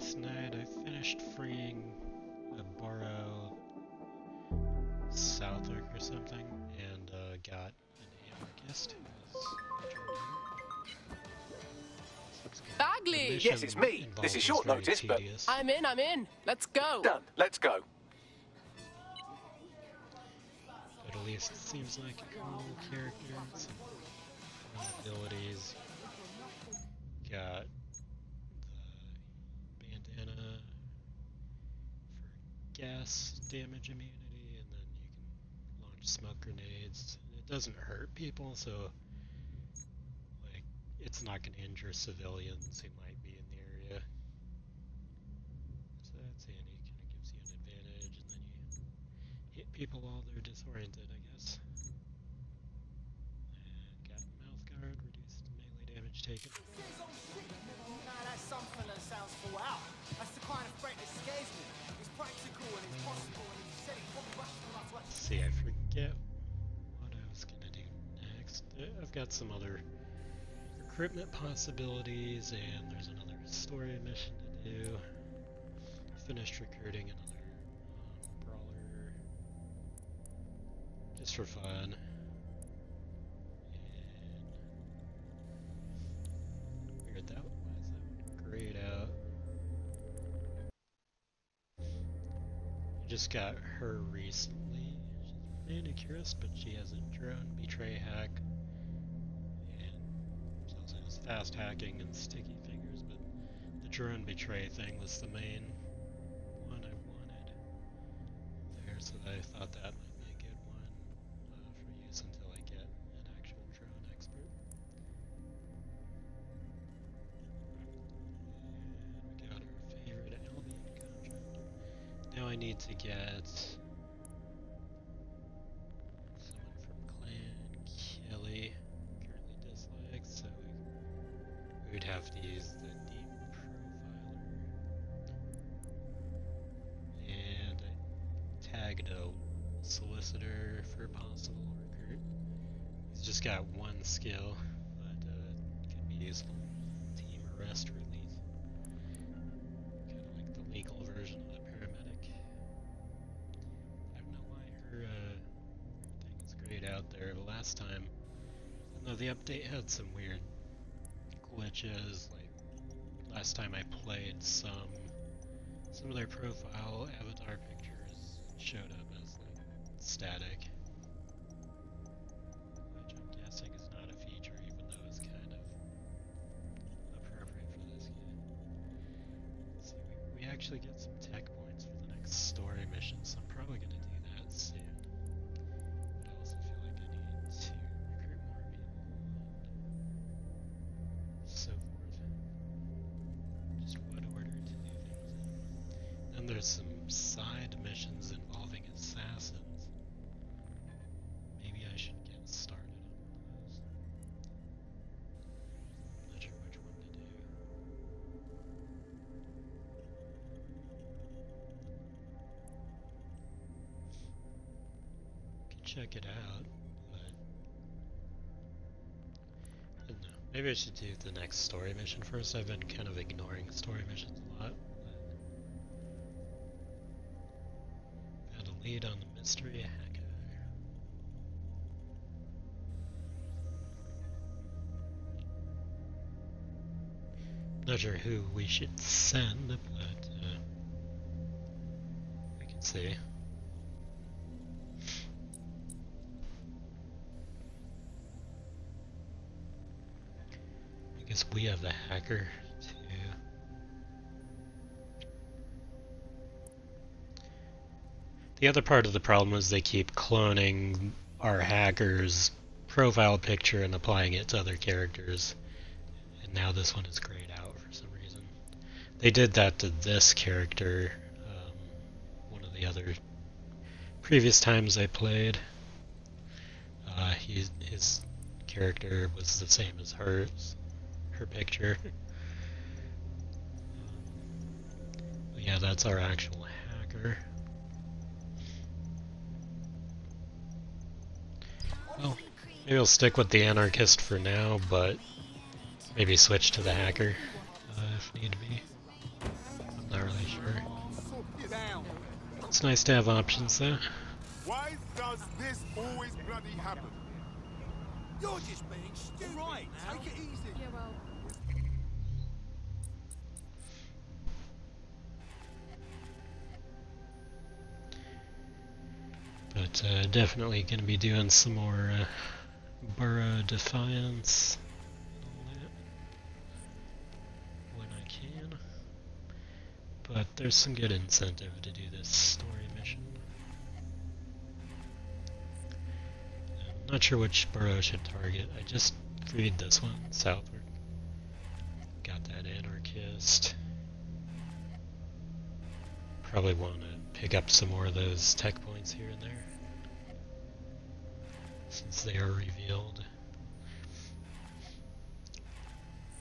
last night I finished freeing a Borrow Southwick or something, and got an anarchist who was Bagley! Yes, it's me. This is short notice, but... I'm in. Let's go. Done. Let's go. But at least it seems like a cool character, some fun abilities. Got the bandana for gas damage immunity, and then you can launch smoke grenades. And it doesn't hurt people, so like it's not going to injure civilians who might be in the area. So that's handy. Kind of gives you an advantage, and then you hit people while they're disoriented, I guess. And got mouth guard, reduced melee damage taken. Some fella sounds full out. That's the kind of threat that scares me. It's practical and it's possible, and he said he probably rushed from us. Let's see, I forget what I was gonna do next. I've got some other recruitment possibilities, and there's another story mission to do. Finished recruiting another brawler, just for fun. And figured that grayed out. I just got her recently. She's a manicurist, but she has a drone betray hack, and she also has fast hacking and sticky fingers, but the drone betray thing was the main one I wanted there, so I thought that might be a good one for use until I get an actual drone expert. Now I need to get someone from Clan Kelly, currently disliked, so we would have to use the deep profiler. And I tagged a solicitor for possible recruit. He's just got one skill, but could be useful. Team arrest release. Kind of like the legal version of the paramedic. I don't know why her thing is grayed out there. Last time, no, the update had some weird glitches. Like last time I played, some of their profile avatar pictures showed up as like static, which I'm guessing is not a feature, even though it's kind of appropriate for this game. Let's see, we actually get some tech points for the next story mission, so I'm probably going to do that soon. But I also feel like I need to recruit more people and so forth. Just what order to do things in. Then there's some side missions involving assassins. Maybe I should get started on those. Not sure which one to do. Can check it out, but I don't know. Maybe I should do the next story mission first. I've been kind of ignoring story missions a lot. Got a lead on the mystery hacker. Not sure who we should send, but we can see. I guess we have the hacker too. The other part of the problem is they keep cloning our hacker's profile picture and applying it to other characters. And now this one is grayed out for some reason. They did that to this character one of the other previous times I played. His character was the same as her picture. But yeah, that's our actual hacker. Well, maybe I'll stick with the anarchist for now, but maybe switch to the hacker if need be. It's nice to have options though. Why does this always bloody happen? You're just being stupid. Right, take it easy. Yeah, well. But definitely going to be doing some more Burrow Defiance and all that when I can. But there's some good incentive to do this story mission. I'm not sure which Burrow should target. I just freed this one southward. Got that anarchist. Probably want to pick up some more of those tech points here and there, since they are revealed.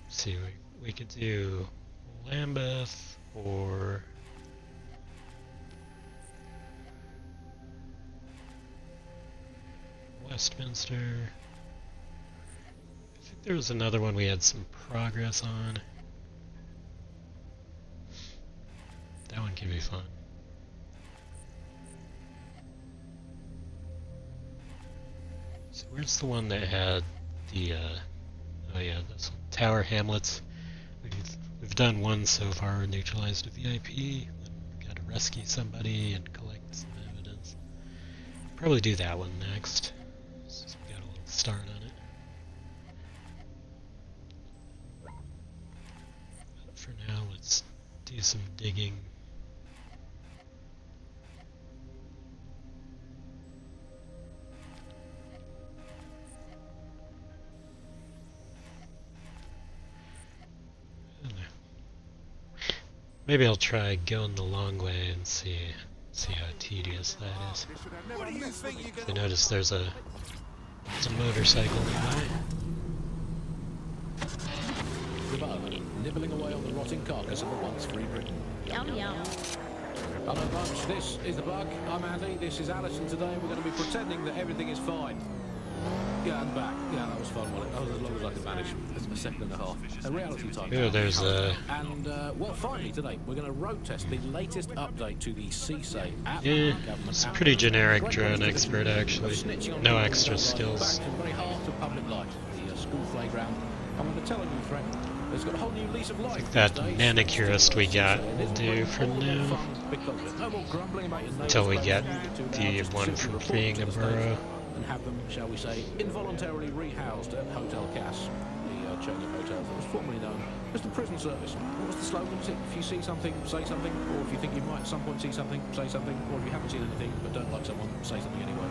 Let's see, we could do Lambeth or Westminster. I think there was another one we had some progress on. That one could be fun. So where's the one that had the, oh yeah, this one, Tower Hamlets. We've done one so far, neutralized a VIP, then gotta rescue somebody and collect some evidence. Probably do that one next, since we got a little start on it. But for now, let's do some digging. Maybe I'll try going the long way and see how tedious that is. What do you think you're I gonna... noticed there's a motorcycle nearby. The bug, nibbling away on the rotting carcass of a once free Britain. Yum yum. Hello bunch, this is the bug. I'm Andy, this is Alice, and today we're going to be pretending that everything is fine. Yeah, I'm back. Yeah, that was fun, wasn't it? That was as long as I could manage. It's a second and a half. A reality time. Oh, there's a... And, well, finally today, we're going to road test the latest update to the CSAE app. Yeah, it's a pretty generic drone expert, actually. No extra skills. Back to the very heart of public life, the school playground. I'm going to tell a new friend. It's got a whole new lease of life. That manicurist we got will do for now. Until we get the one from freeing a burrow. And have them, shall we say, involuntarily rehoused at Hotel Cass, the chain of hotels that was formerly known as the prison service. What was the slogan? Was it, if you see something, say something, or if you think you might at some point see something, say something, or if you haven't seen anything but don't like someone, say something anyway.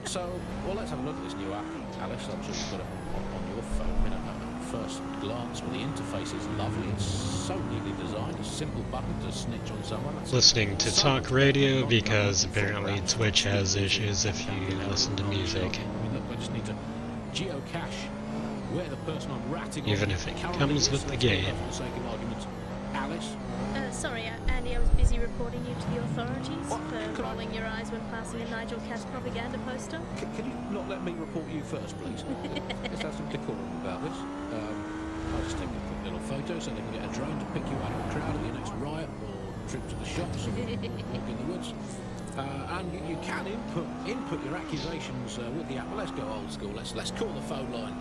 So, well, let's have a look at this new app, Alice. I'm sure you've got it on your phone. I mean, at first glance, but the interface is lovely. It's so neatly designed. A simple button to snitch on someone. Listening to talk radio because apparently Twitch has issues if you listen to music. I mean, look, I just need to geocache where the person I'm ratting on Even if it comes with the game. For the sake of argument. Alice? Sorry, Andy, I was busy reporting you to the authorities What? for rolling your eyes when passing a Nigel Cass propaganda poster. Can you not let me report you first, please? Let's have some decorum about this. I'll just take a quick little photo so they can get a drone to pick you out of a crowd at your next riot or trip to the shops or walk in the woods. And you can input your accusations with the app. Well, let's go old school. Let's call the phone line.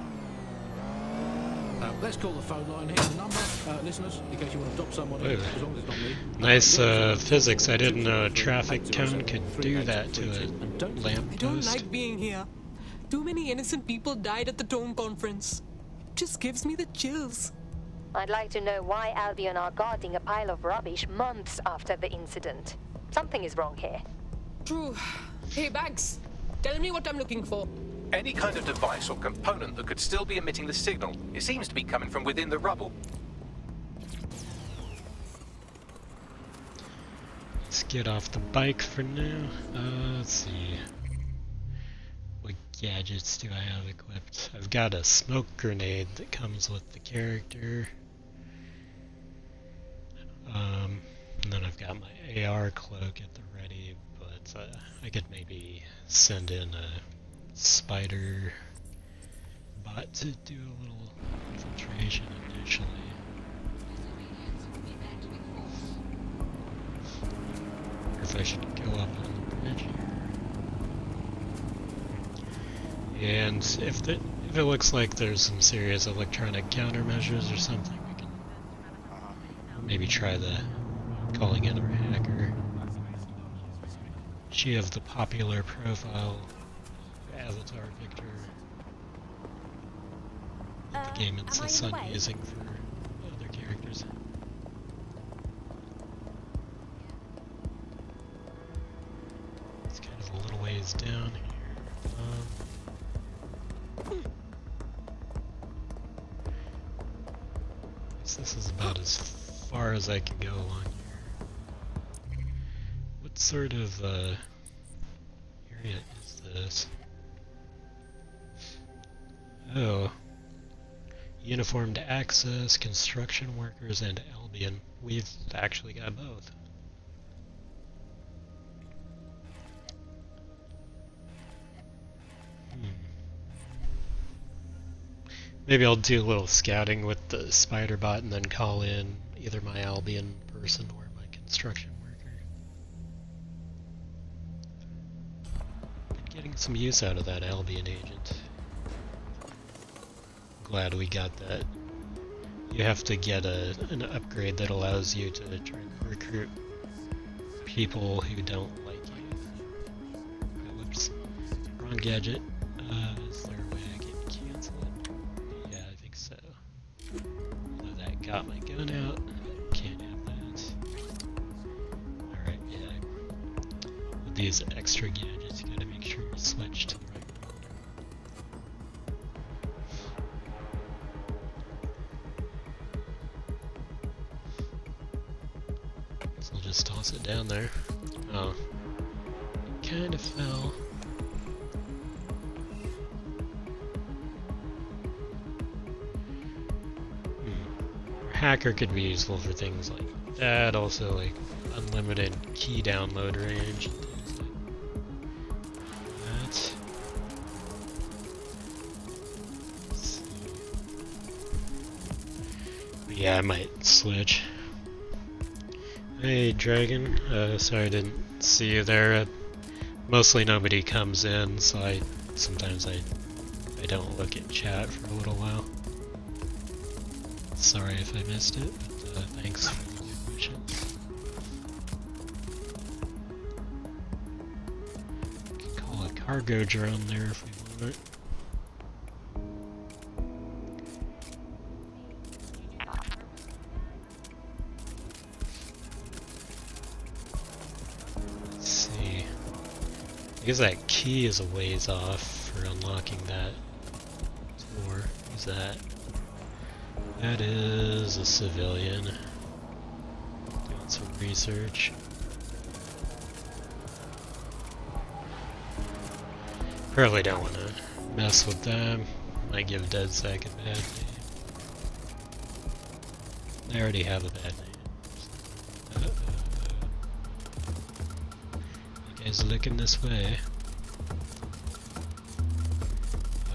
Let's call the phone line. Here's the number, listeners, in case you want to adopt someone, as long as it's not me. Nice physics. I didn't know a traffic cone could do that to a lamp I don't post. like being here. Too many innocent people died at the Tone Conference. Just gives me the chills. I'd like to know why Albion are guarding a pile of rubbish months after the incident. Something is wrong here. True. Hey, Bags, tell me what I'm looking for. Any kind of device or component that could still be emitting the signal. It seems to be coming from within the rubble. Let's get off the bike for now. Let's see. What gadgets do I have equipped? I've got a smoke grenade that comes with the character. And then I've got my AR cloak at the ready, but I could maybe send in a spider bot to do a little infiltration initially. Or And if it looks like there's some serious electronic countermeasures or something, we can maybe try the calling in our hacker. She has the popular profile Avatar Victor. The game insists on using for other characters. It's kind of a little ways down here. This is about as far as I can go along here. What sort of area is this? Oh. Uniformed access, construction workers, and Albion. We've actually got both. Maybe I'll do a little scouting with the spider bot and then call in either my Albion person or my construction worker. Been getting some use out of that Albion agent. Glad we got that. You have to get an upgrade that allows you to try and recruit people who don't like you. Oh, whoops. Wrong gadget. Is there a way I can cancel it? Yeah, I think so. Although that got my gun out. Can't have that. Alright, yeah. With these extra gadgets, you gotta make sure you switch to the right one. So I'll just toss it down there. Oh. It kind of fell. Hacker could be useful for things like that, also like unlimited key download range and things like that. But yeah, I might switch. Hey Dragon, sorry I didn't see you there. Mostly nobody comes in, so sometimes I don't look at chat for a little while. Sorry if I missed it, but thanks for the good wishes. We can call a cargo drone there if we want it. Let's see. I guess that key is a ways off for unlocking that door. Who's that? That is a civilian doing some research. Probably don't want to mess with them. Might give DedSec a bad name. They already have a bad name. You guys are looking this way.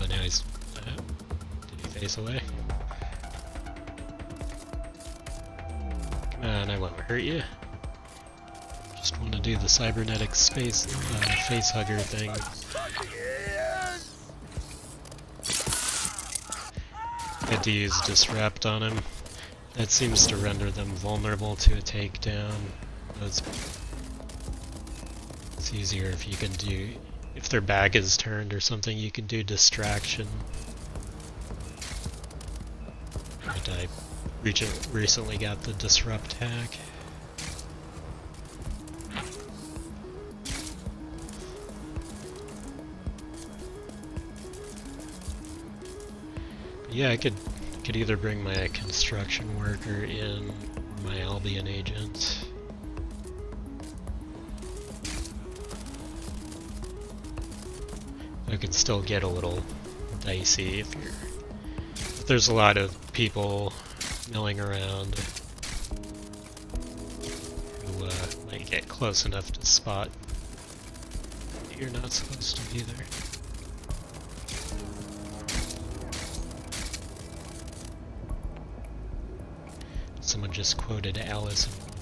Oh, now he's... did he face away? And I won't hurt you. Just want to do the cybernetic space face hugger thing. Had to use disrupt on him. That seems to render them vulnerable to a takedown. It's easier if you can do, if their back is turned or something, you can do distraction. But I recently got the disrupt hack. But yeah, I could either bring my construction worker in or my Albion agent. It can still get a little dicey if there's a lot of people milling around who might get close enough to spot that you're not supposed to be there. Someone just quoted Alice in Wonderland.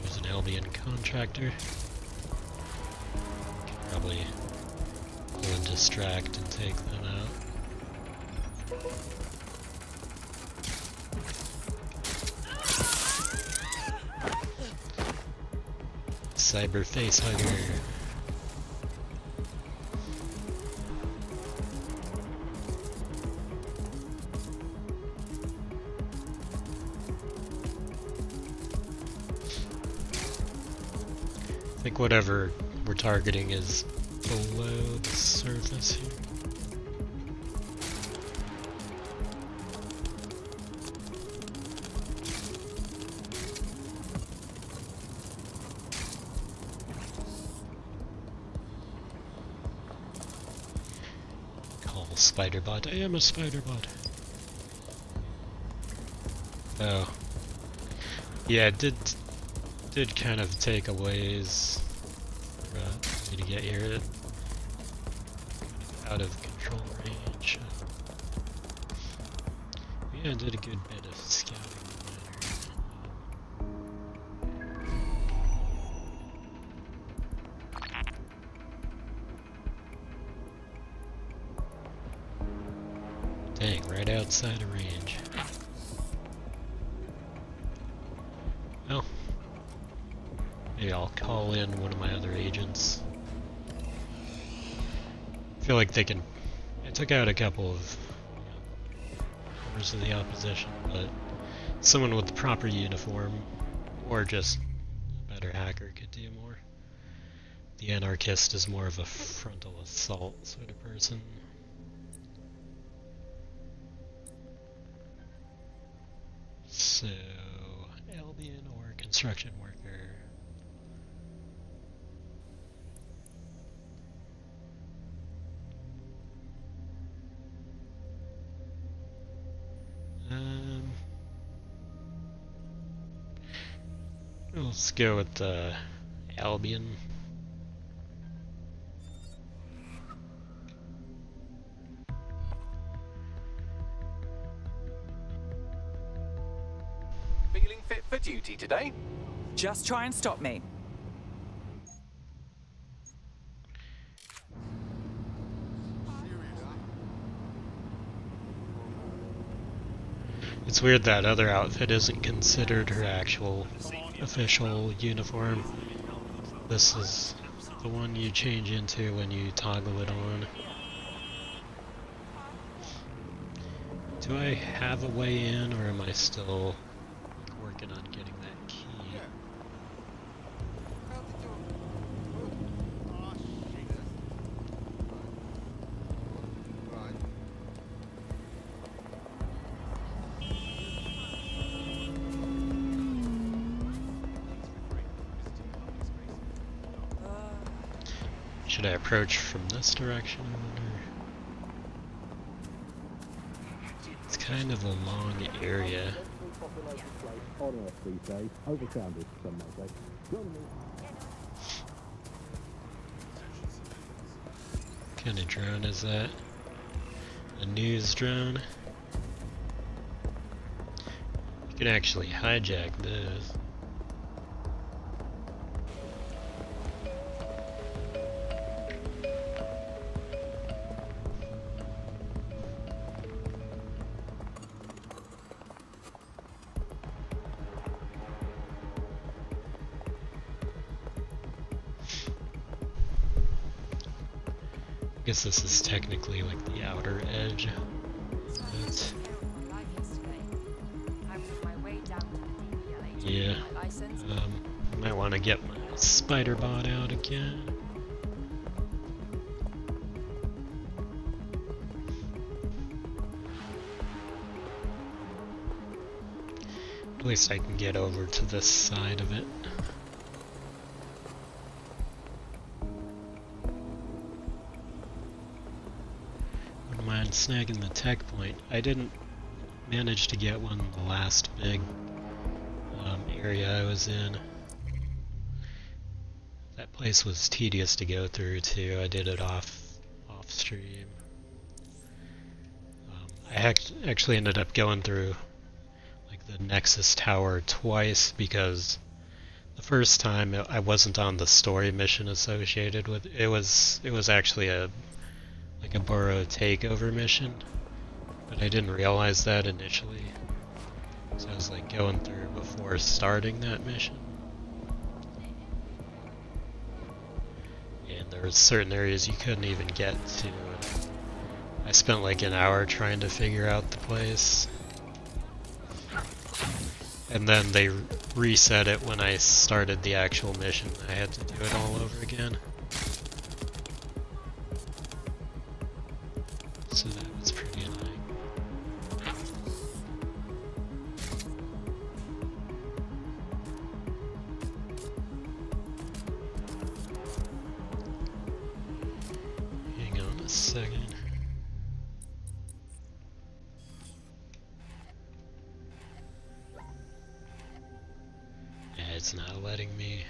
There's an Albion contractor. Can probably pull and distract and take them out. Cyber facehugger. I think whatever we're targeting is below the surface here. Call Spiderbot. I am a Spiderbot. Oh. Yeah, it did kind of take a ways for me to get here. Out of control range. Yeah, I did a good bit of scouting. Dang, right outside of range. Well, maybe I'll call in one of my other agents. I feel like they can... I took out a couple of members of the opposition, but someone with the proper uniform, or just a better hacker, could do more. The anarchist is more of a frontal assault sort of person. So, Albion or construction worker. Let's go with Albion. Feeling fit for duty today? Just try and stop me. It's weird that other outfit isn't considered her actual official uniform. This is the one you change into when you toggle it on. Do I have a way in, or am I still working on getting that key? Should I approach from this direction, I wonder? It's kind of a long area. What kind of drone is that? A news drone? You can actually hijack this. I guess this is technically like the outer edge. But yeah, might want to get my spider bot out again. At least I can get over to this side of it. Wouldn't mind snagging the tech point. I didn't manage to get one the last big area I was in. That place was tedious to go through too. I did it off stream. I actually ended up going through like the Nexus Tower twice because The first time I wasn't on the story mission associated with it. Was actually a borough takeover mission, but I didn't realize that initially. So I was like going through before starting that mission. And there were certain areas you couldn't even get to. I spent like an hour trying to figure out the place. And then they reset it when I started the actual mission. I had to do it all over again. So that was pretty annoying. Hang on a second. It's not letting me,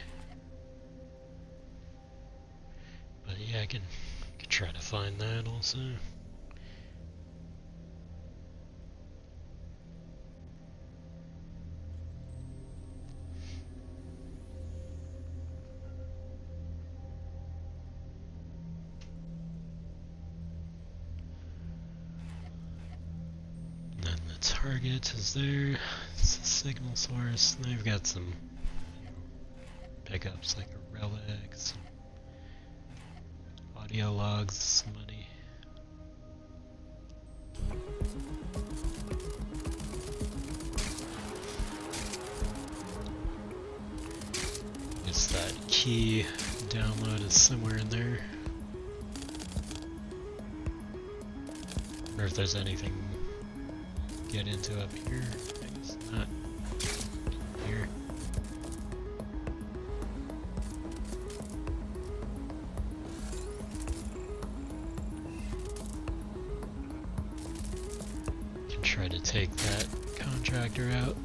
but yeah, I can try to find that also. And then the target is there. It's a signal source. And they've got some pickups like a relic, some audio logs, some money. Guess that key download is somewhere in there. Wonder if there's anything to get into up here. I guess not. Here. Try to take that contractor out.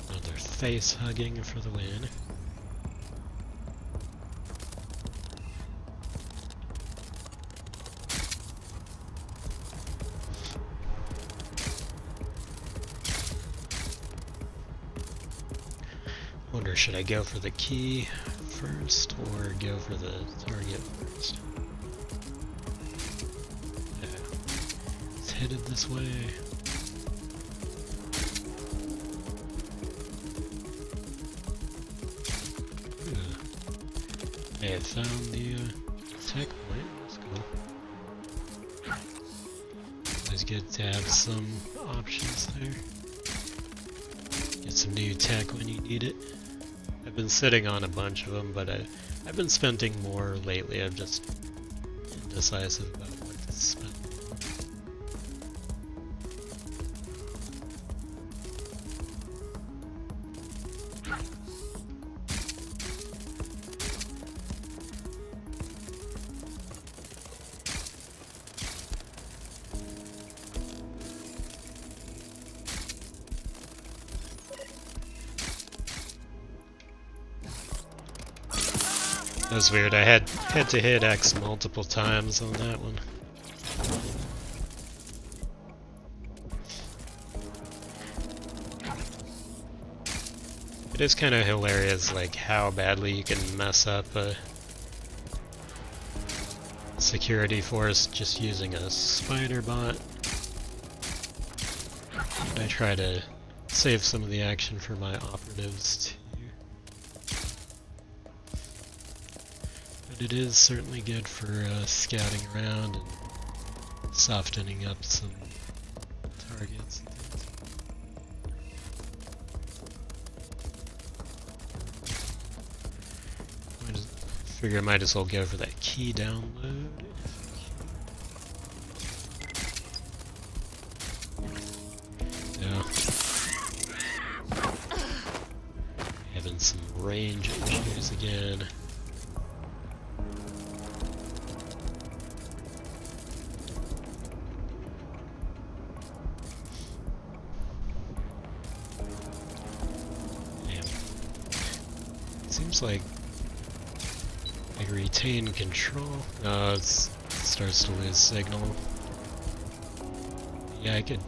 Another face hugging for the win. Wonder, should I go for the key first or go for the target first? Yeah. It's headed this way. Ooh. Hey, I found the tech point. That's cool. Always good to have some options there. Get some new tech when you need it. I've been sitting on a bunch of them, but I've been spending more lately. I'm just indecisive about what to spend. That was weird. I had to hit X multiple times on that one. It is kind of hilarious, like how badly you can mess up a security force just using a spider bot. And I try to save some of the action for my operatives too. It is certainly good for scouting around and softening up some targets and things. Figure I might as well go for that key download. Yeah. Having some range issues again. looks like I retain control. It starts to lose signal. Yeah, I could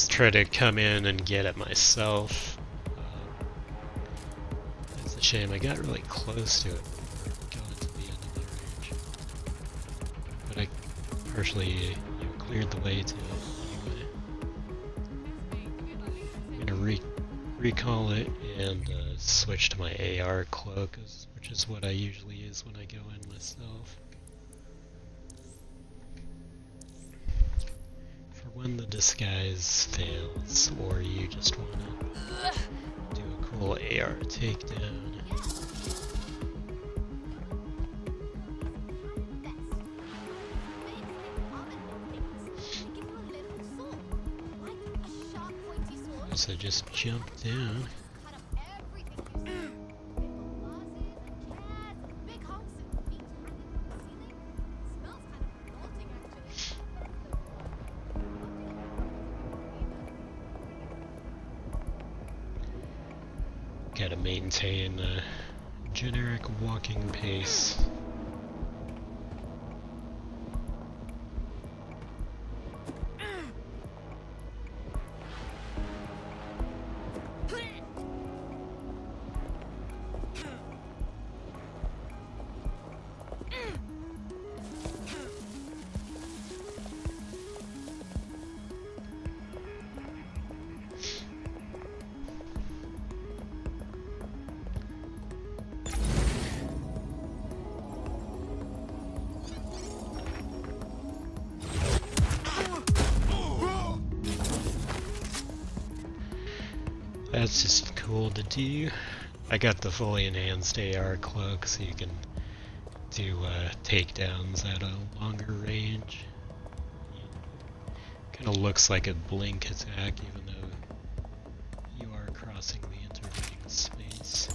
try to come in and get it myself. It's a shame I got really close to it. Got to the end of the range, but I partially cleared the way to it anyway. I'm gonna recall it and switch to my AR cloak, which is what I usually use when I go in myself. For when the disguise fails, or you just want to do a cool AR takedown. So just jump down. Gotta maintain a generic walking pace. That's just cool to do. I got the fully enhanced AR cloak so you can do takedowns at a longer range. Kinda looks like a blink attack even though you are crossing the intervening space.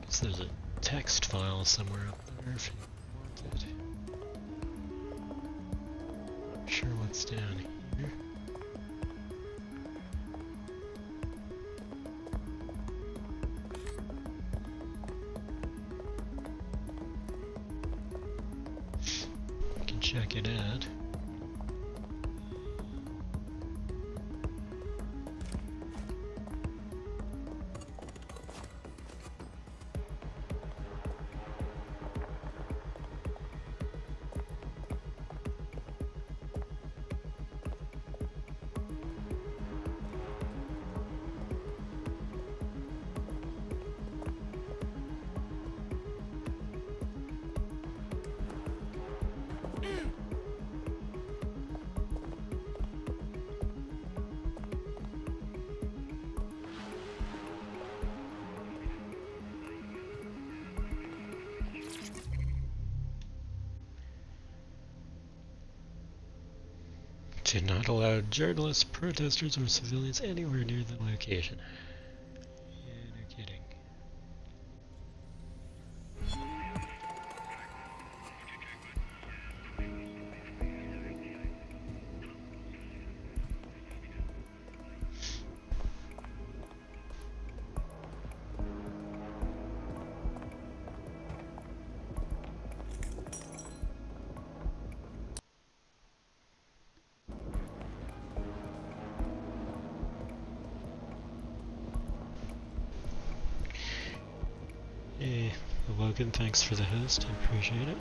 Guess there's a text file somewhere up there if you want it. Not sure what's down here. You can check it out. Did not allow journalists, protesters, or civilians anywhere near the location. Yeah, no kidding. Hey, Logan, thanks for the host, I appreciate it.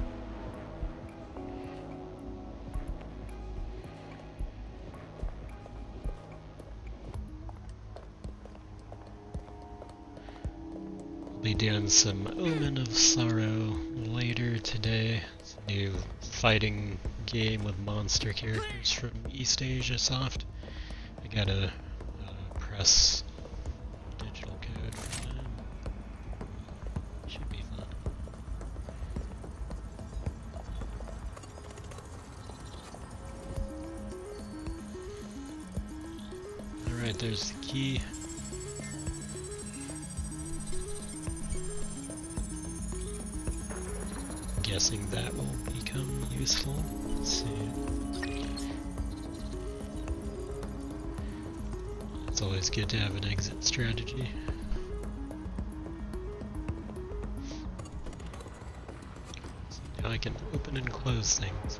We'll be doing some Omen of Sorrow later today. It's a new fighting game with monster characters from East Asia Soft. I gotta press digital code for them. Should be fun. Alright, there's the key. Guessing that will become useful soon. It's always good to have an exit strategy. So now I can open and close things.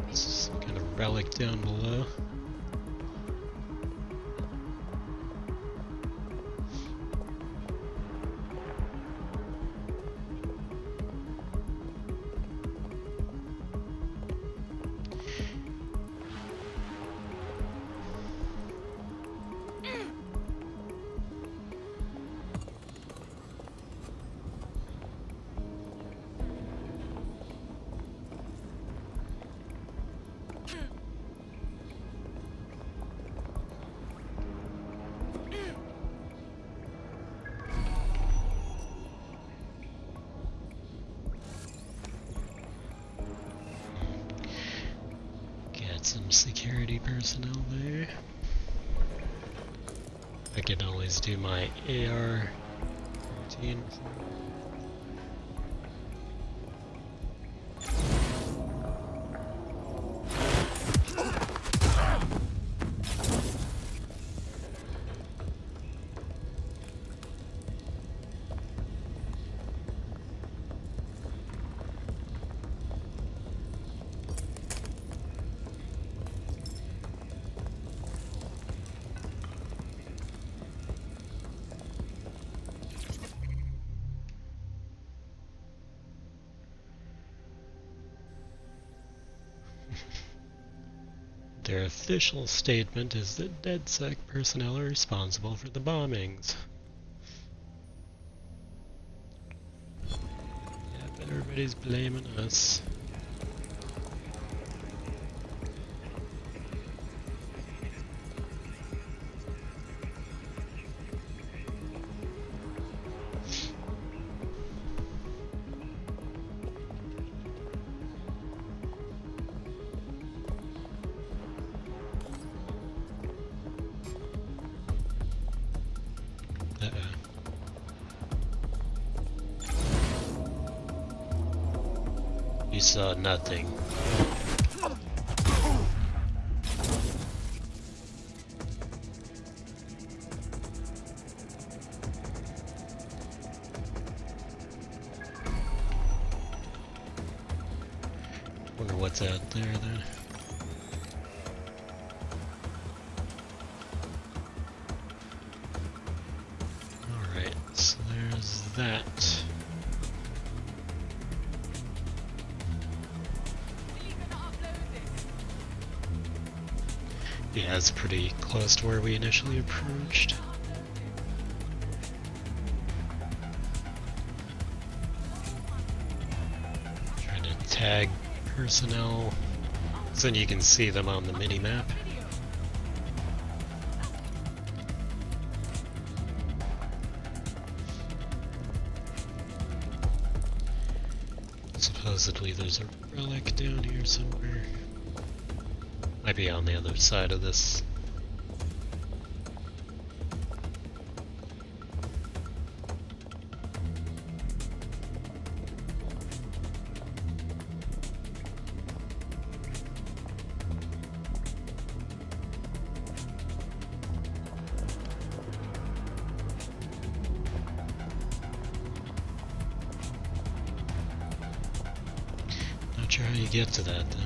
There's some kind of relic down below. Some security personnel there. I can always do my AR routine. Their official statement is that DedSec personnel are responsible for the bombings. Yeah, but everybody's blaming us. You saw nothing. Wonder what's out there then. Alright, so there's that. Yeah, it's pretty close to where we initially approached. Trying to tag personnel, so then you can see them on the mini-map. Supposedly there's a relic down here somewhere. Might be on the other side of this. Not sure how you get to that then.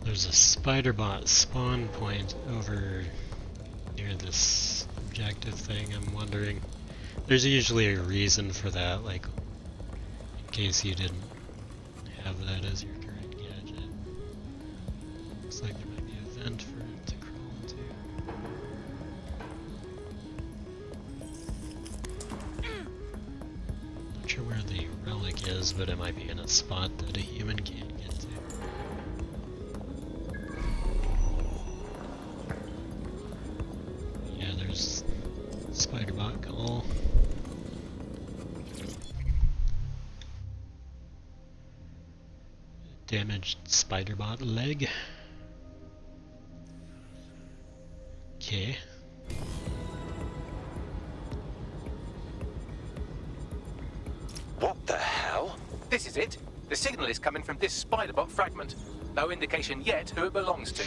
There's a spider bot spawn point over near this objective thing. I'm wondering, there's usually a reason for that, like in case you didn't have that as your current gadget. Looks like there might be a vent for it to crawl into. Not sure where the relic is, but it might be in a spot that a human can't get to. Yeah, there's Spider-Bot call. Damaged Spider-Bot leg. Okay. What the hell? This is it. The signal is coming from this Spider-Bot fragment. No indication yet who it belongs to.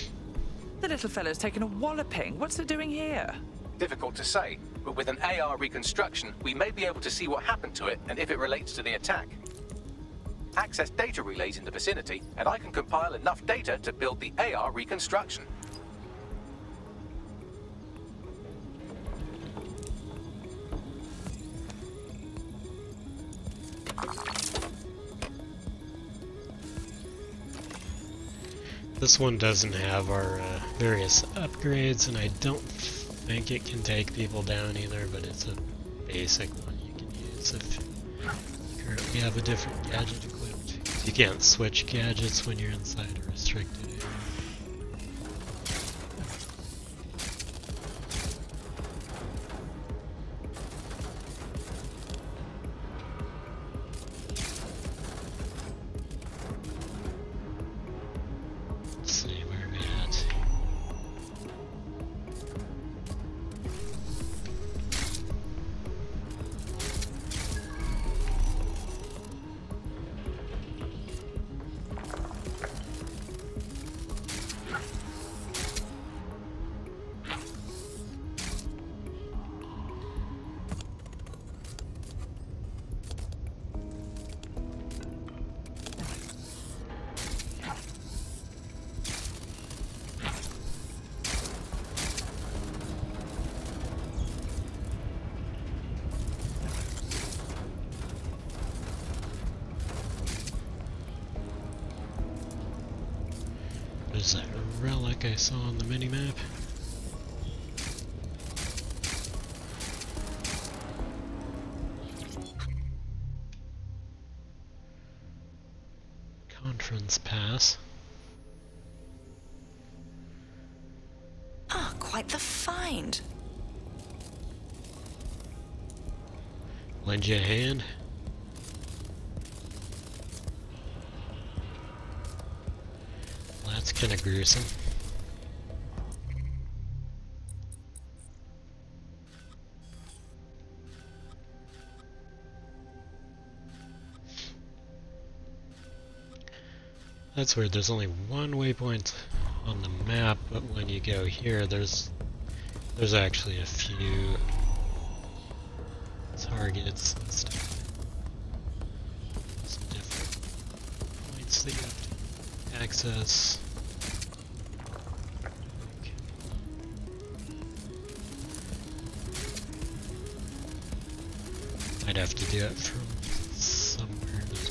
The little fellow's taken a walloping. What's it doing here? Difficult to say, but with an AR reconstruction, we may be able to see what happened to it and if it relates to the attack. Access data relays in the vicinity, and I can compile enough data to build the AR reconstruction. This one doesn't have our various upgrades, and I don't think it can take people down either, but it's a basic one you can use if you currently have a different gadget equipped. You can't switch gadgets when you're inside a restricted area. Let's see where we're at. There's that relic I saw on the minimap. Conference pass. Ah, quite the find. Lend you a hand. That's kind of gruesome. That's weird. There's only one waypoint on the map, but when you go here, there's actually a few targets and stuff. Some different points that you have to access. I'd have to do it from somewhere as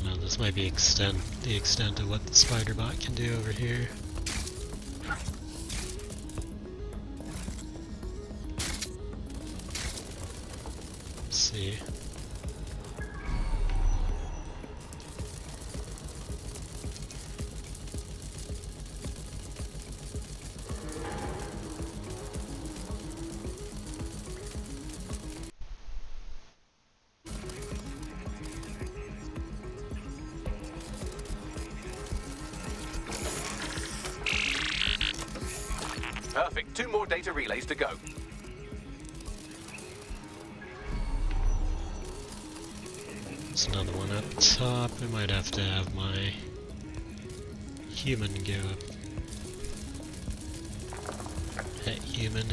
well. This might be the extent of what the Spider-Bot can do over here. Let's see. Perfect. 2 more data relays to go. There's another one up top. I might have to have my human go up. Pet human.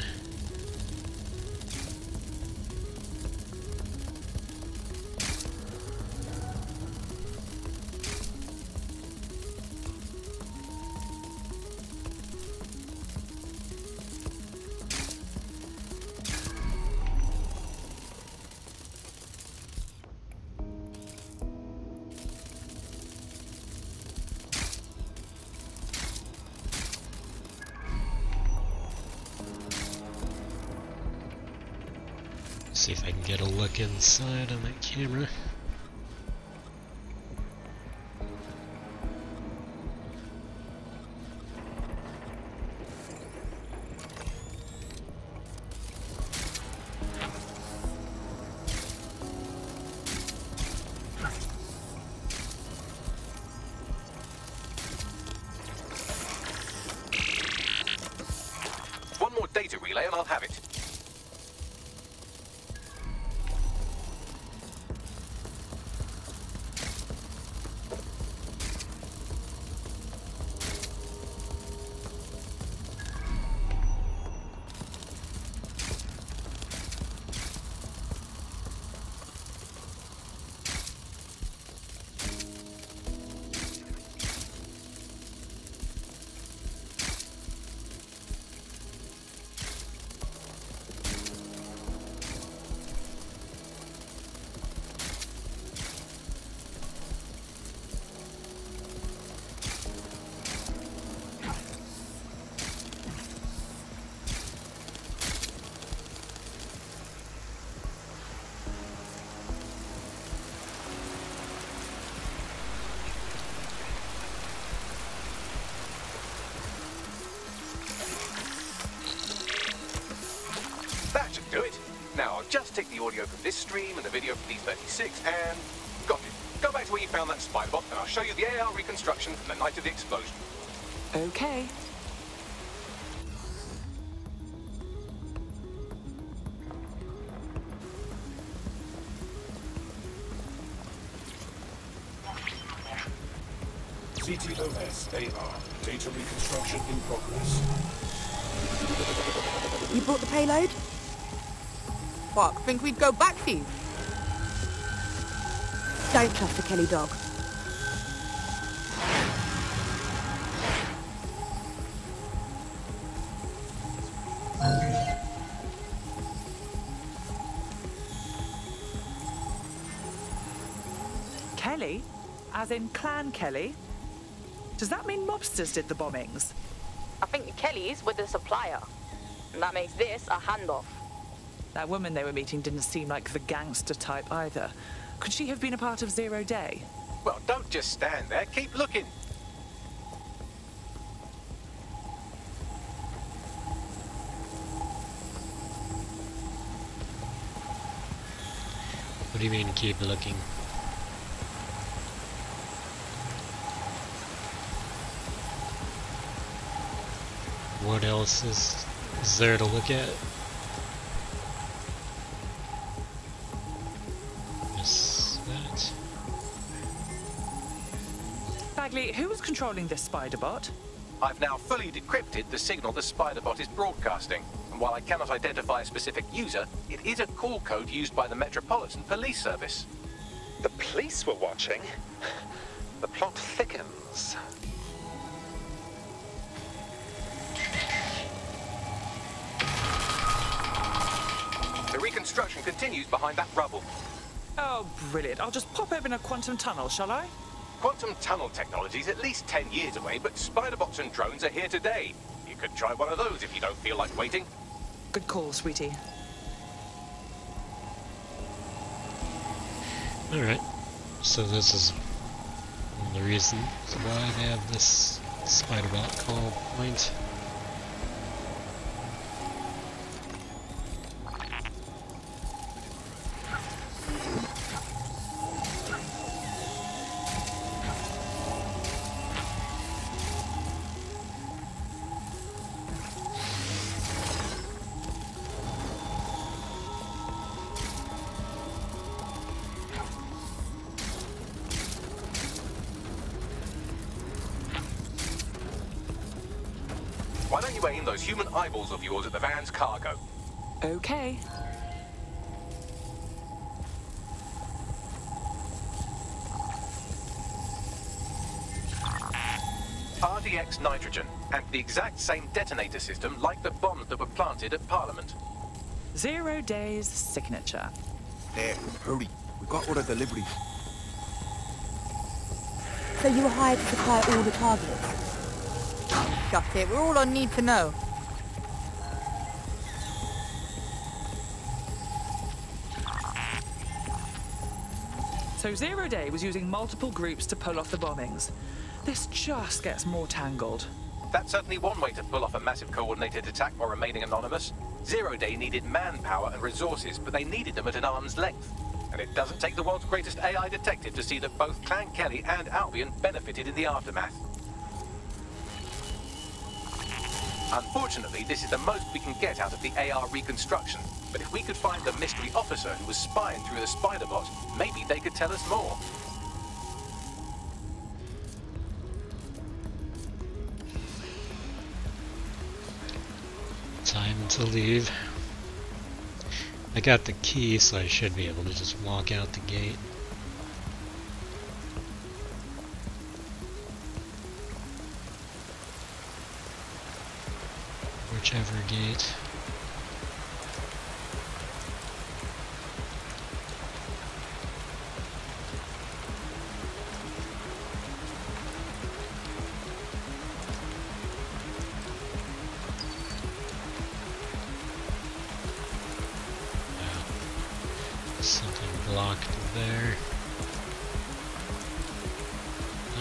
See if I can get a look inside on that camera. One more data relay and I'll have it. That should do it. Now I'll just take the audio from this stream and the video from D36 and... got it. Go back to where you found that spider bot and I'll show you the AR reconstruction from the night of the explosion. Okay. CTOS AR. Data reconstruction in progress. You brought the payload? Fuck, think we'd go back to you? Don't trust the Kelly dog. Kelly? As in Clan Kelly? Does that mean mobsters did the bombings? I think the Kellys were the supplier. And that makes this a handoff. That woman they were meeting didn't seem like the gangster type either. Could she have been a part of Zero Day? Well, don't just stand there. Keep looking. What do you mean keep looking? What else is there to look at? Just that. Bagley, who was controlling this spider bot? I've now fully decrypted the signal the spider bot is broadcasting. And while I cannot identify a specific user, it is a call code used by the Metropolitan Police Service. The police were watching. The plot thickens. The reconstruction continues behind that rubble. Oh, brilliant. I'll just pop open a quantum tunnel, shall I? Quantum tunnel technology is at least 10 years away, but spider bots and drones are here today. You could try one of those if you don't feel like waiting. Good call, sweetie. Alright, so this is one of the reasons why they have this spider bot call point. Why don't you aim those human eyeballs of yours at the van's cargo? Okay. RDX nitrogen, and the exact same detonator system like the bombs that were planted at Parliament. 0 Day's signature. There, hurry. We've got all the deliveries. So you were hired to supply all the targets? Got it. We're all on need to know. So Zero Day was using multiple groups to pull off the bombings. This just gets more tangled. That's certainly one way to pull off a massive coordinated attack while remaining anonymous. Zero Day needed manpower and resources, but they needed them at an arm's length. And it doesn't take the world's greatest AI detective to see that both Clan Kelly and Albion benefited in the aftermath. Unfortunately, this is the most we can get out of the AR reconstruction. But if we could find the mystery officer who was spying through the spider bot, maybe they could tell us more. Time to leave. I got the key, so I should be able to just walk out the gate. Whichever gate. Something blocked there.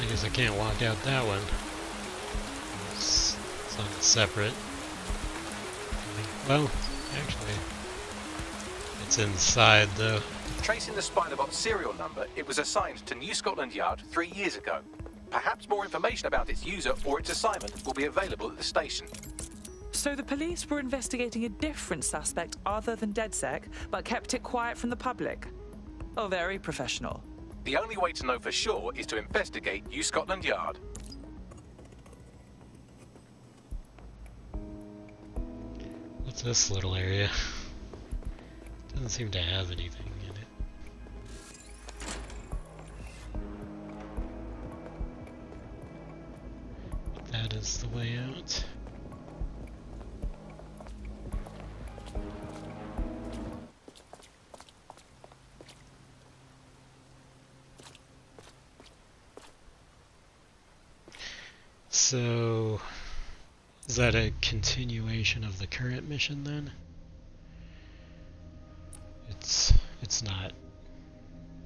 I guess I can't walk out that one. It's on a separate. Well, actually, it's inside though. Tracing the Spiderbot serial number, it was assigned to New Scotland Yard 3 years ago. Perhaps more information about its user or its assignment will be available at the station. So the police were investigating a different suspect other than DedSec, but kept it quiet from the public. Oh, very professional. The only way to know for sure is to investigate New Scotland Yard. What's this little area? Doesn't seem to have anything in it. But that is the way out. So, is that a continuation of the current mission then? It's not.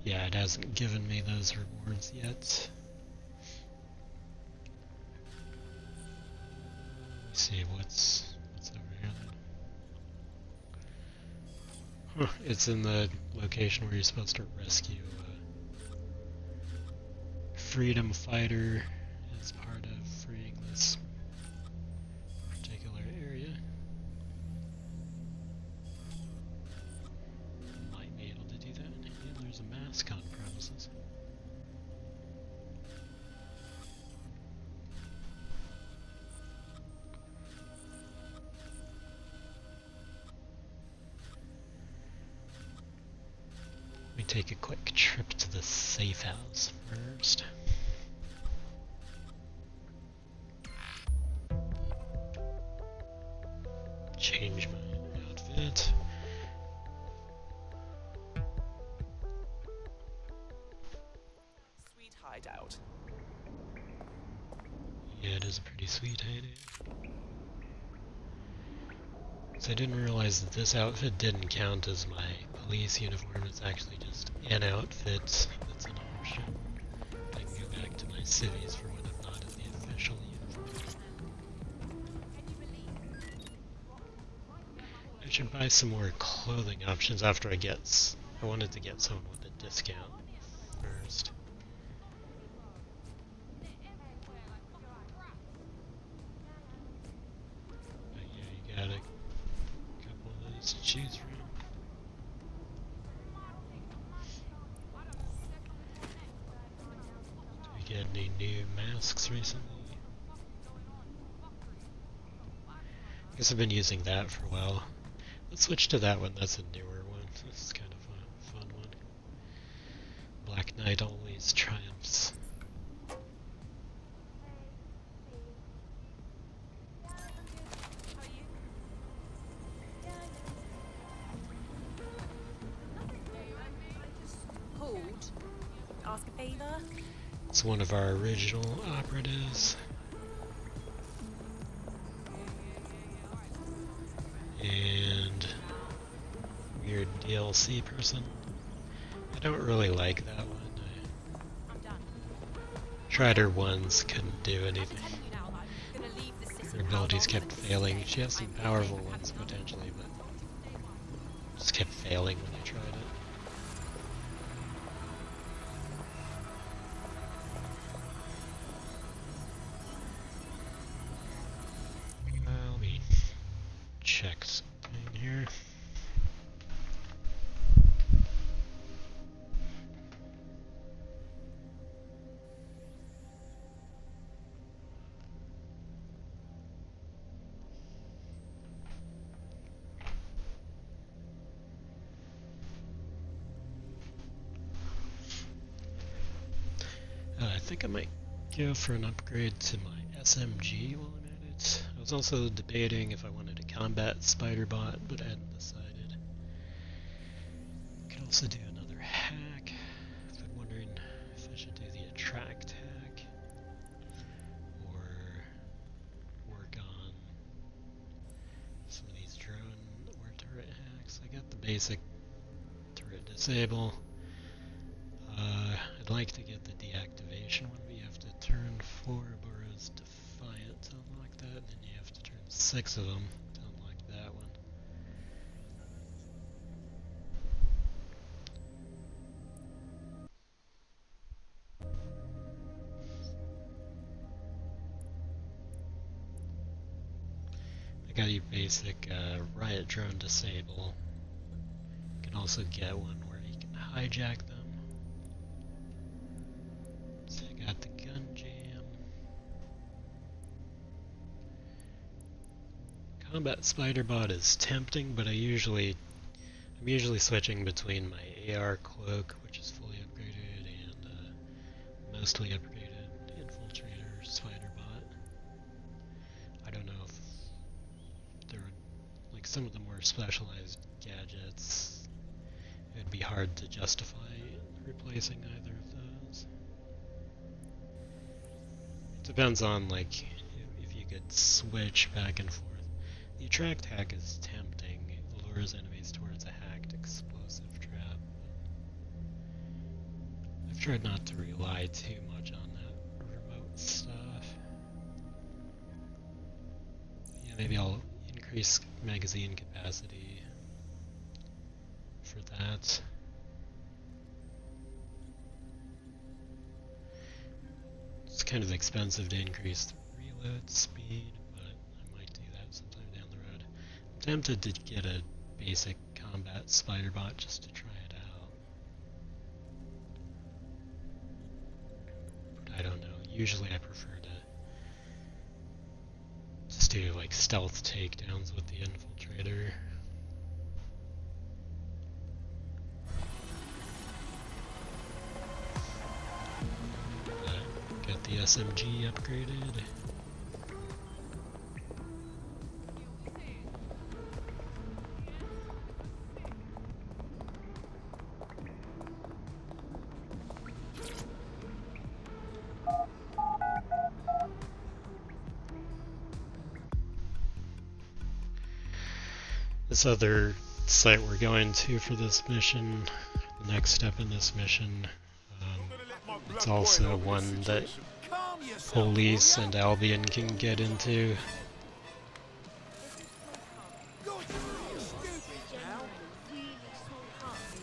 Yeah, it hasn't given me those rewards yet. Let's see what's over here then. Huh, it's in the location where you're supposed to rescue a freedom fighter as part of freeing this particular area. Might be able to do that. Yeah, there's a mask on premises. Let me take a quick trip to the safe house first. Change my outfit. Sweet hideout. Yeah, it is a pretty sweet hideout. So I didn't realize that this outfit didn't count as my police uniform. It's actually just an outfit that's an option. I can go back to my civvies for when I'm not in the official uniform. I should buy some more clothing options after I get. I wanted to get someone with a discount first. But yeah, you got a couple of those to choose from. Did we get any new masks recently? I guess I've been using that for a while. Let's switch to that one. That's a newer one. This is kind of a fun one. Black Knight always triumphs. Called. Ask a favor. It's one of our original operatives. And weird DLC person. I don't really like that one. Tried her once, couldn't do anything. Her abilities kept failing. She has some powerful ones potentially, but just kept failing when I tried it. Let me check something here. I think I might go for an upgrade to my SMG while I'm at it. I was also debating if I wanted a combat spider bot, but I hadn't decided. Could also do another hack. I've been wondering if I should do the attract hack or work on some of these drone or turret hacks. I got the basic turret disable. I'd like to get the deactivation one, but you have to turn 4 Burrows Defiant to unlock that, and then you have to turn 6 of them to unlock that one. I got your basic riot drone disable. You can also get one where you can hijack them. So I got the gun jam. Combat spider bot is tempting, but I'm usually switching between my AR cloak, which is fully upgraded, and mostly upgraded infiltrator spider bot. I don't know if there would, like, some of the more specialized gadgets, it would be hard to justify replacing either of those. Depends on, like, if you could switch back and forth. The attract hack is tempting. It lures enemies towards a hacked explosive trap. I've tried not to rely too much on that remote stuff. Yeah, maybe I'll increase magazine capacity for that. It's kind of expensive to increase the reload speed, but I might do that sometime down the road. I'm tempted to get a basic combat spider bot just to try it out. But I don't know. Usually I prefer to just do like stealth takedowns with the infiltrator. Got the SMG upgraded. This other site we're going to for this mission, the next step in this mission, it's also one that Police and Albion can get into.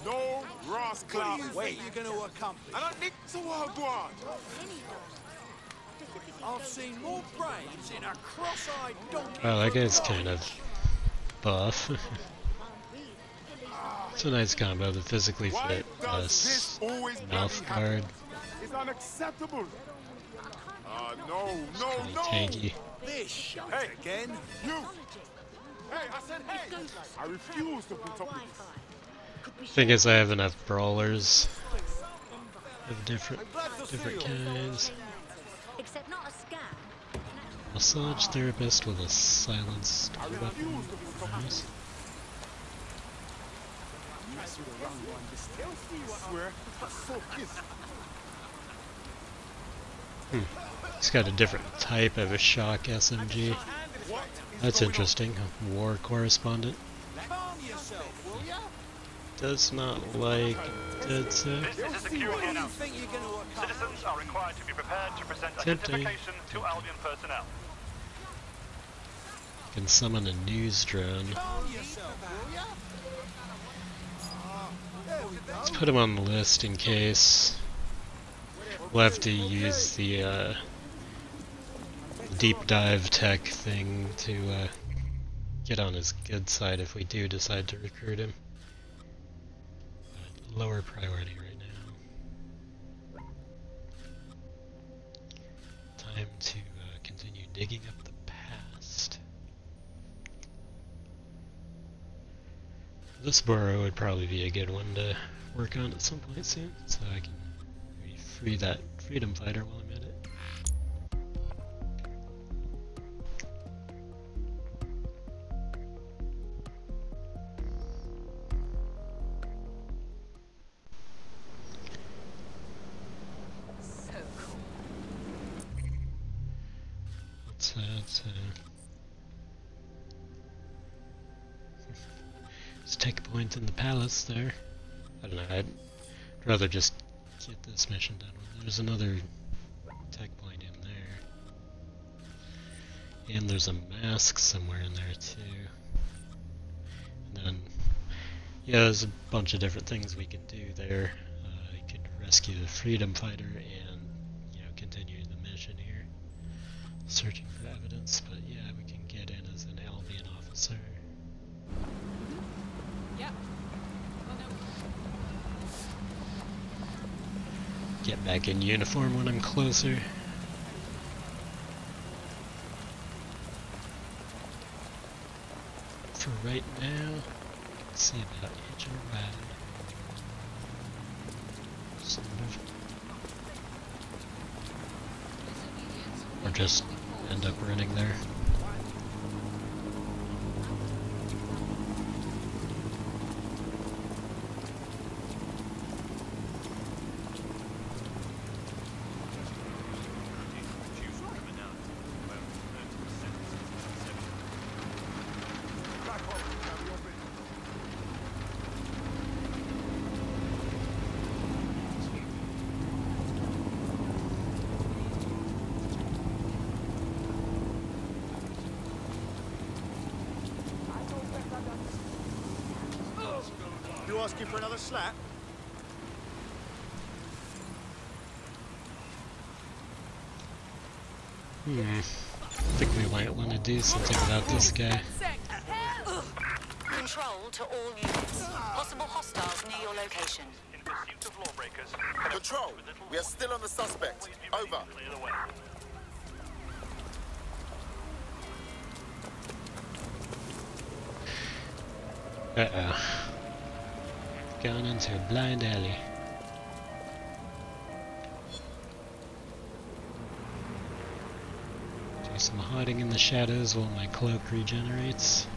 No, Ross Clark, wait. You're going to accomplish. I don't need to go on. I've seen more brains in a cross-eyed donkey. Wow, that guy's kind of buff. It's a nice combo, the physically fit mouth guard. It's unacceptable. No. Tanky. This hey, again. You. Hey, I said hey. I refuse to put up with this. Thing is, I have enough brawlers of different kinds. Massage therapist with a silenced weapon. Nice. He's got a different type of a shock SMG. That's interesting. A war correspondent. does not like DedSec. This is a security announcement. Citizens are required to be prepared to present identification to Albion personnel. Can summon a news drone. Let's put him on the list in case. We'll have to use the deep dive tech thing to get on his good side if we do decide to recruit him. But lower priority right now. Time to continue digging up the past. This burrow would probably be a good one to work on at some point soon, so I can maybe free that freedom fighter while I'm at it. Let's take a point in the palace there. I don't know, I'd rather just get this mission done. There's another tech point in there. And there's a mask somewhere in there too. And then, yeah, there's a bunch of different things we can do there. You could rescue the freedom fighter and, you know, continue the mission here. Searching for evidence, but yeah, we can get in as an Albion officer. Yep. Get back in uniform when I'm closer. For right now, let's see about hitching a ride. Sort of. Or just end up running there. You asking for another slap? I think we might want to do something about this guy. Control to all units. Possible hostiles near your location. In pursuit of lawbreakers. Control, we are still on the suspect. Over. Clear the way. Uh-oh. Gone into a blind alley. Do some hiding in the shadows while my cloak regenerates.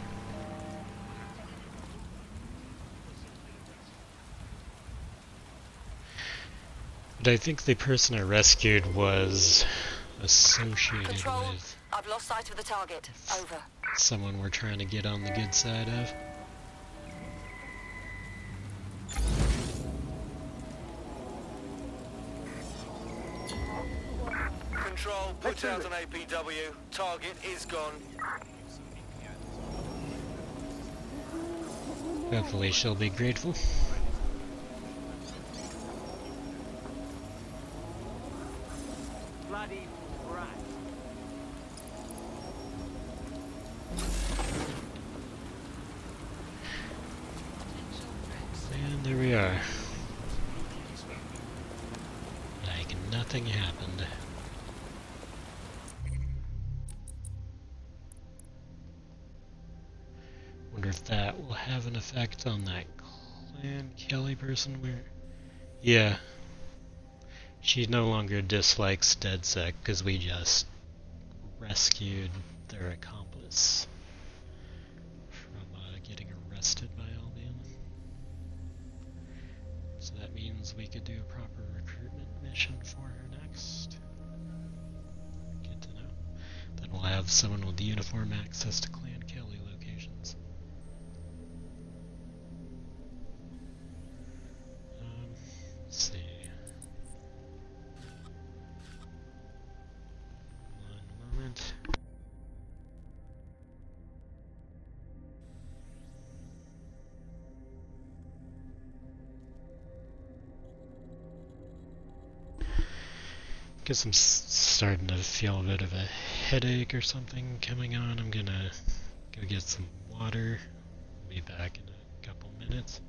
But I think the person I rescued was associated Control, with I've lost sight of the target. Over. someone we're trying to get on the good side of. Control, put out an APW. Target is gone. Hopefully she'll be grateful. Bloody right. And there we are. Like nothing happened. Wonder if that will have an effect on that Clan Kelly person where... Yeah. She no longer dislikes DedSec because we just rescued their accomplice from getting arrested by Albion. So that means we could do a proper recruitment mission for her next. Good to know. Then we'll have someone with uniform access to Clan Kelly locations. Guess I'm starting to feel a bit of a headache or something coming on. I'm gonna go get some water. I'll be back in a couple minutes.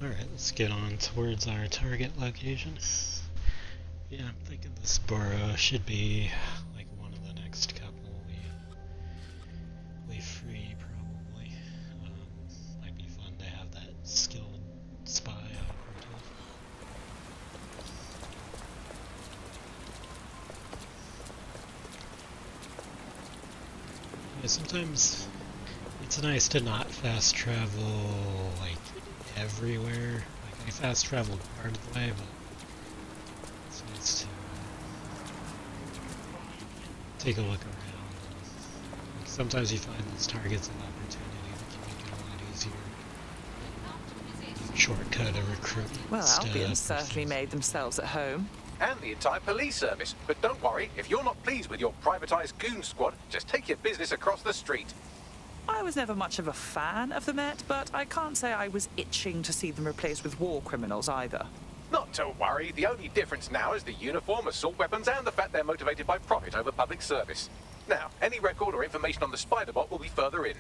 Alright, let's get on towards our target location. Yeah, I'm thinking this borough should be like one of the next couple we free, probably. Might be fun to have that skilled spy operative. Yeah, sometimes it's nice to not fast travel like everywhere. Like I fast traveled part of the way, but it's nice to take a look around. Like sometimes you find these targets of opportunity that can make it a lot easier. Shortcut a recruitment. Well, step Albion or certainly made themselves at home. And the entire police service. But don't worry, if you're not pleased with your privatised goon squad, just take your business across the street. I was never much of a fan of the Met, but I can't say I was itching to see them replaced with war criminals either. Not to worry, the only difference now is the uniform, assault weapons, and the fact they're motivated by profit over public service. Now, any record or information on the Spider-Bot will be further in.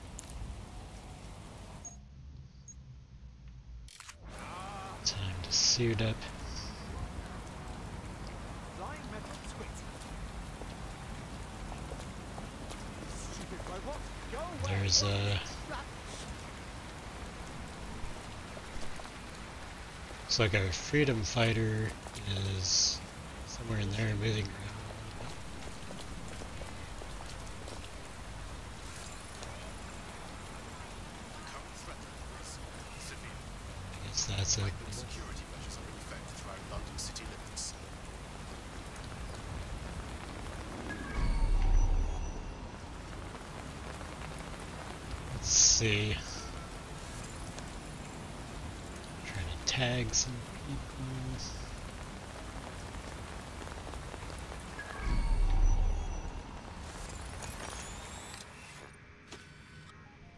Time to suit up. There's looks like our freedom fighter is somewhere in there moving around. I guess that's it. Let's see. Trying to tag some people.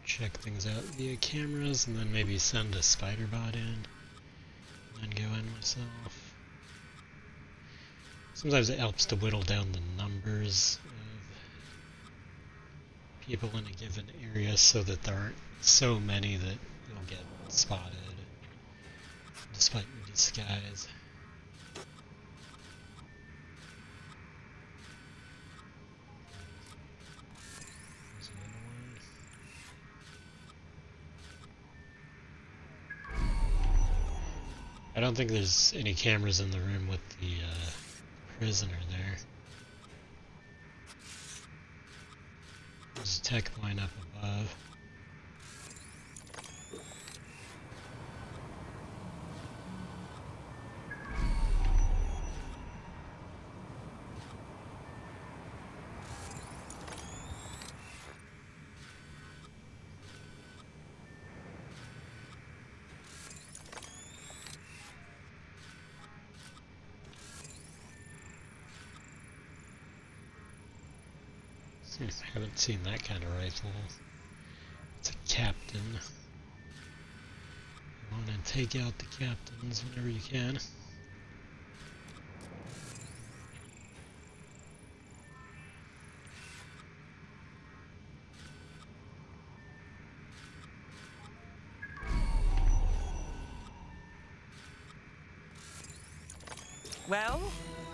Check things out via cameras and then maybe send a spider bot in. And then go in myself. Sometimes it helps to whittle down the numbers of people in a given area so that there aren't so many that you'll get spotted despite your disguise. There's another one. I don't think there's any cameras in the room with the prisoner there. There's a tech point up above. I haven't seen that kind of rifle. It's a captain. You want to take out the captains whenever you can. Well,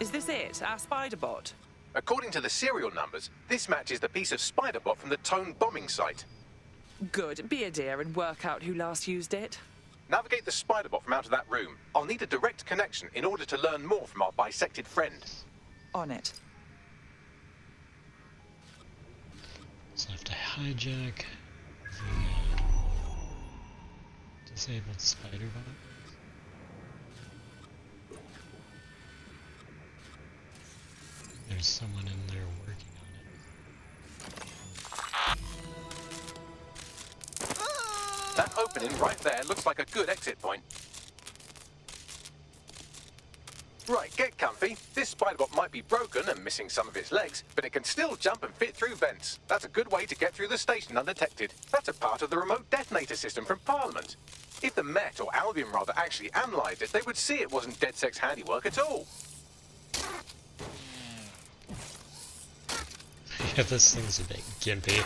is this it, our Spider-Bot? According to the serial numbers, this matches the piece of Spider-Bot from the Tone bombing site. Good. Be a dear and work out who last used it. Navigate the Spider-Bot from out of that room. I'll need a direct connection in order to learn more from our bisected friend. On it. So I have to hijack the disabled Spider-Bot. There's someone in there working on it. That opening right there looks like a good exit point. Right, get comfy. This Spider-Bot might be broken and missing some of its legs, but it can still jump and fit through vents. That's a good way to get through the station undetected. That's a part of the remote detonator system from Parliament. If the Met, or Albion rather, actually analysed it, they would see it wasn't DedSec's handiwork at all. Yeah, this thing's a bit gimpy.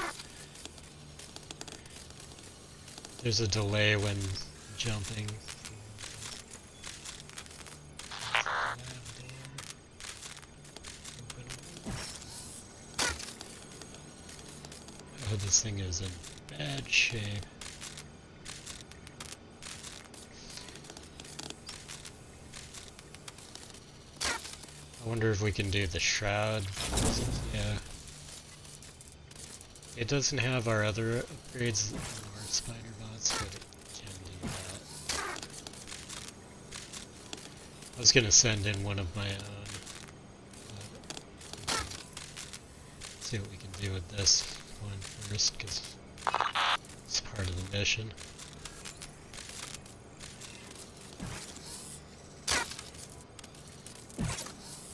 There's a delay when jumping. Oh, this thing is in bad shape. I wonder if we can do the shroud. Yeah. It doesn't have our other upgrades on our spider bots, but it can do that. I was gonna send in one of my own. See what we can do with this one first, because it's part of the mission.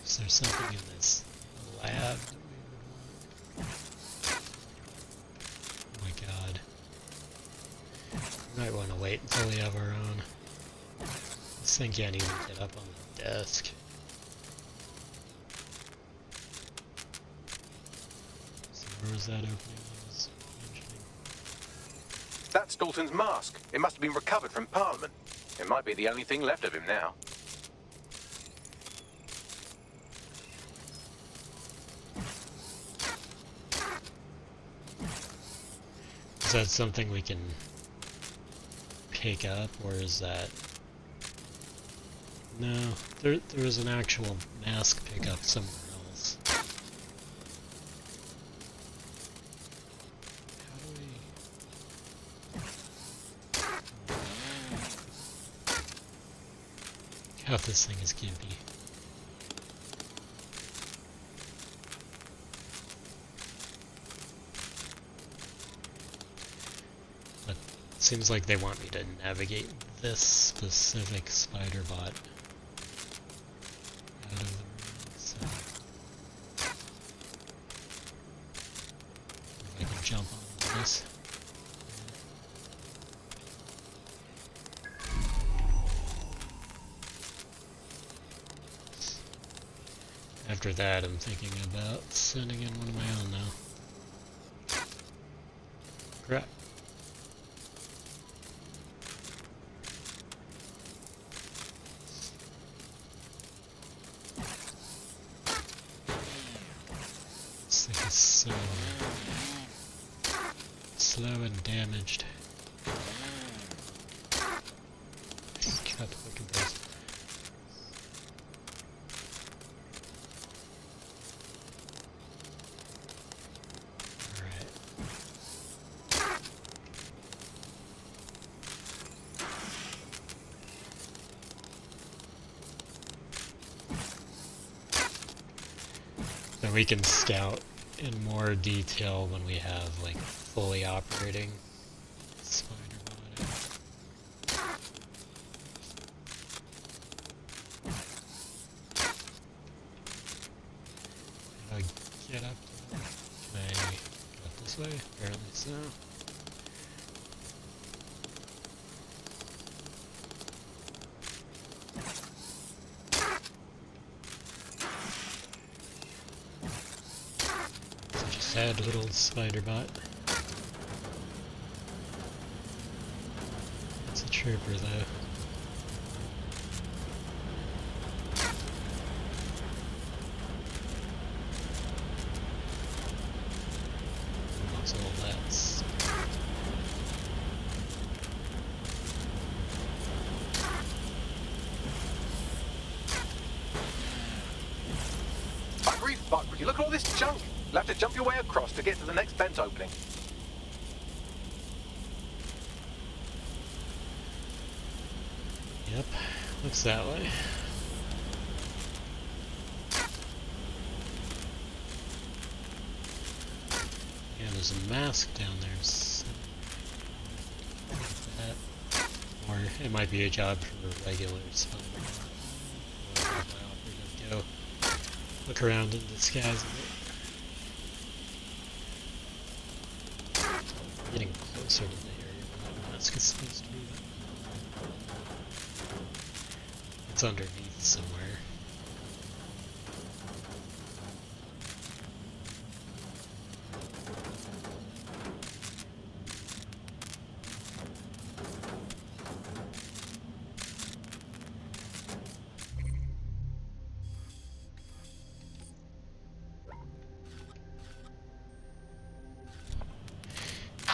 Is there something in this lab that we would want? Oh my god. We might want to wait until we have our own. This thing can't even get up on the desk. So where was that opening I was mentioning? That's Dalton's mask. It must have been recovered from Parliament. It might be the only thing left of him now. Is that something we can pick up, or is that... No, there was an actual mask pickup somewhere else. How do we... God, this thing is gimpy. Seems like they want me to navigate this specific spider bot out of the room, so if I can jump on this. After that, I'm thinking about sending in one of my own now. Crap. So slow and damaged. God, look at this. Alright. So we can scout in more detail when we have like fully operating spider bot. How do I get up to that? Can I go up this way? Apparently so. Sad little spider bot. It's a trooper though. What's all that? Grief, Buck, would you look at all this junk? You'll have to jump your way across to get to the next vent opening. Yep, looks that way. Yeah, there's a mask down there. That. Or it might be a job for a regular spider. Go look around in disguise a bit. Getting closer to the area where that mask is supposed to be. It's underneath somewhere.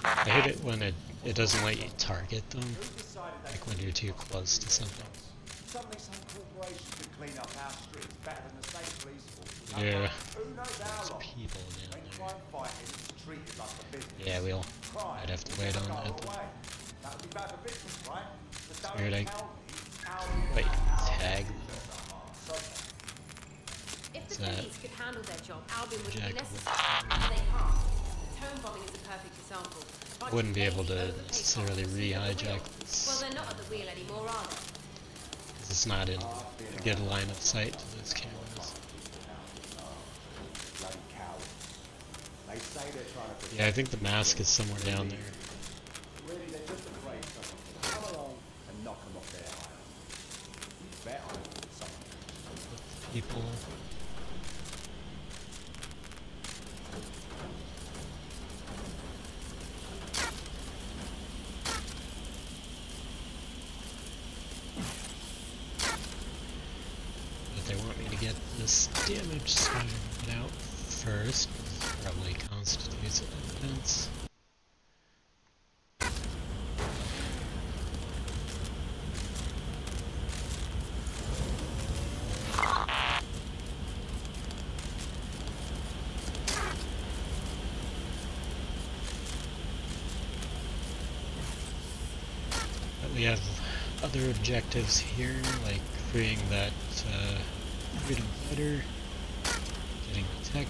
I hate it when it doesn't let you target them, like when you're too close to something. Suddenly some corporation could clean up our streets better than the state police force. Yeah. Who knows how There's long? people down When there. crime fighting is treated like a business. Yeah, we'll. Crime I'd have to will wait never on go that. away. That would be bad for business, right? So Weird, don't tell me how we wait, have tag. If What's the that? police could handle their job, Albion would Jack be of necessary. But they can't. The tone bombing is a perfect example. I wouldn't be able to necessarily re-hijack this. Well, they're not at the wheel anymore, are they? Because it's not in a good line of sight to those cameras. Bloody coward. They say they're trying to Yeah, I think the mask is somewhere down there. Really, they're just afraid someone will come along and knock them off their high. You bet I know someone. People. But they want me to get this damaged spider out first. Probably constitutes evidence. But we have other objectives here, like freeing that freedom fighter, getting the tech.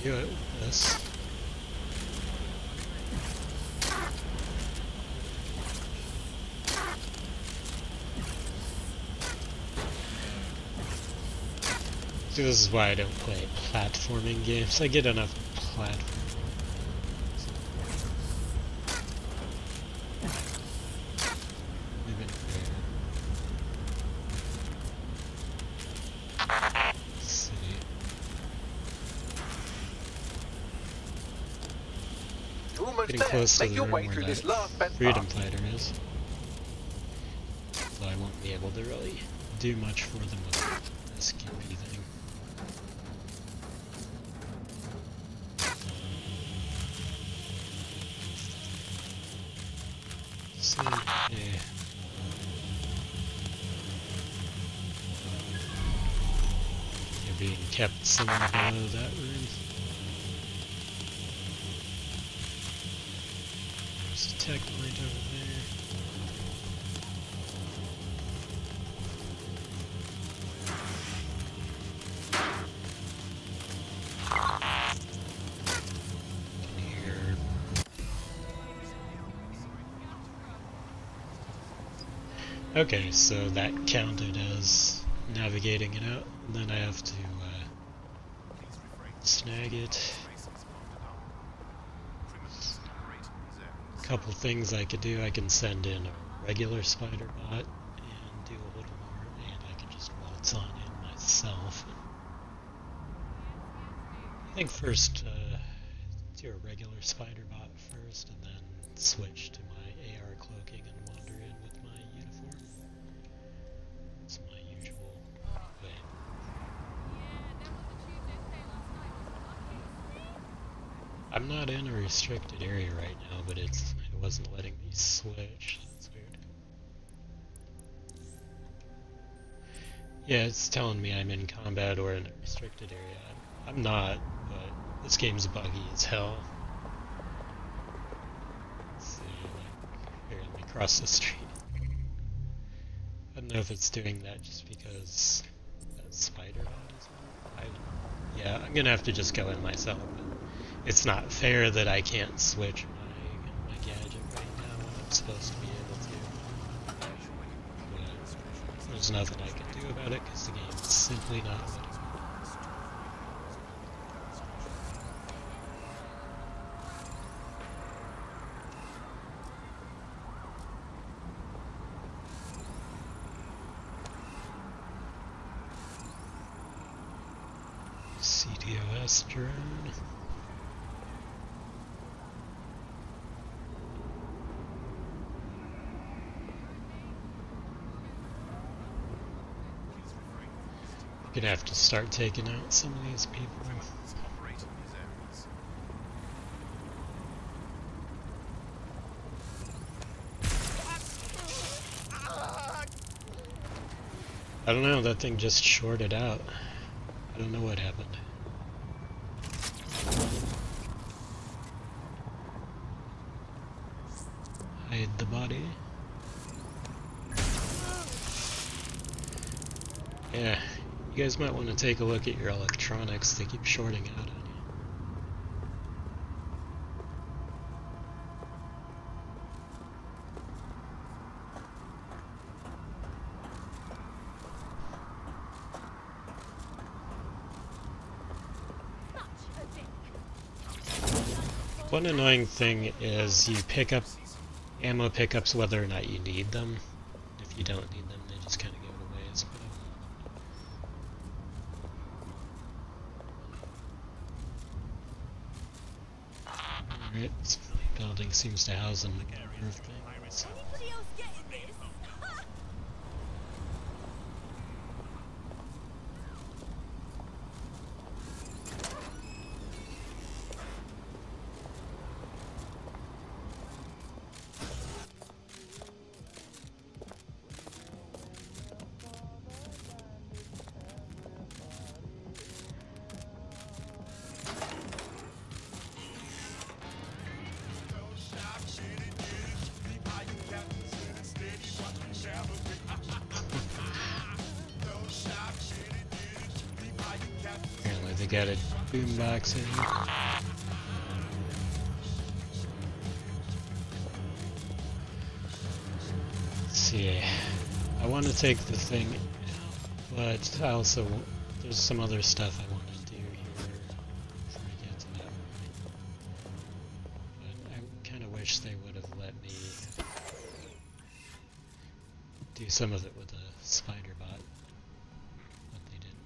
Do it with this. See, this is why I don't play platforming games. I get enough platforming. Let's see. You're almost Getting there. close to Make the your room way where through this that last bent freedom path. fighter is. So I won't be able to really do much for them with this gimpy thing. So, yeah. They're being kept somewhere below that room. There's a tech point over there. Here. Okay, so that counted as navigating it out, and then I have to snag it. Couple things I could do. I can send in a regular spider bot and do a little more, and I can just waltz on in myself. I think first do a regular spider bot first, and then switch to my AR cloaking and wander in with my uniform. It's my usual way. I'm not in a restricted area right now, but it wasn't letting me switch. That's weird. Yeah, it's telling me I'm in combat or in a restricted area. I'm not, but this game's buggy as hell. Let's see, here, let me cross the street. I don't know if it's doing that just because that spider bot is on. Yeah, I'm gonna have to just go in myself. It's not fair that I can't switch my gadget right now when I'm supposed to be able to. But there's nothing I can do about it because the game's simply not letting me. CDOS drone. Gonna have to start taking out some of these people. I don't know, that thing just shorted out. I don't know what happened. Hide the body. Yeah, you guys might want to take a look at your electronics. They keep shorting out on you. One annoying thing is you pick up ammo pickups whether or not you need them. If you don't need them, they just kind of go to waste. Alright, this building seems to house a number of things. Apparently they got a boombox in here. Let's see. I want to take the thing, but I also there's some other stuff I want to do here before I get to that point. But I kind of wish they would have let me do some of it with a spider bot, but they didn't.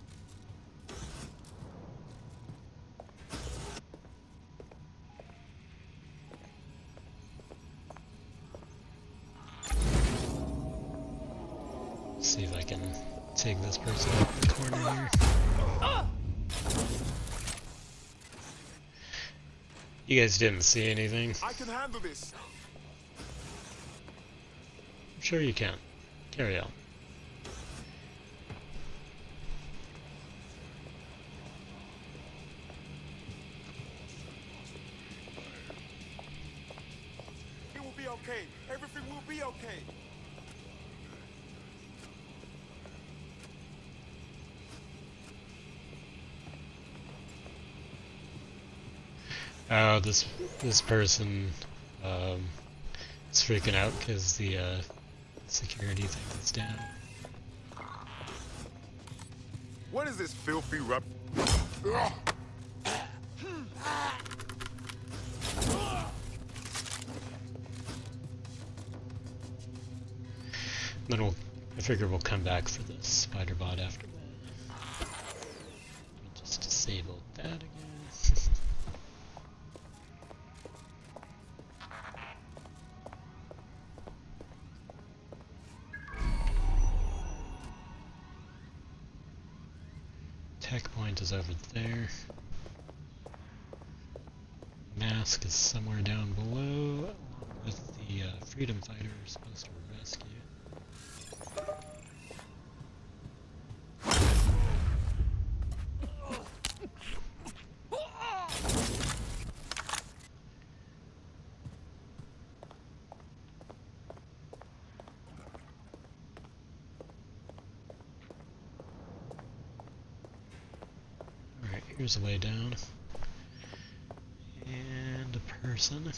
See if I can take this person out the corner here. You guys didn't see anything. I can handle this. I'm sure you can. Carry on. It will be okay. Everything will be okay. Oh, this person is freaking out because the security thing is down. What is this filthy rub? Then I figure we'll come back for the spider bot after that. Just disable that again. Tech point is over there. Mask is somewhere down below, along with the freedom fighter we're supposed to rescue. Alright, here's a way down. And a person.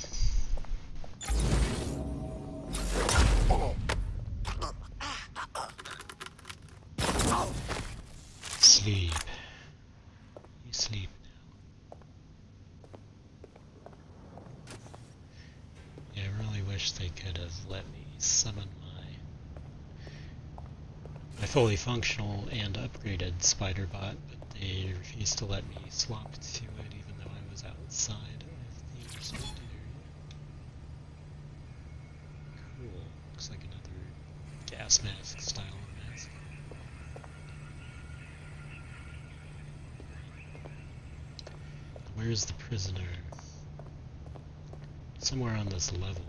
Sleep. You sleep now. Yeah, I really wish they could have let me summon my fully functional and upgraded spider bot, but they refused to let me swap to it even though I was outside of the restricted area. Cool. Looks like another gas mask style mask. where's the prisoner? Somewhere on this level.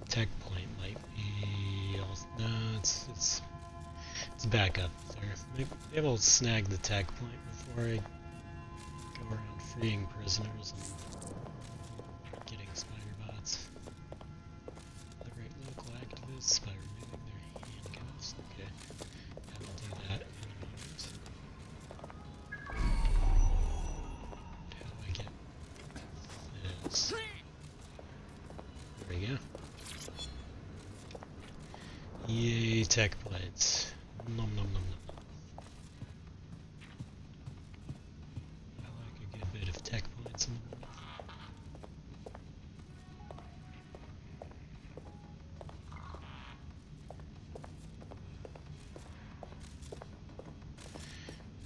Tech point might be... No, it's back up there. Maybe I'll snag the tech point before I go around freeing prisoners and getting spider bots. Liberate local activists by removing their handcuffs. Okay, I will do that in a moment. How do I get this? There we go. Yay, tech plates. Nom nom nom nom. I like a good bit of tech points in the world.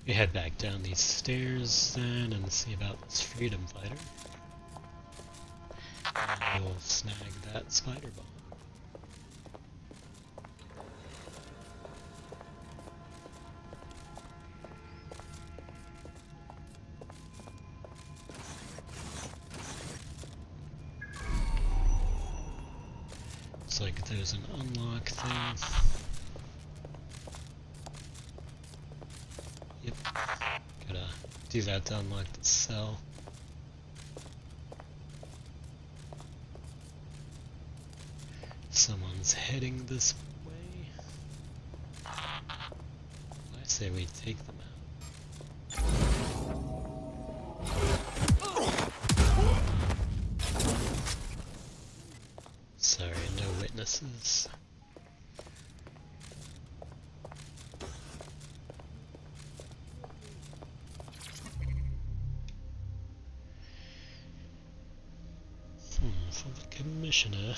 We head back down these stairs then and see about this freedom fighter. And we'll snag that spider bomb. Like there's an unlock thing. Yep. Gotta do that to unlock the cell. Someone's heading this way. I say we take them out. Sorry, no witnesses. For the commissioner.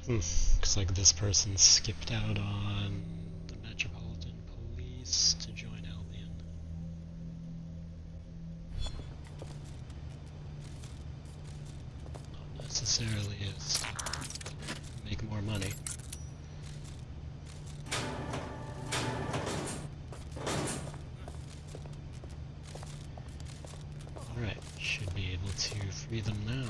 Looks like this person skipped out on the Metropolitan Police to join Albion. Not necessarily is to make more money. Alright, should be able to free them now.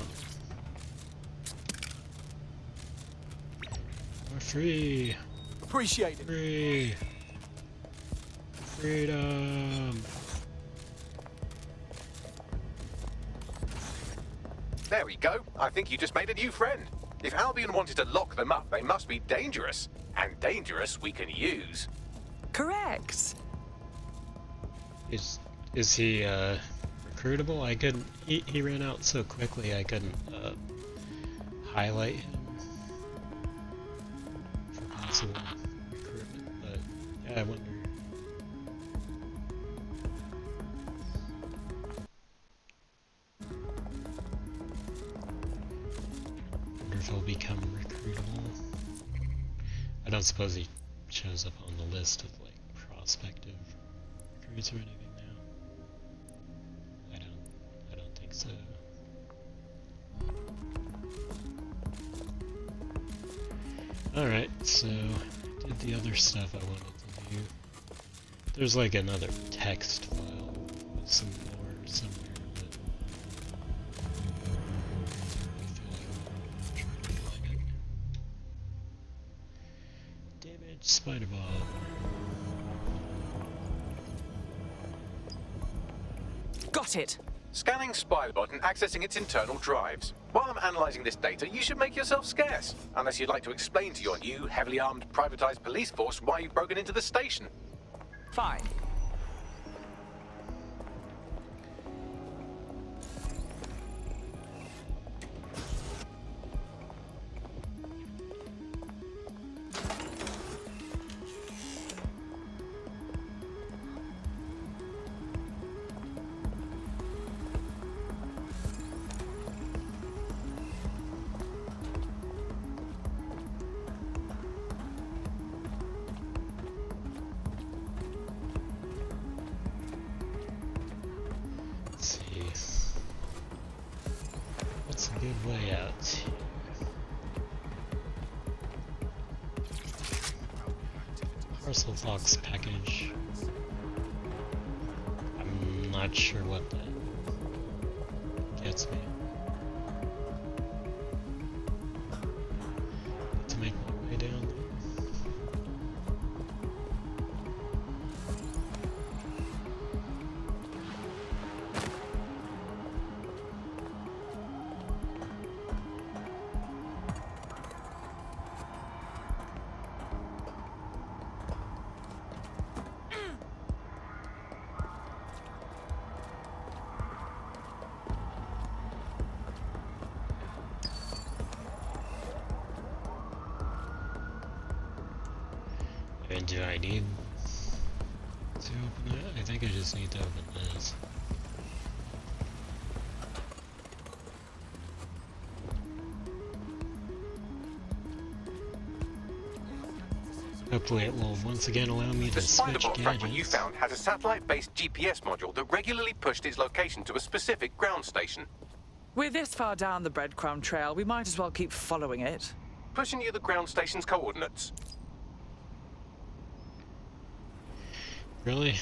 We're free! Appreciate it! Free! Freedom! There we go. I think you just made a new friend. If Albion wanted to lock them up, they must be dangerous. And dangerous we can use. Correct. Is he recruitable? I couldn't. He ran out so quickly I couldn't highlight him for possible recruitment. But yeah, I wonder. If he'll become recruitable. I don't suppose he shows up on the list of like prospective recruits or anything now. I don't think so. Alright, so did the other stuff I wanted to do. There's like another text file with some more somewhere. Spider Bob. Got it. Scanning Spiderbot and accessing its internal drives. While I'm analysing this data, you should make yourself scarce. Unless you'd like to explain to your new, heavily armed, privatised police force why you've broken into the station. Fine. good way out here. Parcel box package. I'm not sure what that gets me. To make my way down there. And do I need to open it? I think I just need to open this. Hopefully it will once again allow me to The switch spider-bot fragment gadgets. you found has a satellite-based GPS module that regularly pushed its location to a specific ground station. We're this far down the breadcrumb trail, we might as well keep following it. Pushing you the ground station's coordinates. Really?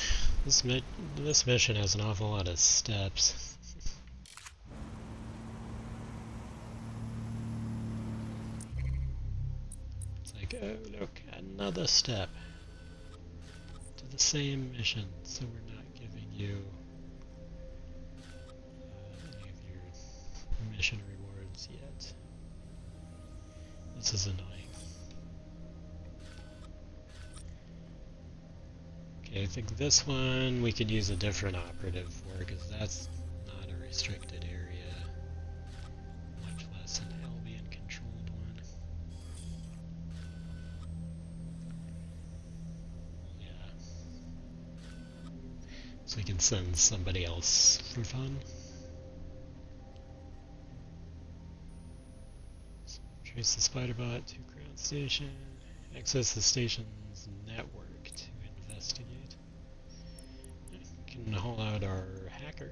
This mission has an awful lot of steps. It's like, oh look, another step to the same mission, so we're not giving you any of your mission rewards yet. This is annoying. Okay, I think this one we could use a different operative for, because that's not a restricted area, much less an Albion controlled one. Yeah. So we can send somebody else for fun. So trace the spider-bot to ground station, access the station's network to investigate. We can haul out our hacker.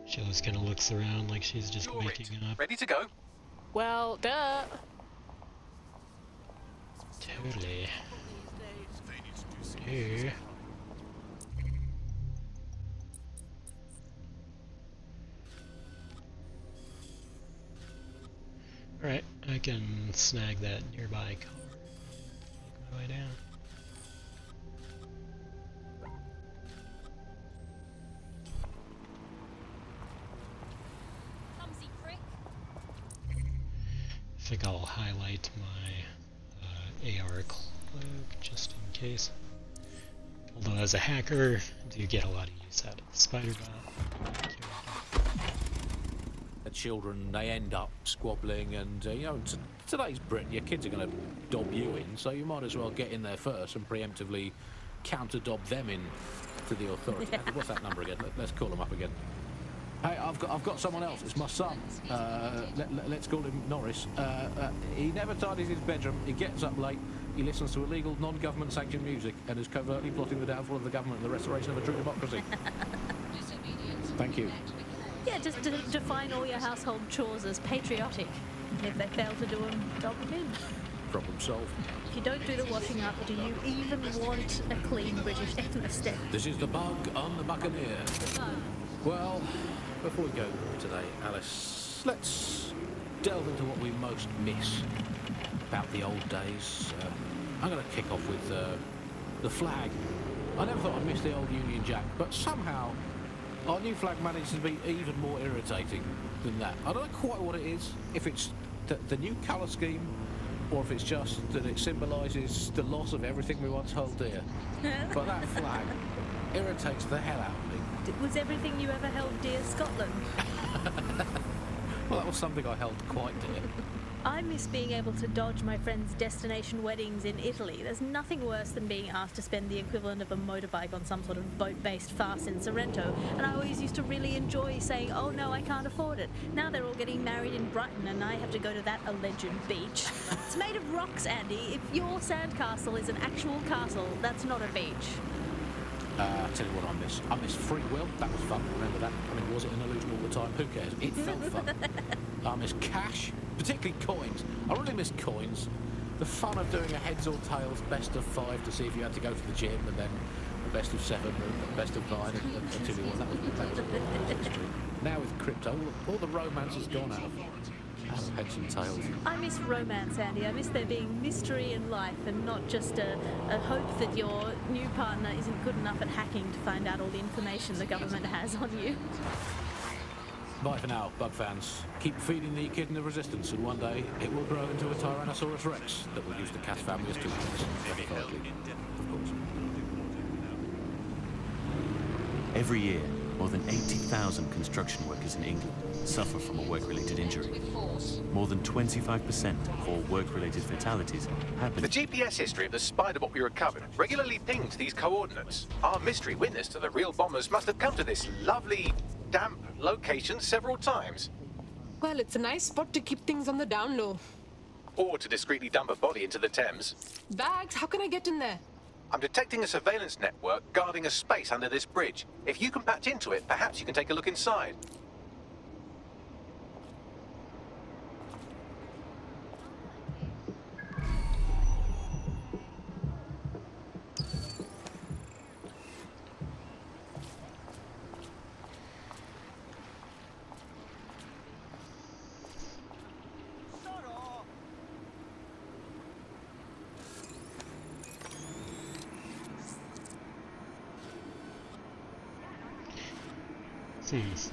She always kind of looks around like she's just waking up. Ready to go? Well, duh. Totally. Here. Alright, I can snag that nearby car. Make my way down. I think I'll highlight my AR cloak just in case. Although as a hacker, I do get a lot of use out of the spider-bot. The children, they end up squabbling, and you know, today's Britain, your kids are going to dob you in, so you might as well get in there first and preemptively counter-dob them in to the authorities. What's that number again? Let's call them up again. Hey, I've got someone else. It's my son. Let's call him Norris. He never tidies his bedroom. He gets up late. He listens to illegal, non-government sanctioned music and is covertly plotting the downfall of the government and the restoration of a true democracy. Thank you. Yeah, just define all your household chores as patriotic. If they fail to do them, dob them in. Problem solved. If you don't do the washing up, do you even want a clean British ethnicity? This is the bug on the Buccaneer. Well, before we go today, Alice, let's delve into what we most miss about the old days. I'm going to kick off with the flag. I never thought I'd miss the old Union Jack, but somehow our new flag manages to be even more irritating than that. I don't know quite what it is, if it's the new colour scheme, or if it's just that it symbolises the loss of everything we once held dear. But that flag irritates the hell out of me. Was everything you ever held dear Scotland? Well, that was something I held quite dear. I miss being able to dodge my friends' destination weddings in Italy. There's nothing worse than being asked to spend the equivalent of a motorbike on some sort of boat-based farce in Sorrento, and I always used to really enjoy saying, oh no, I can't afford it. Now they're all getting married in Brighton and I have to go to that alleged beach. It's made of rocks, Andy. If your sandcastle is an actual castle, that's not a beach. I'll tell you what I miss. I miss free will. That was fun. Remember that? I mean, was it an illusion all the time? Who cares? It felt fun. I miss cash, particularly coins. I really miss coins. The fun of doing a heads or tails best of 5 to see if you had to go to the gym, and then a best of 7, and a best of 9, until you won. That was history. Now with crypto, all the romance has gone out of heads and tails. I miss romance, Andy. I miss there being mystery in life and not just a hope that your new partner isn't good enough at hacking to find out all the information the government has on you. Bye for now, bug fans. Keep feeding the echidna of resistance, and one day it will grow into a Tyrannosaurus Rex that will use the Cast family as toothpicks. Metaphorically, of course. Every year, more than 80,000 construction workers in England suffer from a work-related injury. More than 25% of all work-related fatalities happen. The GPS history of the Spiderbot we recovered regularly pings these coordinates. Our mystery witness to the real bombers must have come to this lovely, damp location several times. Well, it's a nice spot to keep things on the down low. Or to discreetly dump a body into the Thames. Bags, how can I get in there? I'm detecting a surveillance network guarding a space under this bridge. If you can patch into it, perhaps you can take a look inside.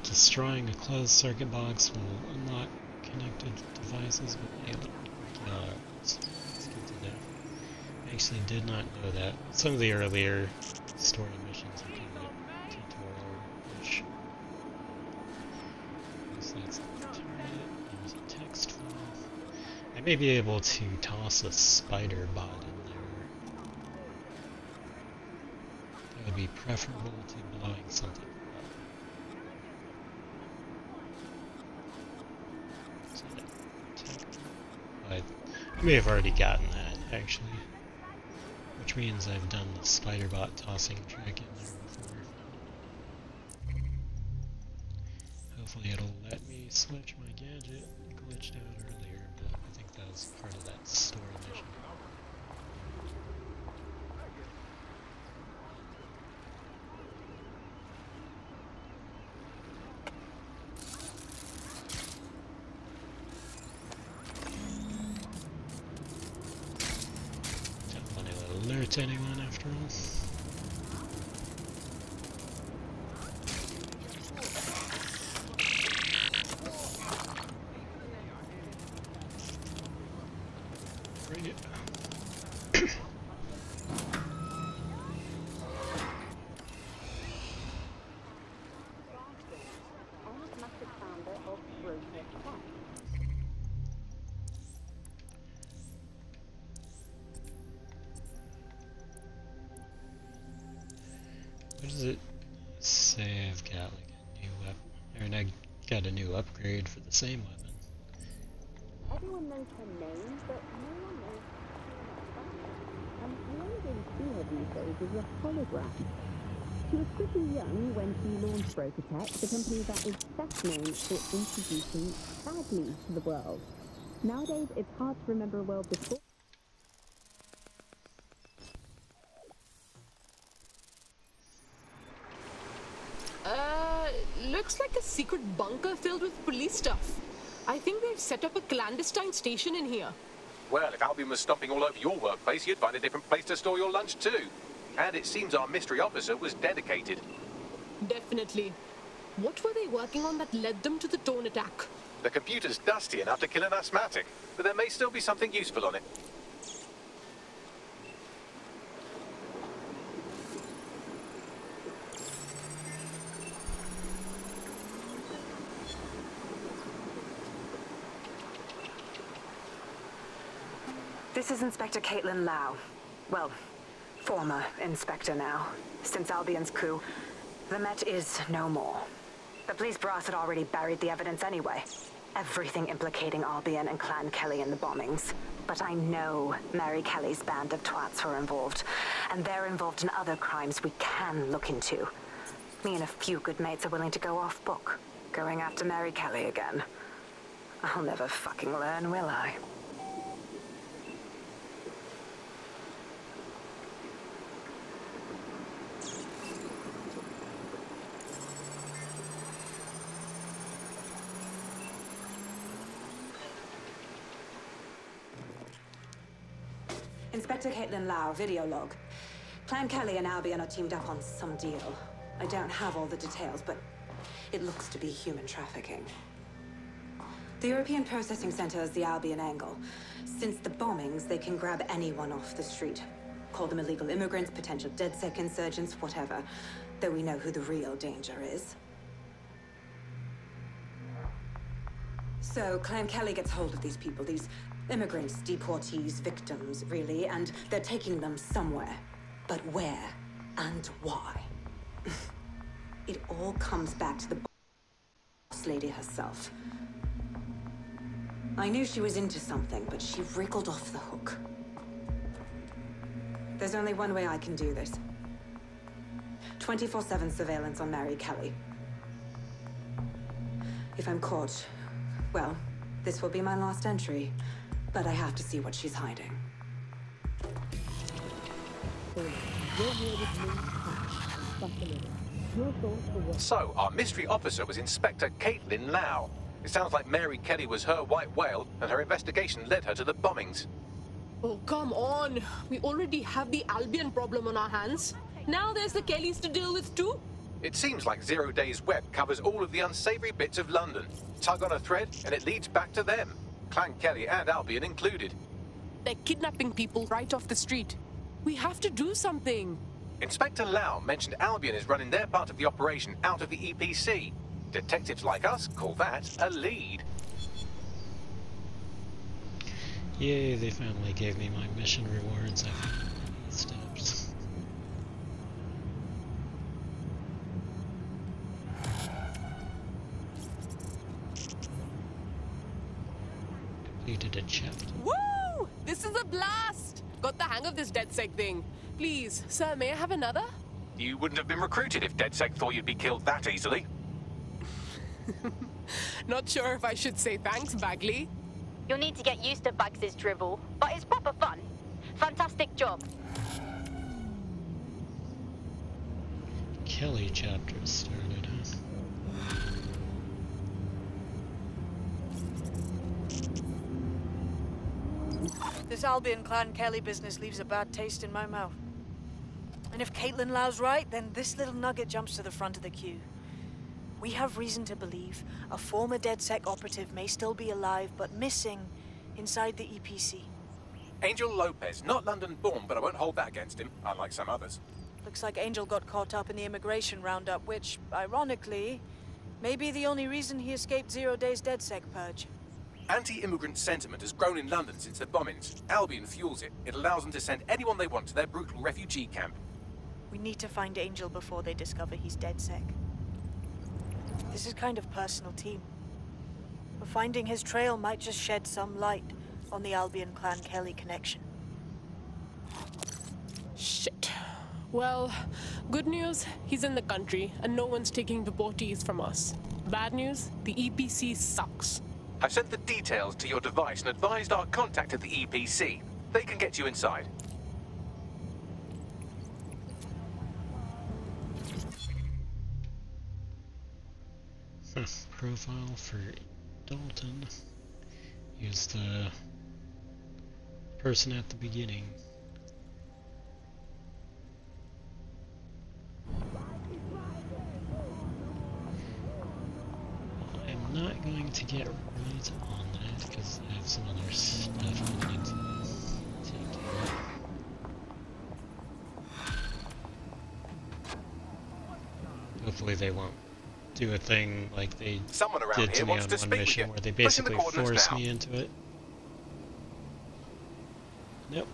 Destroying a closed circuit box will unlock connected devices with alien let's get to that. I actually did not know that. Some of the earlier story missions are kind of tutorial-ish. So that's the turret. There's a text file. I may be able to toss a spider bot in there. That would be preferable to blowing something. I may have already gotten that, actually. Which means I've done the spider bot tossing trick in there before. Hopefully it'll let me switch my gadget. It glitched out earlier, but I think that was part of that story mission. Alert anyone after all. Bring it. What does it say? I've got like a new weapon, or I got a new upgrade for the same weapon. Everyone knows her name, but no one knows her. The only way to see her these days is a hologram. She was pretty young when she launched Brokertech, the company that is best known for introducing Bagley to the world. Nowadays, it's hard to remember a world before. Looks like a secret bunker filled with police stuff. I think they've set up a clandestine station in here. Well, if Albion was stomping all over your workplace, you'd find a different place to store your lunch too. And it seems our mystery officer was dedicated. Definitely. What were they working on that led them to the drone attack? The computer's dusty enough to kill an asthmatic, but there may still be something useful on it. This is Inspector Caitlin Lau. Well, former inspector now. Since Albion's coup, the Met is no more. The police brass had already buried the evidence anyway. Everything implicating Albion and Clan Kelly in the bombings. But I know Mary Kelly's band of twats were involved, and they're involved in other crimes we can look into. Me and a few good mates are willing to go off book, going after Mary Kelly again. I'll never fucking learn, will I? Inspector Caitlin Lau, video log. Clan Kelly and Albion are teamed up on some deal. I don't have all the details, but it looks to be human trafficking. The European Processing Center is the Albion angle. Since the bombings, they can grab anyone off the street. Call them illegal immigrants, potential DedSec insurgents, whatever. Though we know who the real danger is. So, Clan Kelly gets hold of these people, these immigrants, deportees, victims, really, and they're taking them somewhere. But where and why? It all comes back to the boss lady herself. I knew she was into something, but she wriggled off the hook. There's only one way I can do this. 24/7 surveillance on Mary Kelly. If I'm caught, well, this will be my last entry. But I have to see what she's hiding. So, our mystery officer was Inspector Caitlin Lau. It sounds like Mary Kelly was her white whale, and her investigation led her to the bombings. Oh, come on. We already have the Albion problem on our hands. Now there's the Kellys to deal with too. It seems like 0 Days Web covers all of the unsavory bits of London. Tug on a thread, and it leads back to them. Clan Kelly and Albion included. They're kidnapping people right off the street. We have to do something. Inspector Lau mentioned Albion is running their part of the operation out of the EPC. Detectives like us call that a lead. Yay, they finally gave me my mission rewards. I found steps. Completed a chapter. Woo! This is a blast! Got the hang of this DedSec thing. Please, sir, may I have another? You wouldn't have been recruited if DedSec thought you'd be killed that easily. Not sure if I should say thanks, Bagley. You'll need to get used to Bugs' drivel, but it's proper fun. Fantastic job. Kelly chapter started, huh? This Albion Clan Kelly business leaves a bad taste in my mouth. And if Caitlin Lau's right, then this little nugget jumps to the front of the queue. We have reason to believe a former DedSec operative may still be alive, but missing inside the EPC. Angel Lopez, not London-born, but I won't hold that against him, unlike some others. Looks like Angel got caught up in the immigration roundup, which, ironically, may be the only reason he escaped 0 Days DedSec purge. Anti-immigrant sentiment has grown in London since the bombings. Albion fuels it. It allows them to send anyone they want to their brutal refugee camp. We need to find Angel before they discover he's DedSec. This is kind of personal team. But finding his trail might just shed some light on the Albion Clan Kelly connection. Shit. Well, good news, he's in the country, and no one's taking deportees from us. Bad news, the EPC sucks. I've sent the details to your device and advised our contact at the EPC. They can get you inside. Profile for Dalton. Use the person at the beginning. I'm not going to get right on that because I have some other stuff I need to take care of. Hopefully they won't do a thing like they did to me on one mission where they basically forced me into it. Nope.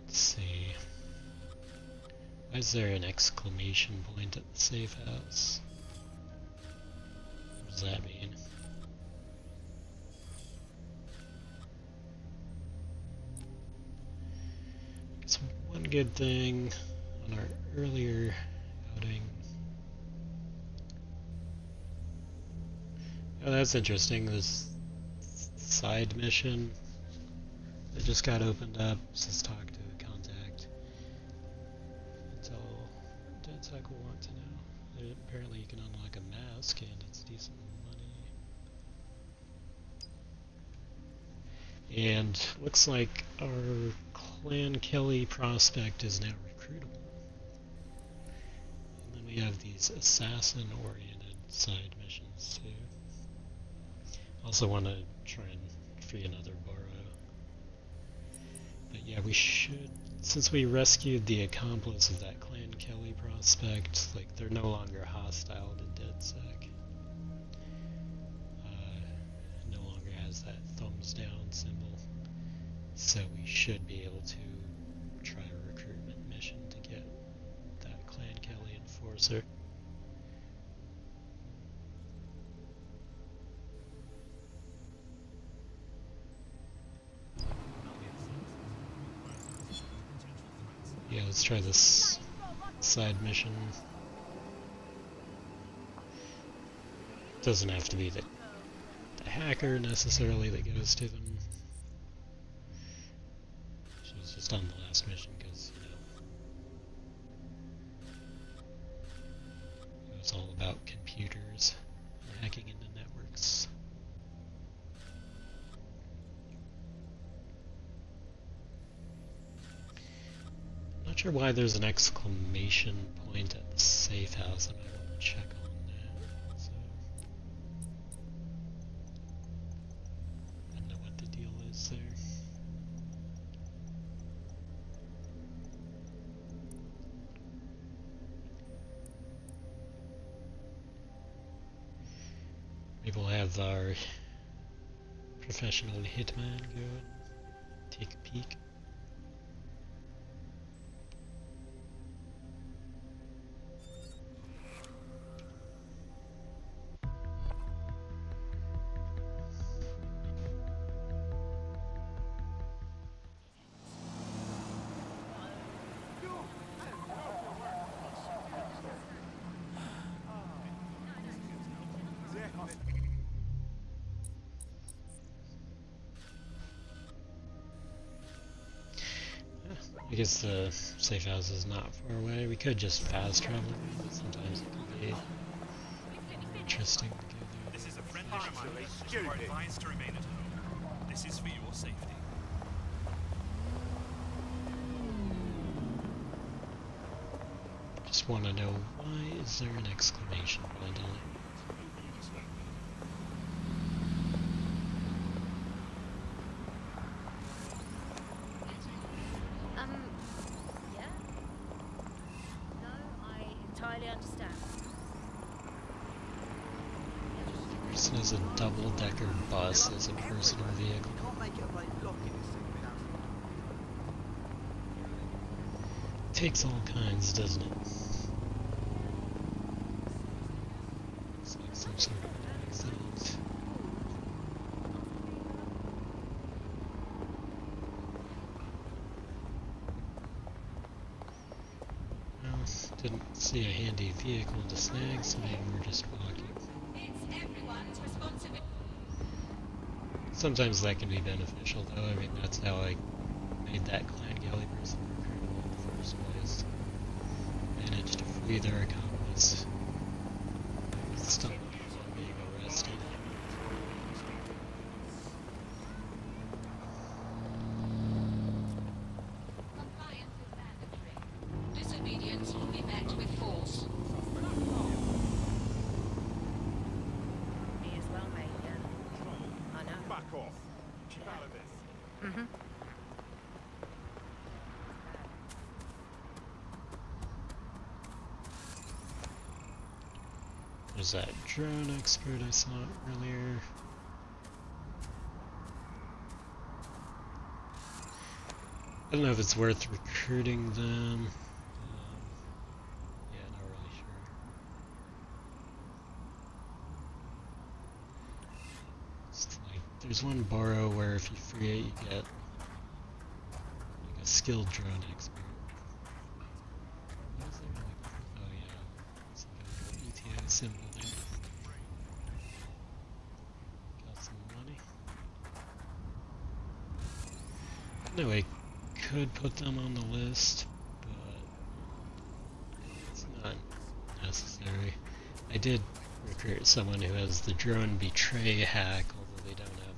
Let's see. Why is there an exclamation point at the safe house? What does that mean? It's one good thing on our earlier outing. Oh, that's interesting. This side mission that just got opened up. Says talk to a contact. That's all DedSec will want to know. Apparently you can unlock a mask and it's decent money. And looks like our Clan Kelly prospect is now recruitable. And then we have these assassin-oriented side missions too. Also want to try and free another Borrow. But yeah, we should, since we rescued the accomplice of that Clan Kelly prospect, like, they're no longer hostile to DedSec. No longer has that thumbs down symbol. So we should be able to try a recruitment mission to get that Clan Kelly enforcer. Yeah, let's try this side mission. Doesn't have to be the hacker necessarily that goes to them. She was just on the last mission because, you know, it was all about computers and hacking into networks. Not sure why there's an exclamation point at the safe house. I might want to check on that. So, I don't know what the deal is there. Maybe we'll have our professional hitman go and take a peek. I guess the safe house is not far away. We could just fast travel, but sometimes it can be interesting to go there. This is a friendly reminder. You are advised to remain at home. This is for your safety. Just want to know, why is there an exclamation point on it? Yeah? No, I entirely understand. This has a double-decker bus as a personal vehicle. Takes all kinds, doesn't it? It's like some sort of accident. Well, didn't see a handy vehicle to snag, so maybe we're just walking. Sometimes that can be beneficial, though. I mean, that's how I made that Clan Galley person recruitable in the first place. Managed to free their accomplice. Stumbled upon being arrested. Disobedience will be met with force. Me as well, mate, yeah. I know. Back off. Keep out of this. Mm-hmm. was that drone expert I saw earlier? I don't know if it's worth recruiting them. Yeah, not really sure. It's like, there's one borrow where if you free it, you get like a skilled drone expert. What is there? Like, oh yeah, it's like a little ETA symbol there. Got some money. Anyway, could put them on the list, but it's not necessary. I did recruit someone who has the drone betray hack, although they don't have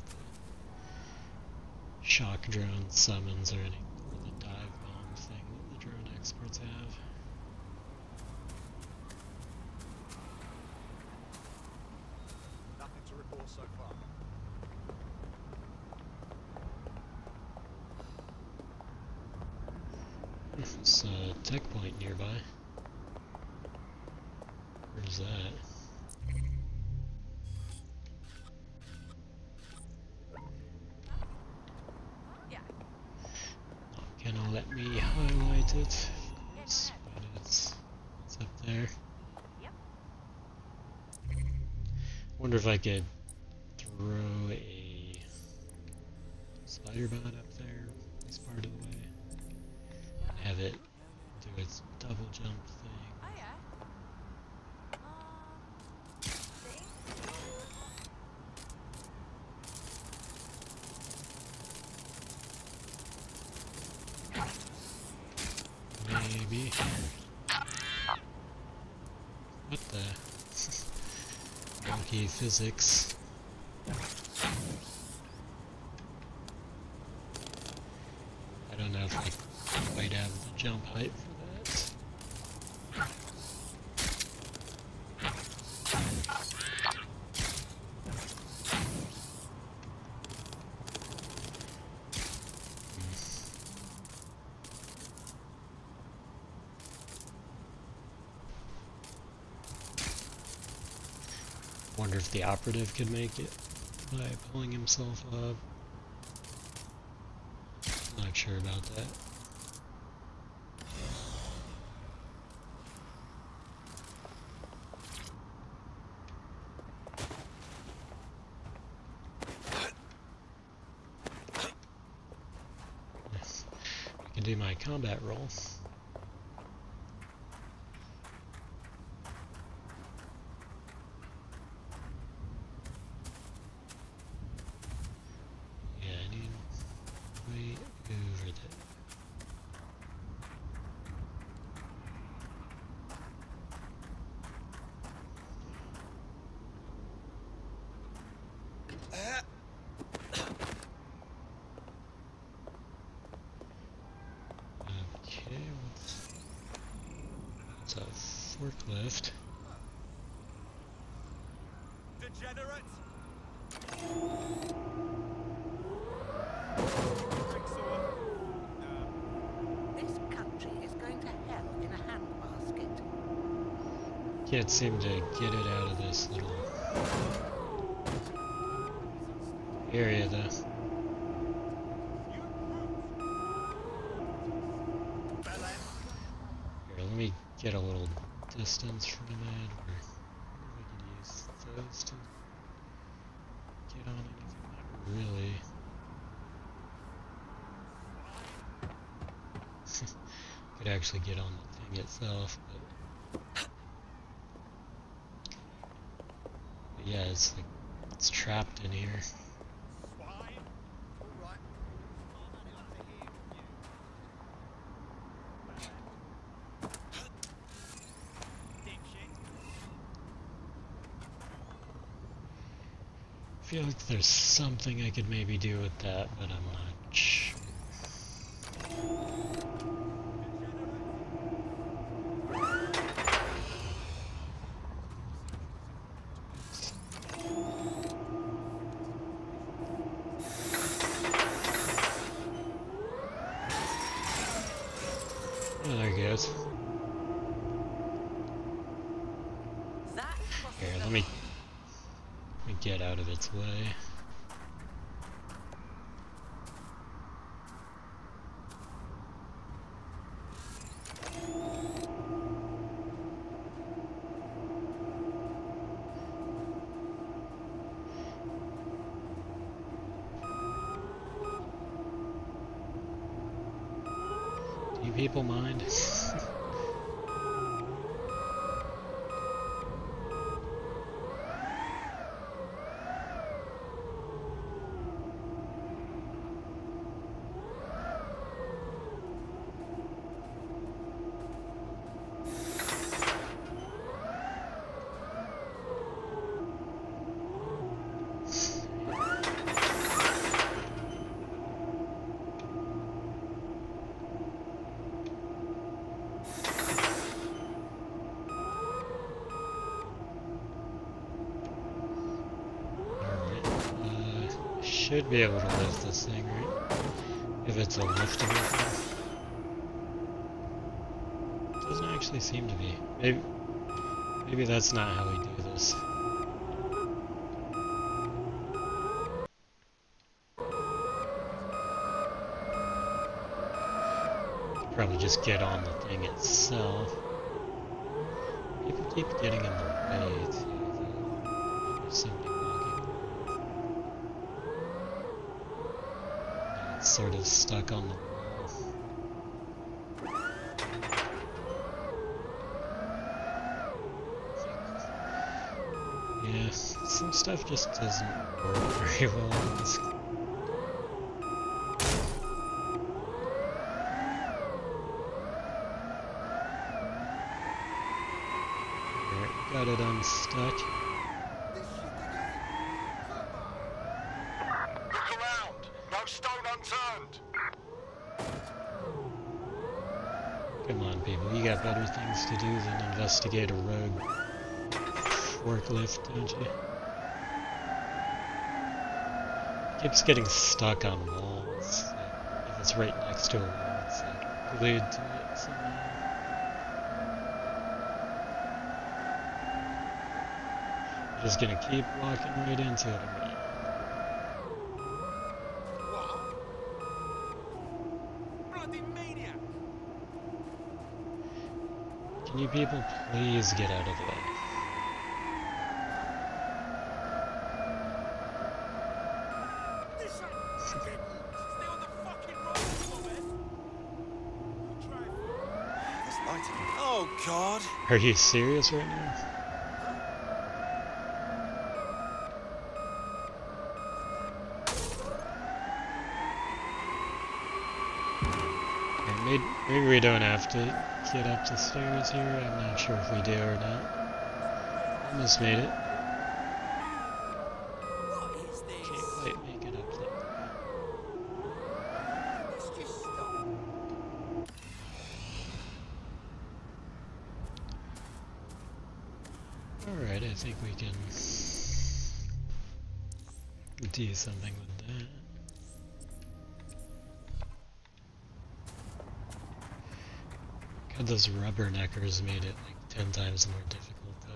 the shock drone summons or the dive bomb thing that the drone experts have. Nothing to report so far. There's a tech point nearby. Where's that? Not gonna let me highlight it, of course, but it's up there. Wonder if I could throw a spider bot up there this part of the way. Have it do its double jump thing. Oh yeah. Maybe. What the? Monkey physics. I don't know if I quite have the jump height for that. Wonder if the operative could make it by pulling himself up. Not sure about that. I can do my combat roll. Yeah, I need way over there. Okay, what's a forklift? Degenerate! This country is going to hell in a handbasket. Can't seem to get it out of this little area though. Here, let me get a little distance from it, or I could use those to get on anything. Not really. Could actually get on the thing itself, but yeah, it's like it's trapped in here. I feel like there's something I could maybe do with that, but I'm not sure. Oh, there it goes. Here, get out of its way. Do you people mind? Should be able to lift this thing, right? If it's a liftable thing. Doesn't actually seem to be. Maybe that's not how we do this. Probably just get on the thing itself. People keep getting in the way too, though. There's somebody walking. It's sort of stuck on the wall. Yeah, some stuff just doesn't work very well in this. Got it unstuck. Look around! No stone unturned! Come on, people. You got better things to do than investigate a rogue forklift, don't you? It keeps getting stuck on walls. Like, if it's right next to a wall, it's like glued to it somehow. Just gonna keep walking right into it. Bloody maniac! Can you people please get out of the way? Stay on the fucking road, woman! This lighting. Oh God! Are you serious right now? Maybe we don't have to get up the stairs here. I'm not sure if we do or not. Almost made it. Can't quite make it up there. Alright, I think we can do something with that. God, those rubberneckers made it like 10 times more difficult though.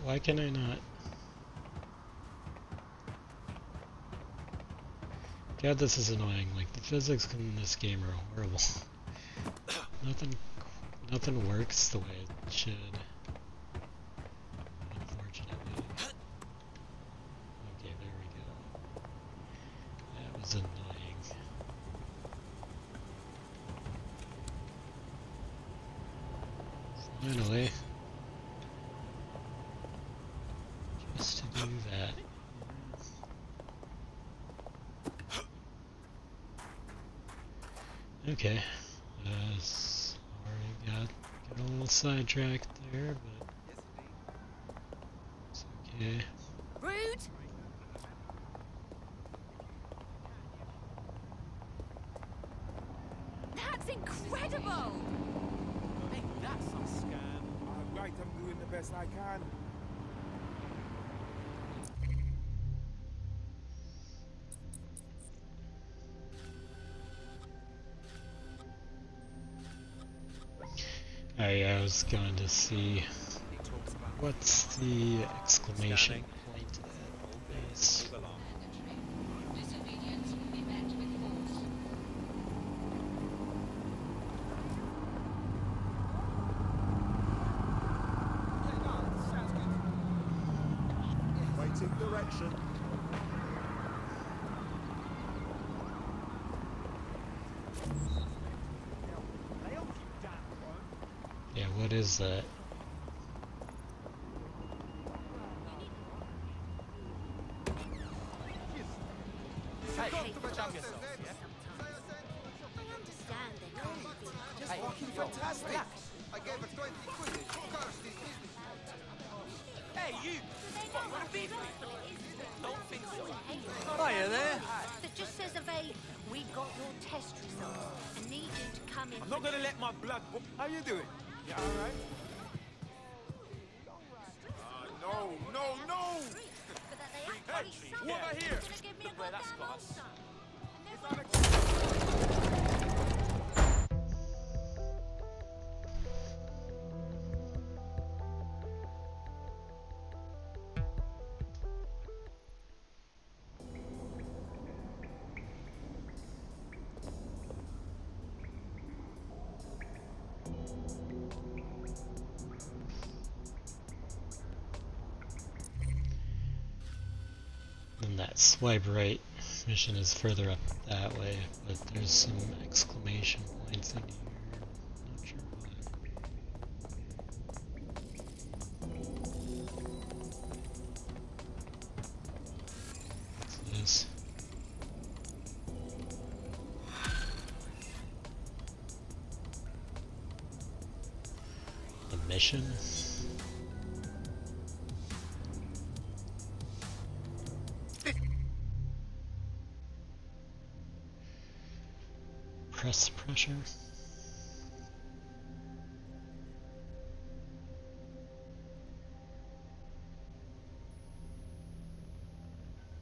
Why can I not? God, this is annoying. Like, the physics in this game are horrible. Nothing works the way it should. Unfortunately. Okay, there we go. That was annoying. Finally. Just to do that. Okay, sorry, got a little sidetracked there, but it's okay. Rude! best I can. I was going to see what's the exclamation point at old base. Waiting direction. Yeah, what is that? Fantastic. I gave her 20 quid. Hey, you! What, you want to beat me? Don't think so. Hiya there. That just says of a, we got your test results and need you to come in. I'm not going to let my blood... How you doing? You alright? No! Hey, water here! Look where that's got us. And that swipe right mission is further up that way, but there's some exclamation points in here. Not sure why. What's this? The mission? Press pressure.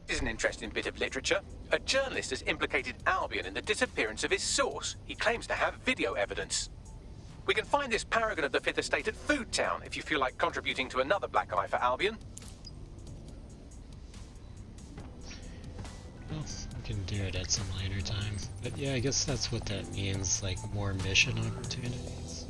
This is an interesting bit of literature. A journalist has implicated Albion in the disappearance of his source. He claims to have video evidence. We can find this paragon of the Fifth Estate at Food Town if you feel like contributing to another black eye for Albion. Well, we can do it at some later time. But yeah, I guess that's what that means, like more mission opportunities.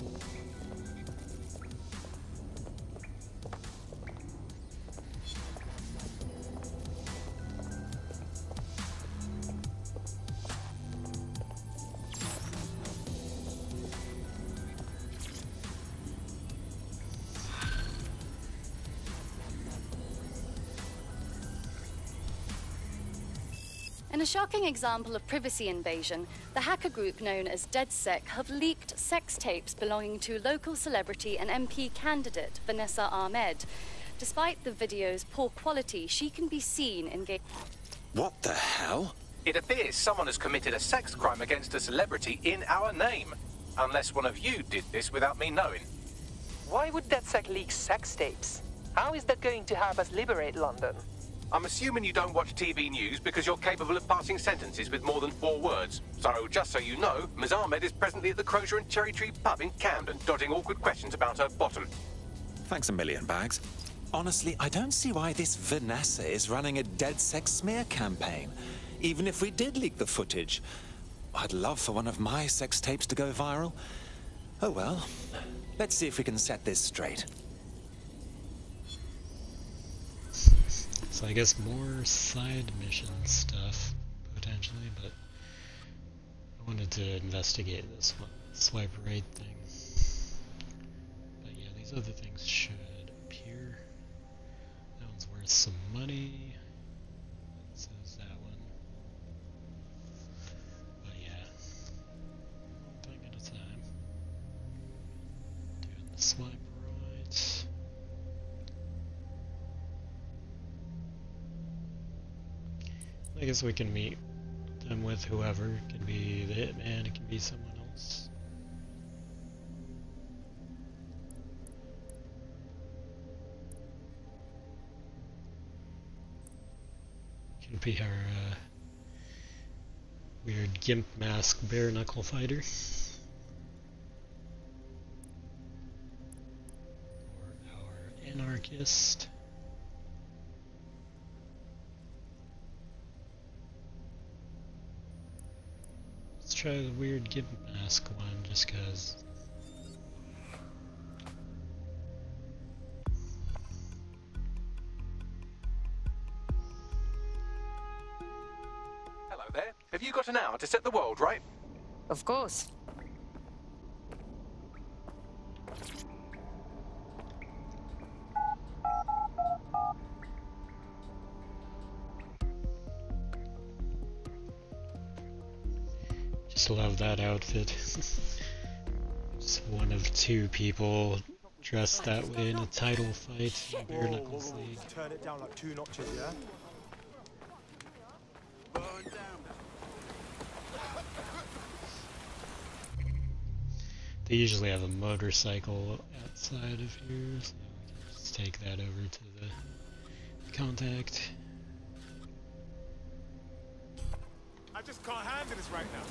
In a shocking example of privacy invasion, the hacker group known as DeadSec have leaked sex tapes belonging to local celebrity and MP candidate Vanessa Ahmed. Despite the video's poor quality, she can be seen engaging. What the hell? It appears someone has committed a sex crime against a celebrity in our name. Unless one of you did this without me knowing. Why would DeadSec leak sex tapes? How is that going to help us liberate London? I'm assuming you don't watch TV news because you're capable of passing sentences with more than 4 words. So, just so you know, Ms. Ahmed is presently at the Crozier and Cherry Tree pub in Camden, dodging awkward questions about her bottom. Thanks a million, Bags. Honestly, I don't see why this Vanessa is running a DeadSec smear campaign. Even if we did leak the footage, I'd love for one of my sex tapes to go viral. Oh well, let's see if we can set this straight. So I guess more side mission stuff, potentially, but I wanted to investigate this one, swipe right thing. But yeah, these other things should appear. That one's worth some money. So is that one. But yeah, one thing at a time. Doing the swipe right. I guess we can meet them with whoever. It can be the hitman, it can be someone else. Should be our weird gimp mask bare knuckle fighter. Or our anarchist. Let's try the weird gimp mask one just cause. Hello there. Have you got an hour to set the world right? Of course. Just love that outfit. Just one of two people dressed that way in a title fight in Bare Knuckles League. Turn it down like 2 notches, yeah? They usually have a motorcycle outside of here, so we can just take that over to the contact. I just can't handle this right now.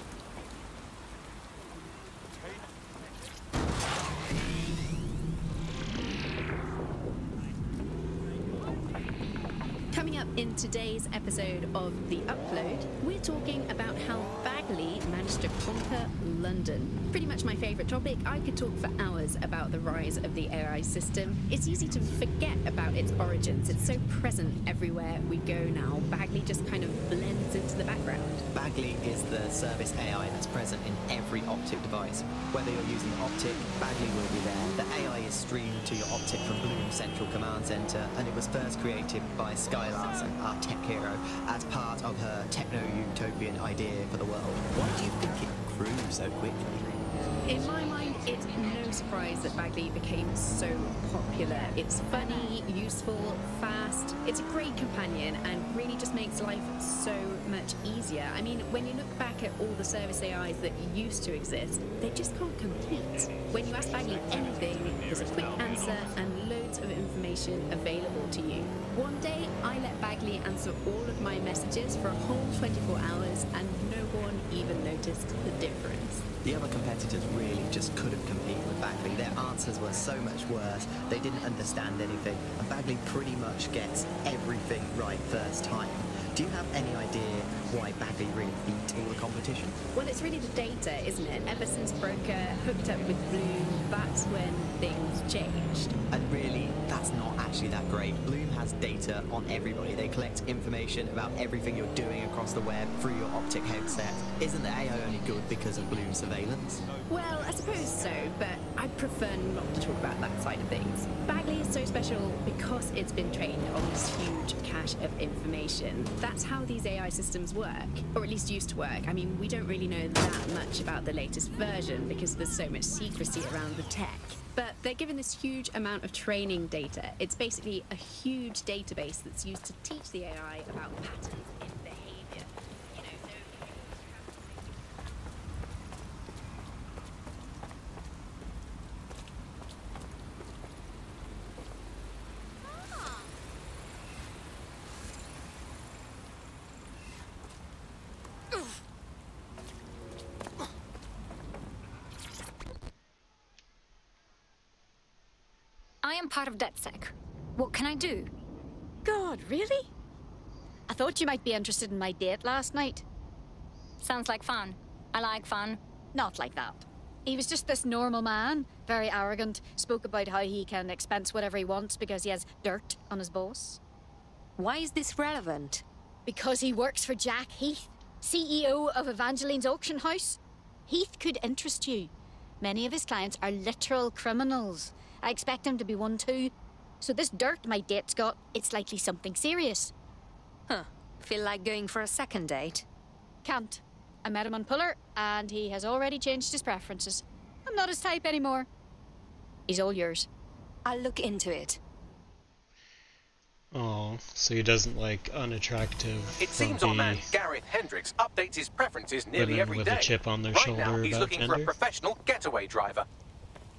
Coming up in today's episode of The Upload, we're talking about how Bagley managed to conquer London. Pretty much my favourite topic. I could talk for hours about the rise of the AI system. It's easy to forget about its origins. It's so present everywhere we go now. Bagley just kind of blends into the background. Bagley is the service AI that's present in every Optic device. Whether you're using Optic, Bagley will be there. The AI is streamed to your Optic from Bloom's Central Command Center, and it was first created by Skylarson, our tech hero, as part of her techno-utopian idea for the world. Why do you think it grew so quickly? In my mind, it's no surprise that Bagley became so popular. It's funny, useful, fast. It's a great companion and really just makes life so much easier. I mean, when you look back at all the service AIs that used to exist, they just can't compete. When you ask Bagley anything, there's a quick answer and loads of information available to you. One day, I let Bagley answer all of my messages for a whole 24 hours and no one even noticed the difference. The other competitors really just couldn't compete with Bagley. Their answers were so much worse. They didn't understand anything, and Bagley pretty much gets everything right first time. Do you have any idea why Bagley really beat all the competition? Well, it's really the data, isn't it? Ever since Broker hooked up with Bloom, that's when things changed. And really, that's not actually that great. Bloom has data on everybody. They collect information about everything you're doing across the web through your Optic headset. Isn't the AI only good because of Bloom's surveillance? Well, I suppose so, but I'd prefer not to talk about that side of things. Bagley is so special because it's been trained on this huge cache of information. That's how these AI systems work, or at least used to work. I mean, we don't really know that much about the latest version because there's so much secrecy around the tech. But they're given this huge amount of training data. It's basically a huge database that's used to teach the AI about patterns in behavior. You know, I am part of DedSec. What can I do? God, really? I thought you might be interested in my date last night. Sounds like fun. I like fun. Not like that. He was just this normal man, very arrogant, spoke about how he can expense whatever he wants because he has dirt on his boss. Why is this relevant? Because he works for Jack Heath, CEO of Evangeline's auction house. Heath could interest you. Many of his clients are literal criminals. I expect him to be one too. So this dirt my date's got, it's likely something serious. Huh. Feel like going for a second date? Can't. I met him on Puller, and he has already changed his preferences. I'm not his type anymore. He's all yours. I'll look into it. Oh, so he doesn't like unattractive. It seems our man Gareth Hendricks updates his preferences nearly women every with day. a chip on their Right shoulder now, he's about looking for a gender. professional getaway driver.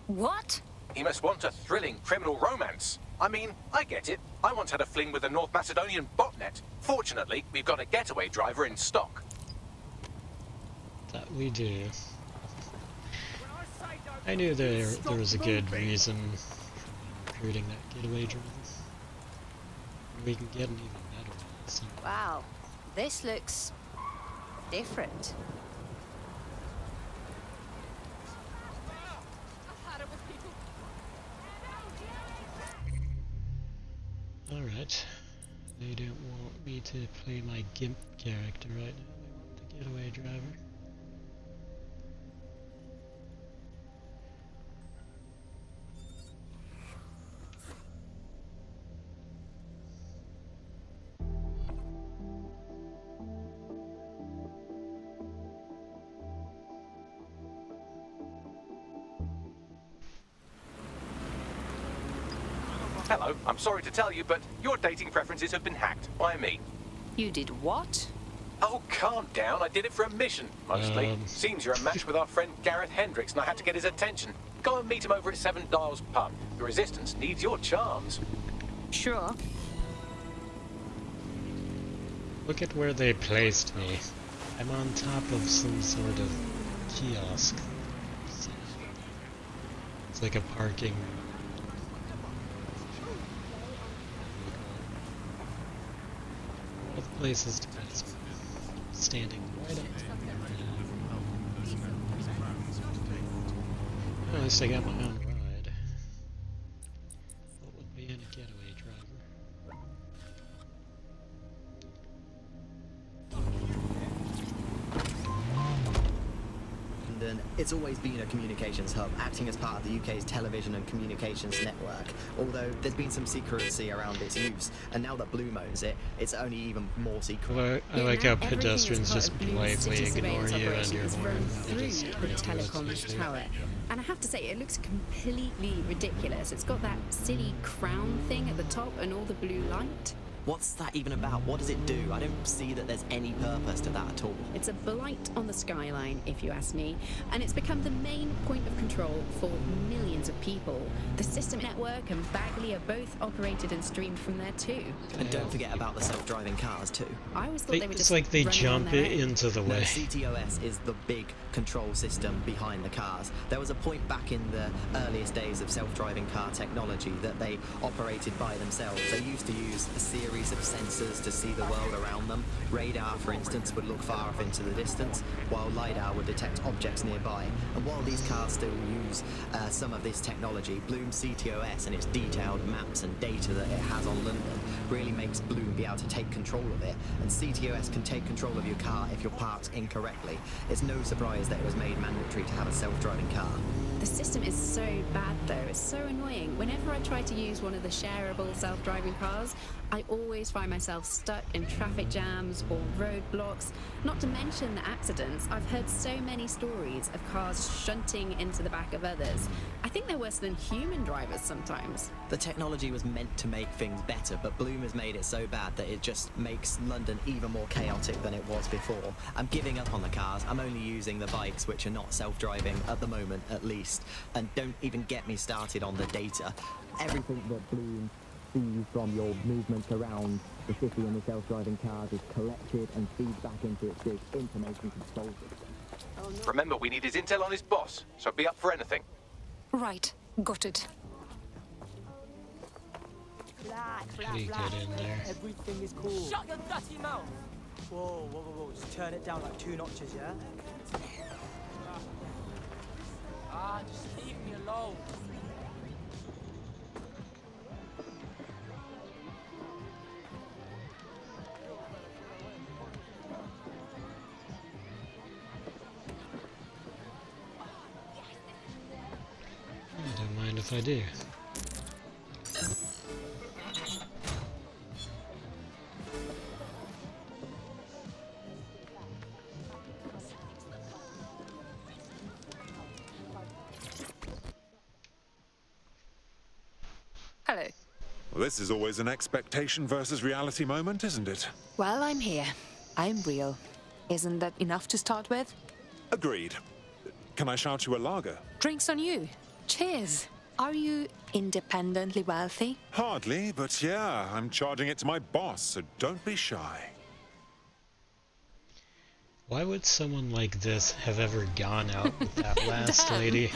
What? He must want a thrilling criminal romance. I mean, I get it. I once had a fling with a North Macedonian botnet. Fortunately, we've got a getaway driver in stock. That we do. I knew there was a good reason for recruiting that getaway driver. We can get an even better one. So. Wow, this looks different. Alright. They don't want me to play my GIMP character right now. They want the getaway driver. Hello, I'm sorry to tell you, but your dating preferences have been hacked by me. You did what? Oh, calm down. I did it for a mission, mostly. Seems you're a match with our friend Gareth Hendricks, and I had to get his attention. Go and meet him over at Seven Dials Pub. The Resistance needs your charms. Sure. Look at where they placed me. I'm on top of some sort of kiosk. It's like a parking... Of places to pass by. Standing right up there. Well, at least I got my own ride. What would be in a getaway driver? London, it's always been a communications hub, acting as part of the UK's television and communications network, although there's been some secrecy around its use, and now that Bloom owns it, it's only even more secret. Well, I like how pedestrians just blithely ignore you and your horn. Through the telecom tower. And I have to say, it looks completely ridiculous. It's got that silly crown thing at the top and all the blue light. What's that even about? What does it do? I don't see that there's any purpose to that at all. It's a blight on the skyline, if you ask me, and it's become the main point of control for millions of people. The system network and Bagley are both operated and streamed from there too. And don't forget about the self-driving cars too. I always thought they were just it's like they jump it into the way. No, CTOS is the big control system behind the cars. There was a point back in the earliest days of self-driving car technology that they operated by themselves. They used to use a series of sensors to see the world around them. Radar, for instance, would look far off into the distance, while LiDAR would detect objects nearby. And while these cars still use some of this technology, Bloom's CTOS and its detailed maps and data that it has on London really makes Bloom be able to take control of it. And CTOS can take control of your car if you're parked incorrectly. It's no surprise that it was made mandatory to have a self-driving car. The system is so bad though, it's so annoying. Whenever I try to use one of the shareable self-driving cars, I always find myself stuck in traffic jams or roadblocks. Not to mention the accidents. I've heard so many stories of cars shunting into the back of others. I think they're worse than human drivers sometimes. The technology was meant to make things better, but Bloom has made it so bad that it just makes London even more chaotic than it was before. I'm giving up on the cars. I'm only using the bikes, which are not self-driving at the moment, at least. And don't even get me started on the data. Everything that Bloom sees from your movements around the city and the self-driving cars is collected and feeds back into its big information control system. Remember, we need his intel on his boss, so be up for anything. Right, got it. Pretty good in there. Everything is cool. Shut your dirty mouth! Whoa, whoa, whoa, whoa. Just turn it down like 2 notches, yeah? Just leave me alone. I don't mind if I do. Hello. Well, this is always an expectation versus reality moment, isn't it? Well, I'm here. I'm real. Isn't that enough to start with? Agreed. Can I shout you a lager? Drinks on you. Cheers. Are you independently wealthy? Hardly, but yeah, I'm charging it to my boss, so don't be shy. Why would someone like this have ever gone out with that last lady?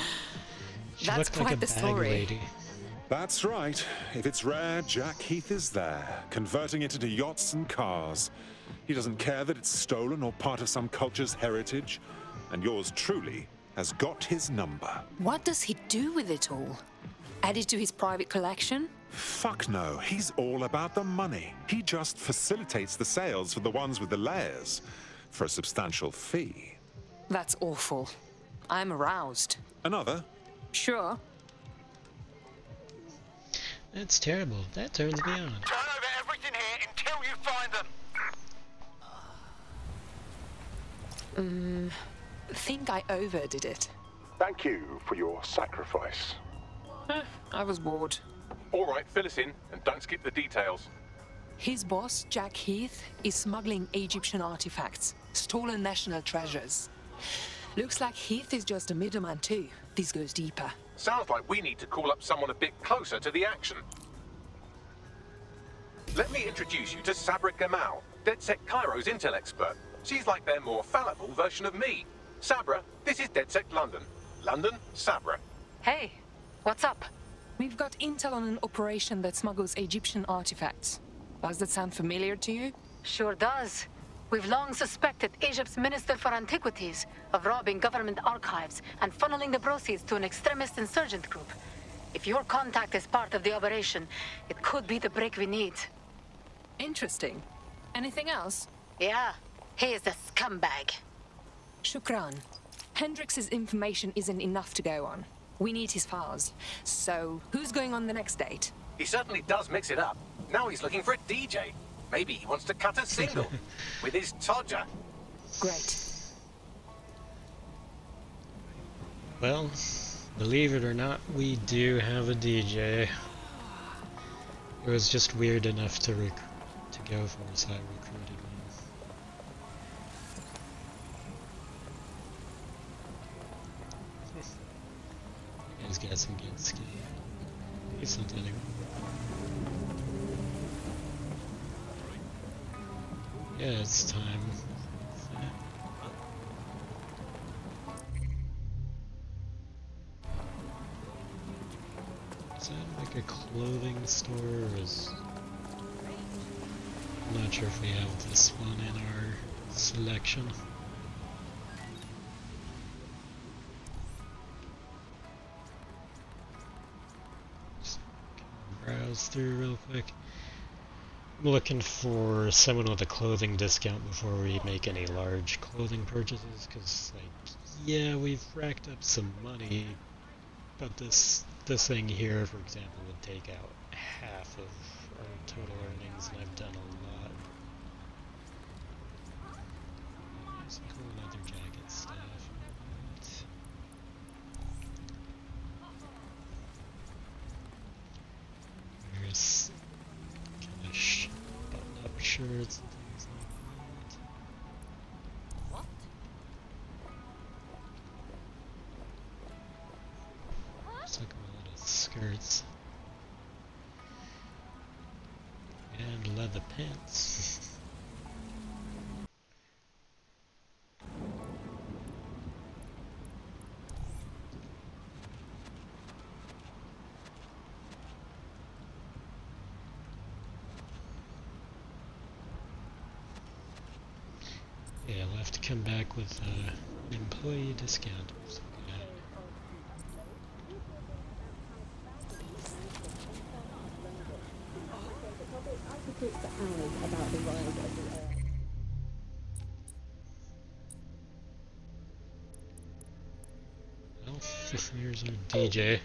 She That's looked like a quite the bag story. lady. That's right. If it's rare, Jack Heath is there, converting it into yachts and cars. He doesn't care that it's stolen or part of some culture's heritage. And yours truly has got his number. What does he do with it all? Add it to his private collection? Fuck no, he's all about the money. He just facilitates the sales for the ones with the layers, for a substantial fee. That's awful. I'm aroused. Another? Sure. That's terrible. That turns me on. Turn over everything here until you find them. Think I overdid it. Thank you for your sacrifice. I was bored. All right, fill us in, and don't skip the details. His boss, Jack Heath, is smuggling Egyptian artifacts, stolen national treasures. Looks like Heath is just a middleman too. This goes deeper. Sounds like we need to call up someone a bit closer to the action. Let me introduce you to Sabra Gamal, DedSec Cairo's intel expert. She's like their more fallible version of me. Sabra, this is DedSec London. London, Sabra. Hey, what's up? We've got intel on an operation that smuggles Egyptian artifacts. Does that sound familiar to you? Sure does. We've long suspected Egypt's Minister for Antiquities of robbing government archives and funneling the proceeds to an extremist insurgent group. If your contact is part of the operation, it could be the break we need. Interesting. Anything else? Yeah, he is a scumbag. Shukran. Hendrix's information isn't enough to go on. We need his files. So, who's going on the next date? He certainly does mix it up. Now he's looking for a DJ. Maybe he wants to cut a single with his Todger. Great. Well, believe it or not, we do have a DJ. It was just weird enough to go for, so I recruited one. You guys got some good skill. Decent anyway. Yeah, it's time. Is that like a clothing store, or is... I'm not sure if we have this one in our selection. Just browse through real quick. I'm looking for someone with a clothing discount before we make any large clothing purchases, because, like, yeah, we've racked up some money, but this thing here, for example, would take out half of our total earnings, and I've done a lot. Some cool leather jacket stuff. There's kind of button-up shirts and things like that. What? Just like a lot of skirts. And leather pants. Yeah, we'll have to come back with an employee discount or something. Well, here's our DJ.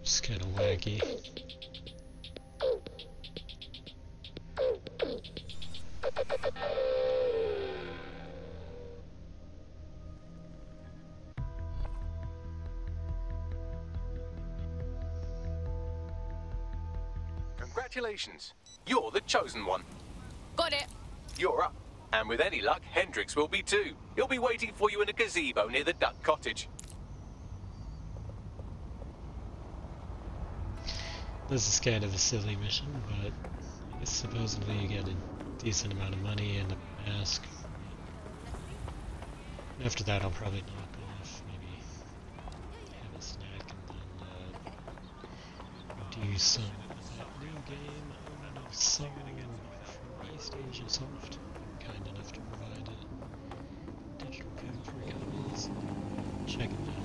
Just kind of wacky. Congratulations. You're the chosen one. Got it. You're up. And with any luck, Hendrix will be too. He'll be waiting for you in a gazebo near the Duck Cottage. This is kind of a silly mission, but I guess supposedly you get a decent amount of money and a mask. After that, I'll probably knock off, maybe have a snack, and then do some of that new game out of Song from East Asia Soft. Kind enough to provide a digital code for copies. Checking that out.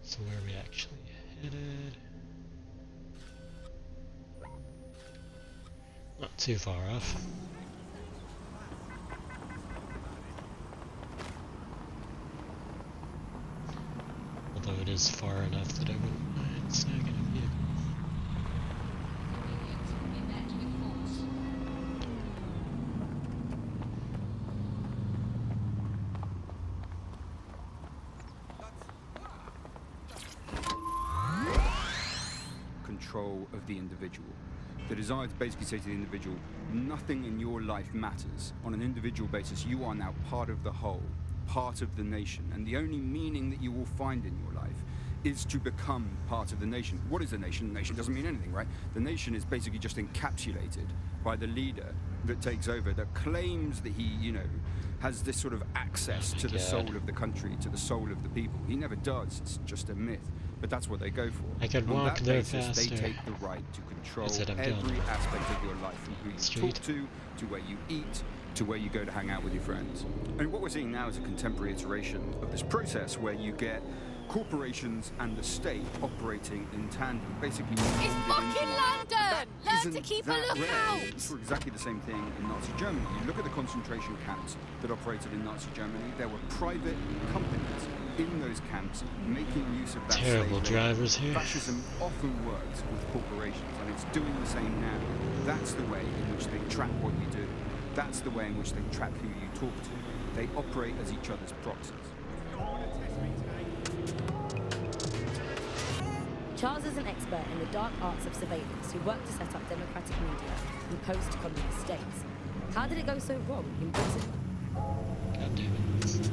So where are we actually headed? Not too far off. Although it is far enough that I wouldn't mind snagging a vehicle. Control of the individual. The desire to basically say to the individual, nothing in your life matters. On an individual basis, you are now part of the whole, part of the nation, and the only meaning that you will find in your life is to become part of the nation. What is a nation? The nation doesn't mean anything, right? The nation is basically just encapsulated by the leader that takes over, that claims that he, you know, has this sort of access to the soul of the country, to the soul of the people. He never does. It's just a myth. But that's what they go for. I could On walk that there basis, faster. they take the right to control Instead of every going aspect of your life, from who you straight. talk to where you eat, to where you go to hang out with your friends. And what we're seeing now is a contemporary iteration of this process where you get corporations and the state operating in tandem, basically. It's fucking London! Learn to keep a lookout! It's for exactly the same thing in Nazi Germany. You look at the concentration camps that operated in Nazi Germany, there were private companies in those camps making use of that Terrible slave labor. drivers here. Fascism often works with corporations, and it's doing the same now. That's the way in which they track what you do. That's the way in which they track who you talk to. They operate as each other's proxies. Charles is an expert in the dark arts of surveillance who worked to set up democratic media in post-communist states. How did it go so wrong in Britain? God damn it.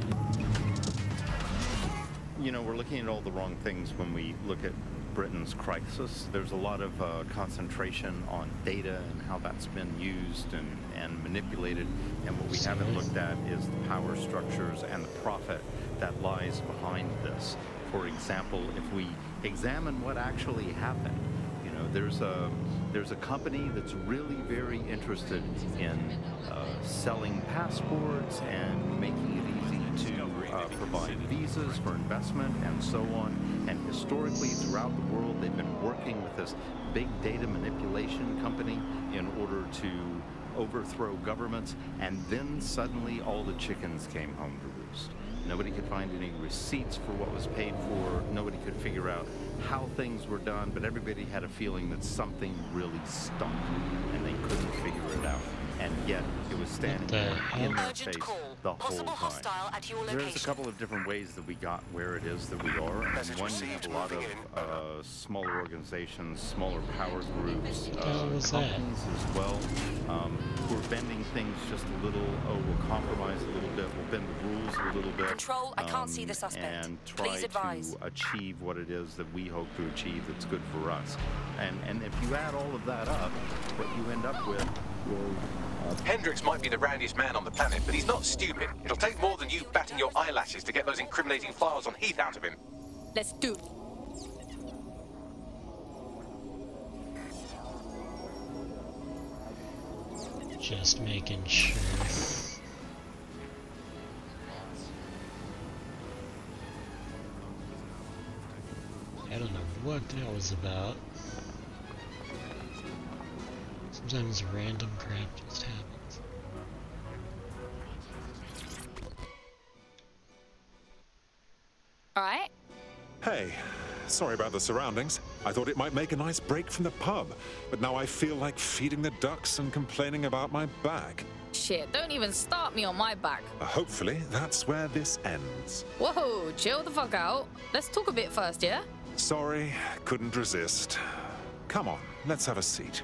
You know, we're looking at all the wrong things when we look at Britain's crisis. There's a lot of concentration on data and how that's been used and manipulated. And what we haven't looked at is the power structures and the profit that lies behind this. For example, if we examine what actually happened, you know, there's a company that's really very interested in selling passports and making it easy to provide visas for investment and so on. And historically, throughout the world, they've been working with this big data manipulation company in order to overthrow governments. And then suddenly all the chickens came home to roost. Nobody could find any receipts for what was paid for. Nobody could figure out how things were done, but everybody had a feeling that something really stunk, and they couldn't figure it out. And yet, it was standing there in their face the whole time. There's a couple of different ways that we got where it is that we are. One, you have a lot of smaller organizations, smaller power groups, companies as well, who are bending things just a little. Oh, we'll compromise a little bit, we'll bend the rules a little bit. Control, I can't see the suspect. And try Please advise. to achieve what it is that we hope to achieve that's good for us. And if you add all of that up, what you end up with will... Hendricks might be the rowdiest man on the planet, but he's not stupid. It'll take more than you batting your eyelashes to get those incriminating files on Heath out of him. Let's do it. Just making sure. I don't know what that was about. Sometimes random crap just happens. All right. Hey, sorry about the surroundings. I thought it might make a nice break from the pub, but now I feel like feeding the ducks and complaining about my back. Shit, don't even start me on my back. Hopefully, that's where this ends. Whoa, chill the fuck out. Let's talk a bit first, yeah? Sorry, couldn't resist. Come on, let's have a seat.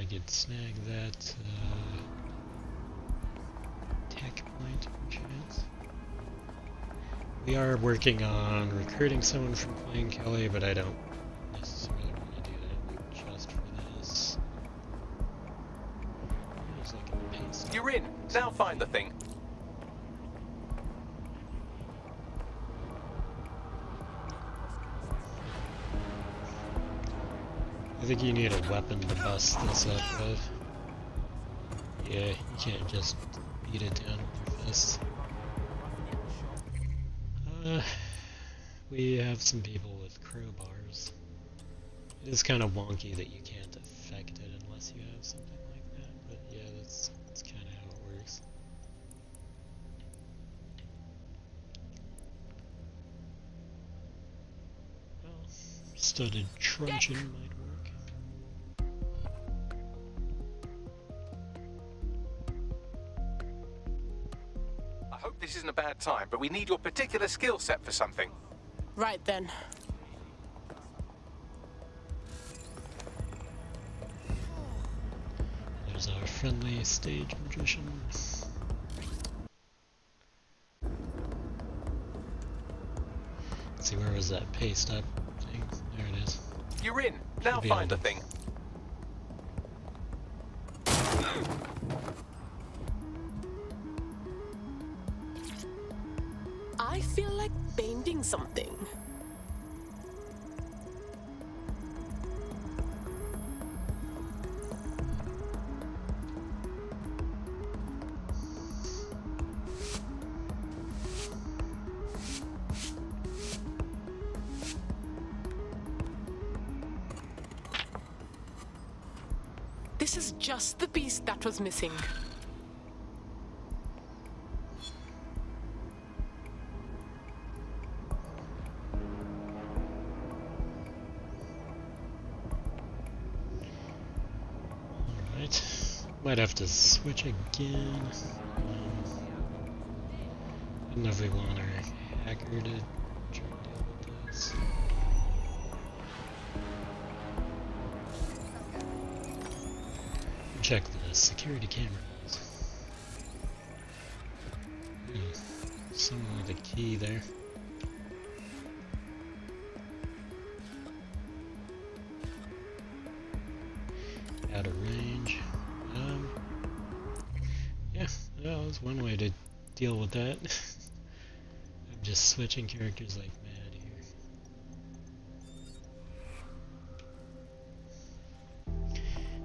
I could snag that tech point perchance. We are working on recruiting someone from Plain Kelly, but I don't necessarily want to do that just for this. There's like a paste. You're in. Now find the thing. I think you need a weapon to bust this up with. Yeah, you can't just beat it down with your fists. We have some people with crowbars. It is kind of wonky that you can't affect it unless you have something like that, but yeah, that's kind of how it works. Well, studded truncheon might work. I hope this isn't a bad time, but we need your particular skill set for something. Right then. There's our friendly stage magician. Let's see, where was that paste up thing? There it is. You're in. Now find the thing. I feel like painting something. This is just the piece that was missing. Alright. Might have to switch again. I don't know if we want our hacker to try and deal with this. Check the security cameras. Someone with a key there. Out of range. Yeah, that was one way to deal with that. I'm just switching characters like mad here.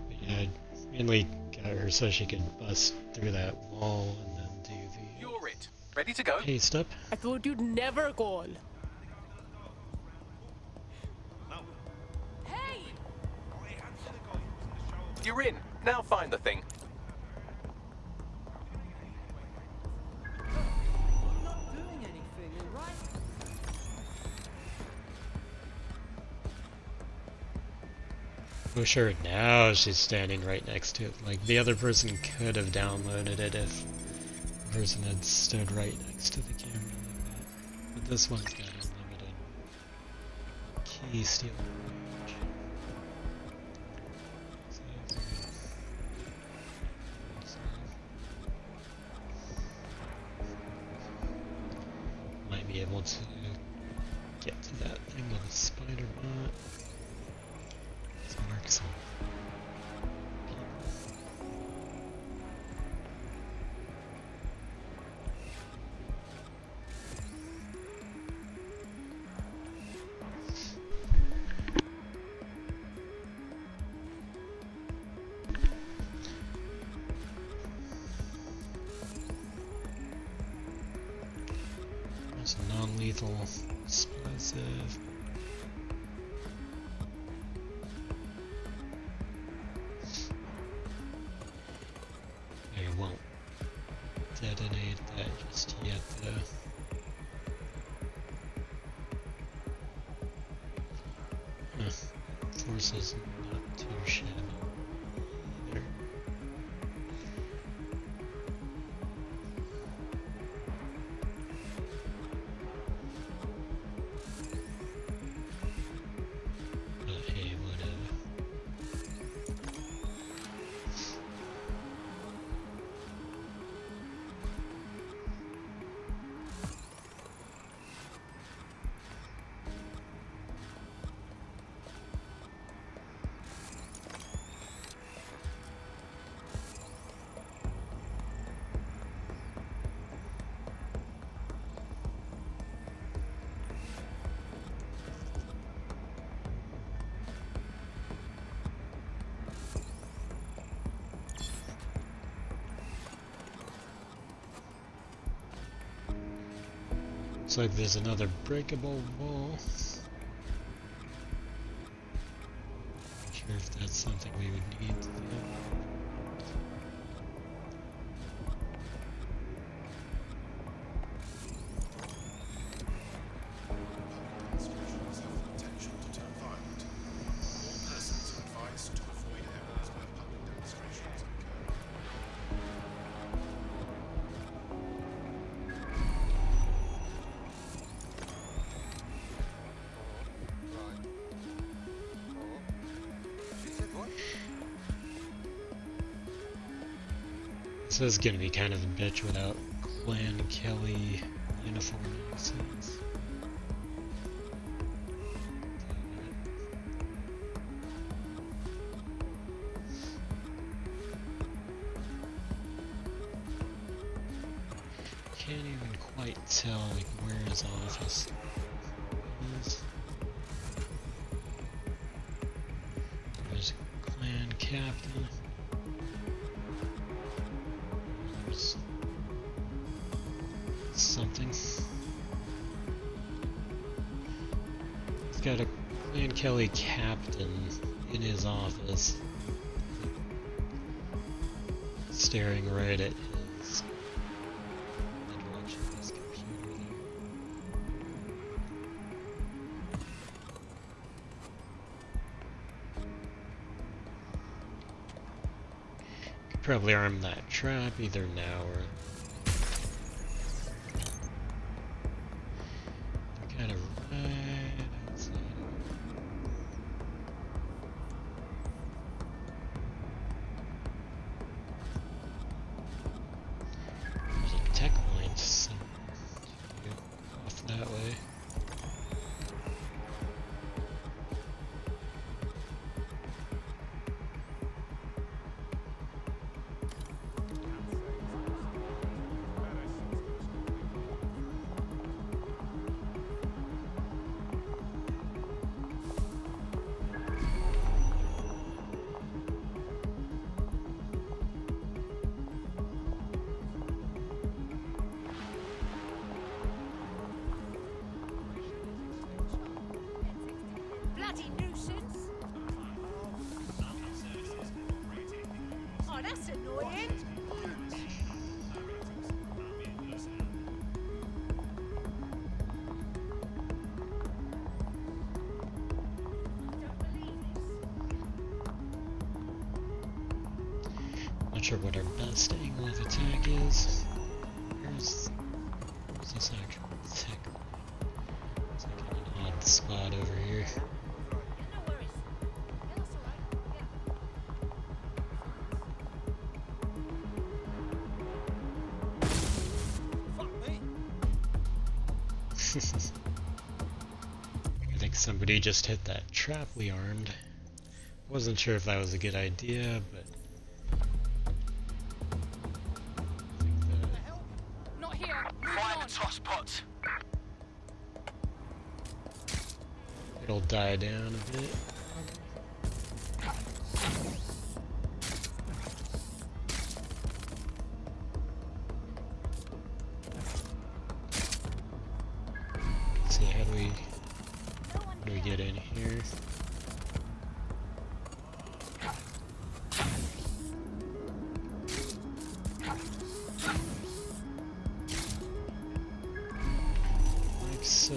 But yeah, mainly got her so she could bust through that wall and then do the You're it. Ready to go? paste up. I thought you'd never call. Hey! You're in. Now find the thing. Oh sure, now she's standing right next to it. Like, the other person could have downloaded it if the person had stood right next to the camera like that. But this one's got unlimited key stealing range. Might be able to get to that thing with a spider bot. Let's mark some There's a non-lethal explosive. I won't detonate that just yet though. Forces not too shabby either. But hey, whatever. Looks like there's another breakable wall. Not sure if that's something we would need to do. So this is gonna be kind of a bitch without Clan Kelly uniform accents. Can't even quite tell like where his office is. There's Clan Captain. Something. He's got a Clan Kelly captain in his office, staring right at his the direction of his computer there. Could probably arm that trap either now or kind of right outside of it. There's a tech point somewhere. Go off that way. Bloody nuisance! Oh, that's annoying! Not sure what our best angle of attack is. Where's this actual tech? It's like in an odd spot over here. I think somebody just hit that trap we armed. Wasn't sure if that was a good idea, but Not here. Fire the toss pots. it'll die down a bit. Let's see, how do we get in here? Like so.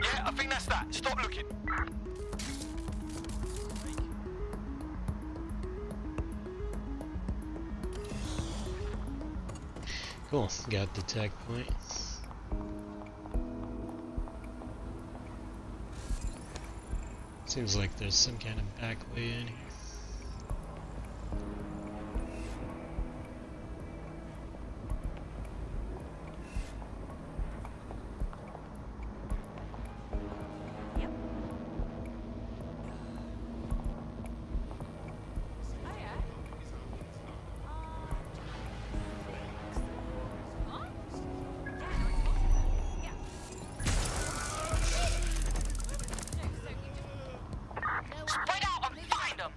Yeah, I think that's that. Stop looking. Cool, got the tech point. Seems like there's some kind of back way in here. Spread out and find them.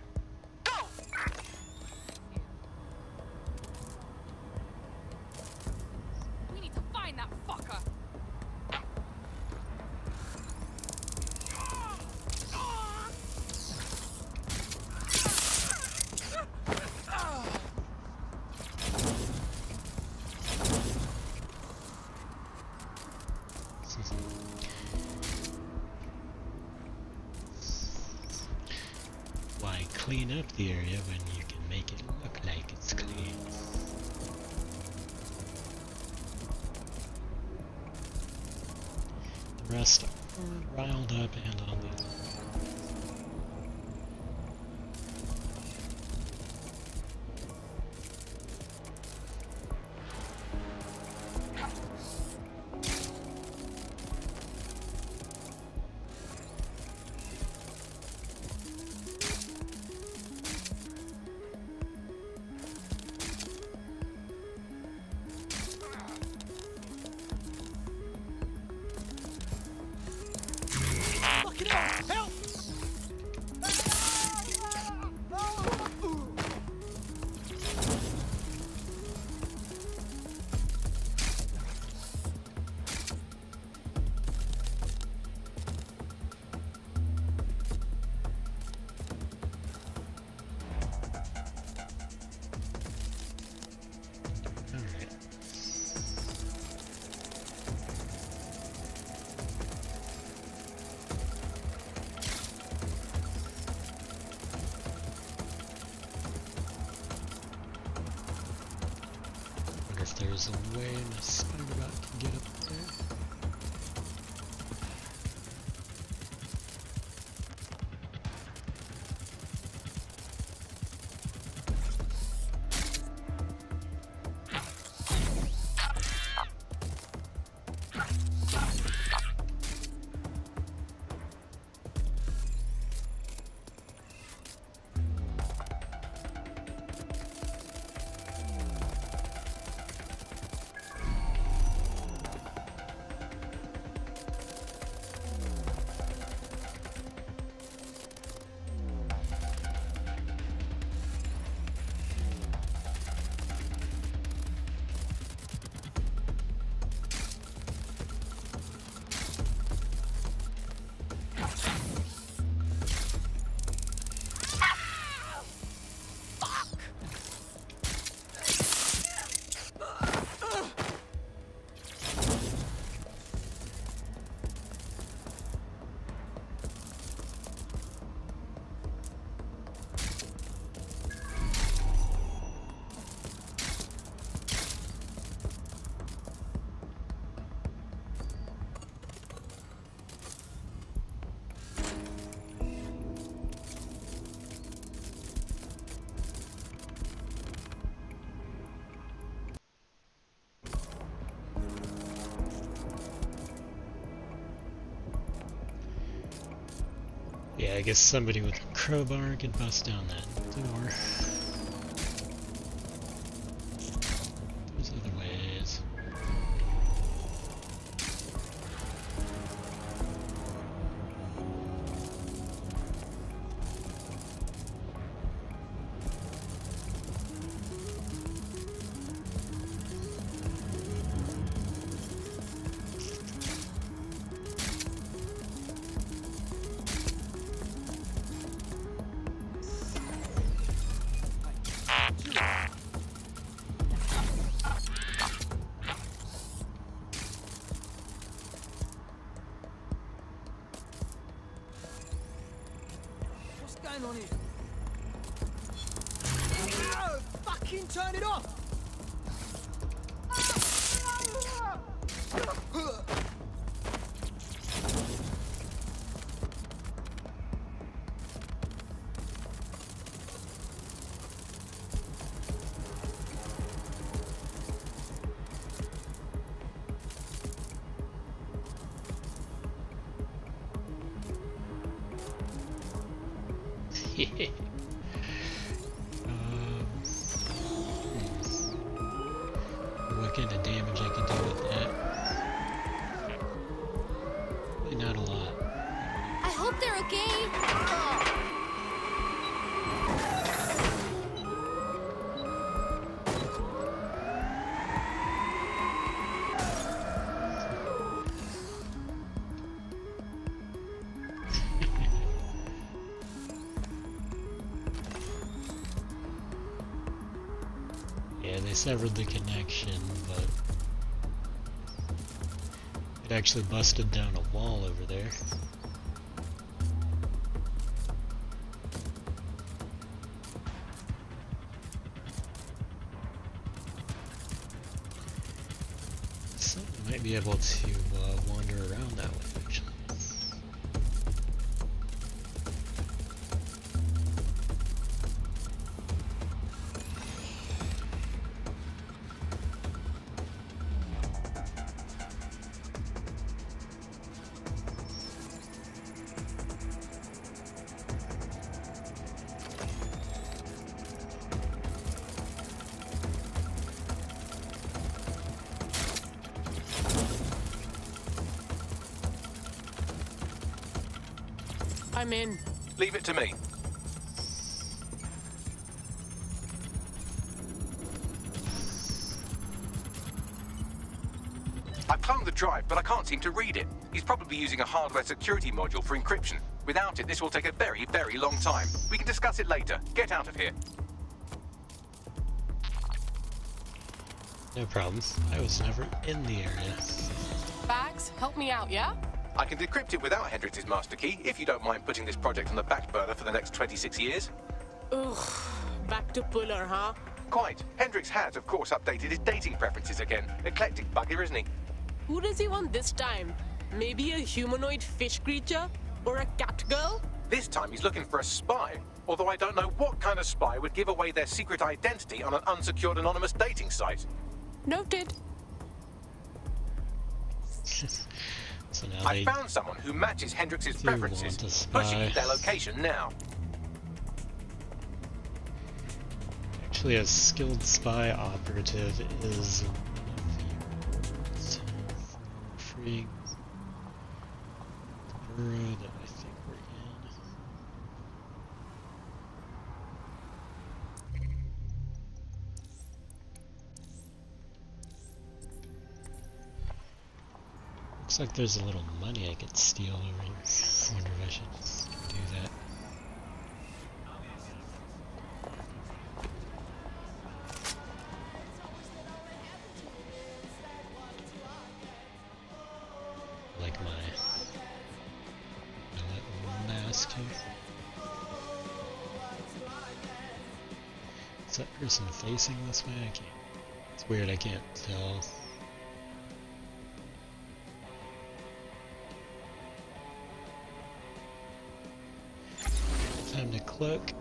clean up the area when you can make it look like it's clean? The rest are riled up and on the alert. If there's a way my spider-bot can get up there. Yeah, I guess somebody with a crowbar could bust down that door. There's other ways. On here. No! Fucking turn it off! What kind of damage I can do with that? Probably not a lot. I hope they're okay. Oh. They severed the connection, but it actually busted down a wall over there. So I might be able to wander around that way, actually. I'm in. Leave it to me. I cloned the drive, but I can't seem to read it. He's probably using a hardware security module for encryption. Without it, this will take a very, very long time. We can discuss it later. Get out of here. No problems. I was never in the area. Bags, help me out, yeah? I can decrypt it without Hendrix's master key, if you don't mind putting this project on the back burner for the next 26 years. Ugh, back to Puller, huh? Quite. Hendrix has, of course, updated his dating preferences again. Eclectic bugger, isn't he? Who does he want this time? Maybe a humanoid fish creature? Or a cat girl? This time he's looking for a spy. Although I don't know what kind of spy would give away their secret identity on an unsecured anonymous dating site. Noted. So now I found someone who matches Hendrix's preferences. Pushing their location now. Actually, a skilled spy operative is one of the rewards for freeing the burrow that I think we're in. Looks like there's a little money I could steal over here. I wonder if I should do that. Like my mask here. Is that person facing this way? I can't. It's weird, I can't tell. Time to cloak.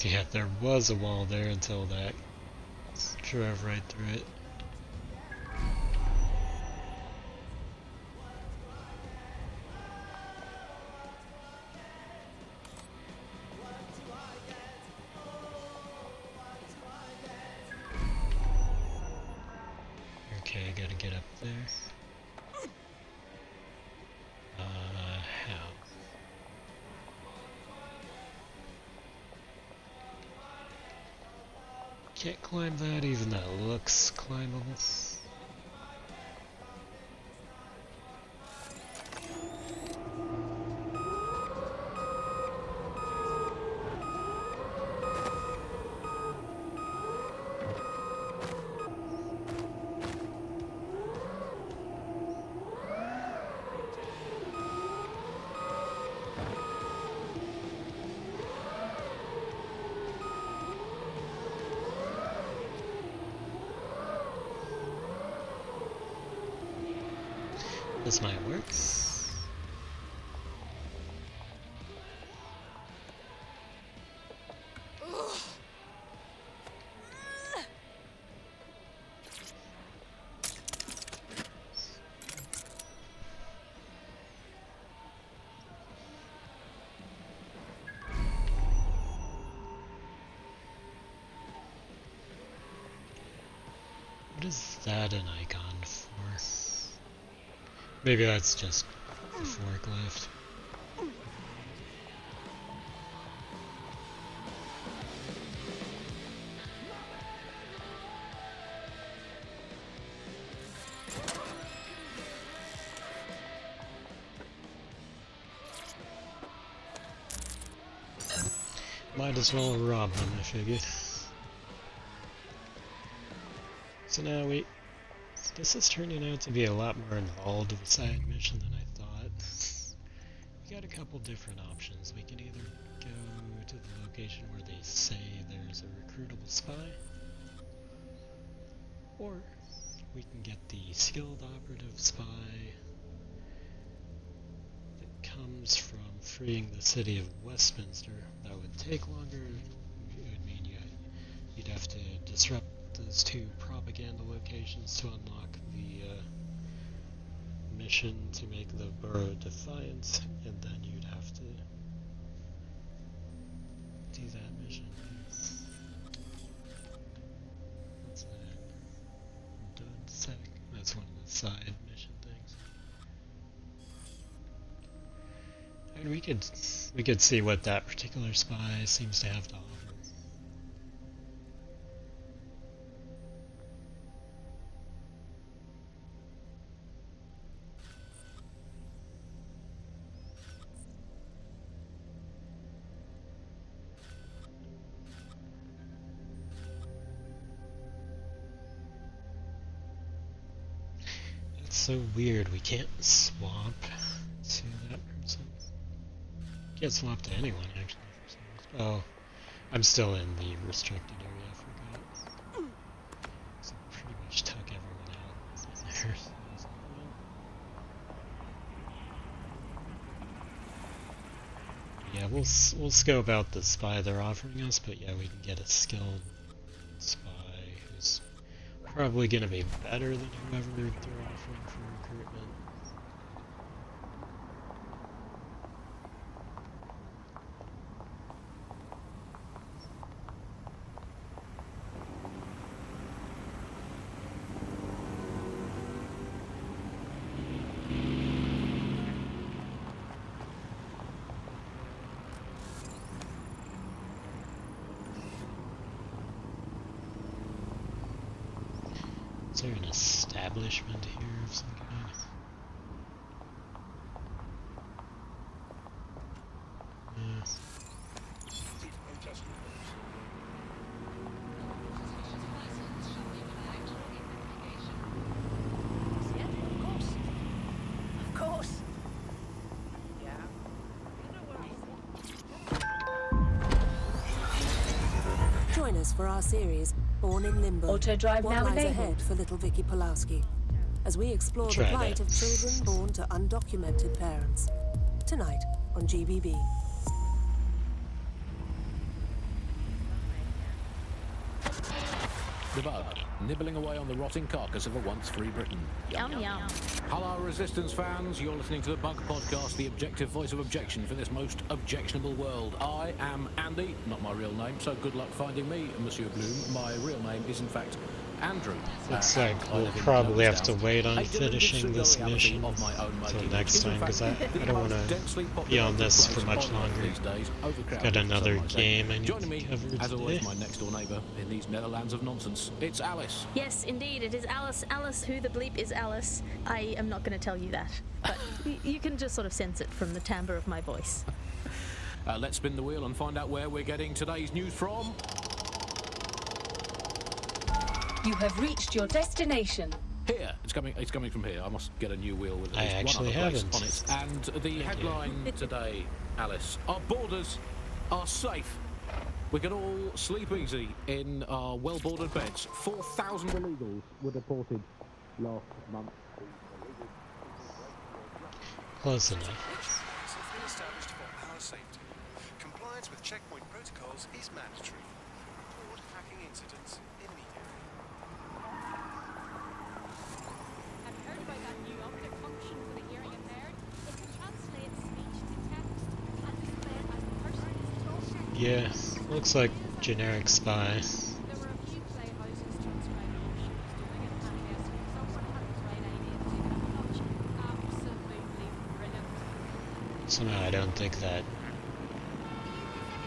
Yeah, there was a wall there until that drove right through it. Okay, I gotta get up there. How? Can't climb that even though it looks climbable. This might work. What is that an icon for? Maybe that's just the forklift. Might as well rob them, I figure. So now this is turning out to be a lot more involved with a side mission than I thought. We got a couple different options. We can either go to the location where they say there's a recruitable spy, or we can get the skilled operative spy that comes from freeing the city of Westminster. That would take longer. It would mean you'd have to disrupt those two propaganda locations to unlock the mission to make the Borough defiant, and then you'd have to do that mission. What's that? Dybbuk. That's one of the side mission things. And we could see what that particular spy seems to have to offer. So weird, we can't swap to that person. Can't swap to anyone, actually. Oh, I'm still in the restricted area, I forgot. So pretty much took everyone out there. Yeah, we'll scope out the spy they're offering us, but yeah, we can get a skilled spy who's probably going to be better than whoever they're offering for recruitment. Is there an establishment here of some kind? Of course. Join us for our series, Born in Limbo. Auto drive What now lies enabled. ahead for little Vicky Pulowski, as we explore the plight of children born to undocumented parents. Tonight on GBB. Dybbuk, nibbling away on the rotting carcass of a once free Britain. Yum, yum. Hello, Resistance fans. You're listening to the Bug Podcast, the objective voice of objection for this most objectionable world. I am Andy, not my real name, so good luck finding me, Monsieur Bloom. My real name is, in fact, Andrew. Looks like we'll probably have to wait on finishing this mission until next time, because I don't want to be on this for much longer. Got another game I need to cover As always, today. my next door neighbour in these Netherlands of nonsense. It's Alice. Yes, indeed, it is Alice. Alice, who the bleep is Alice? I am not going to tell you that, but you can just sort of sense it from the timbre of my voice. Let's spin the wheel and find out where we're getting today's news from. You have reached your destination. Here, it's coming from here. I must get a new wheel with I at least one actually other place haven't. on it. And the headline today, Alice: our borders are safe. We can all sleep easy in our well-bordered beds. 4,000 illegals were deported last month. Close enough. Have been established for our safety. Compliance with checkpoint protocols is mandatory. Report hacking incidents immediately. Have you heard about that new optic function for the hearing impaired? It can translate speech to text and display it as the person is talking. Yeah, looks like generic spy. There were a few playhouses transcribing what she was doing and manifesting someone had the right idea to take it up a notch. Absolutely brilliant. Somehow I don't think that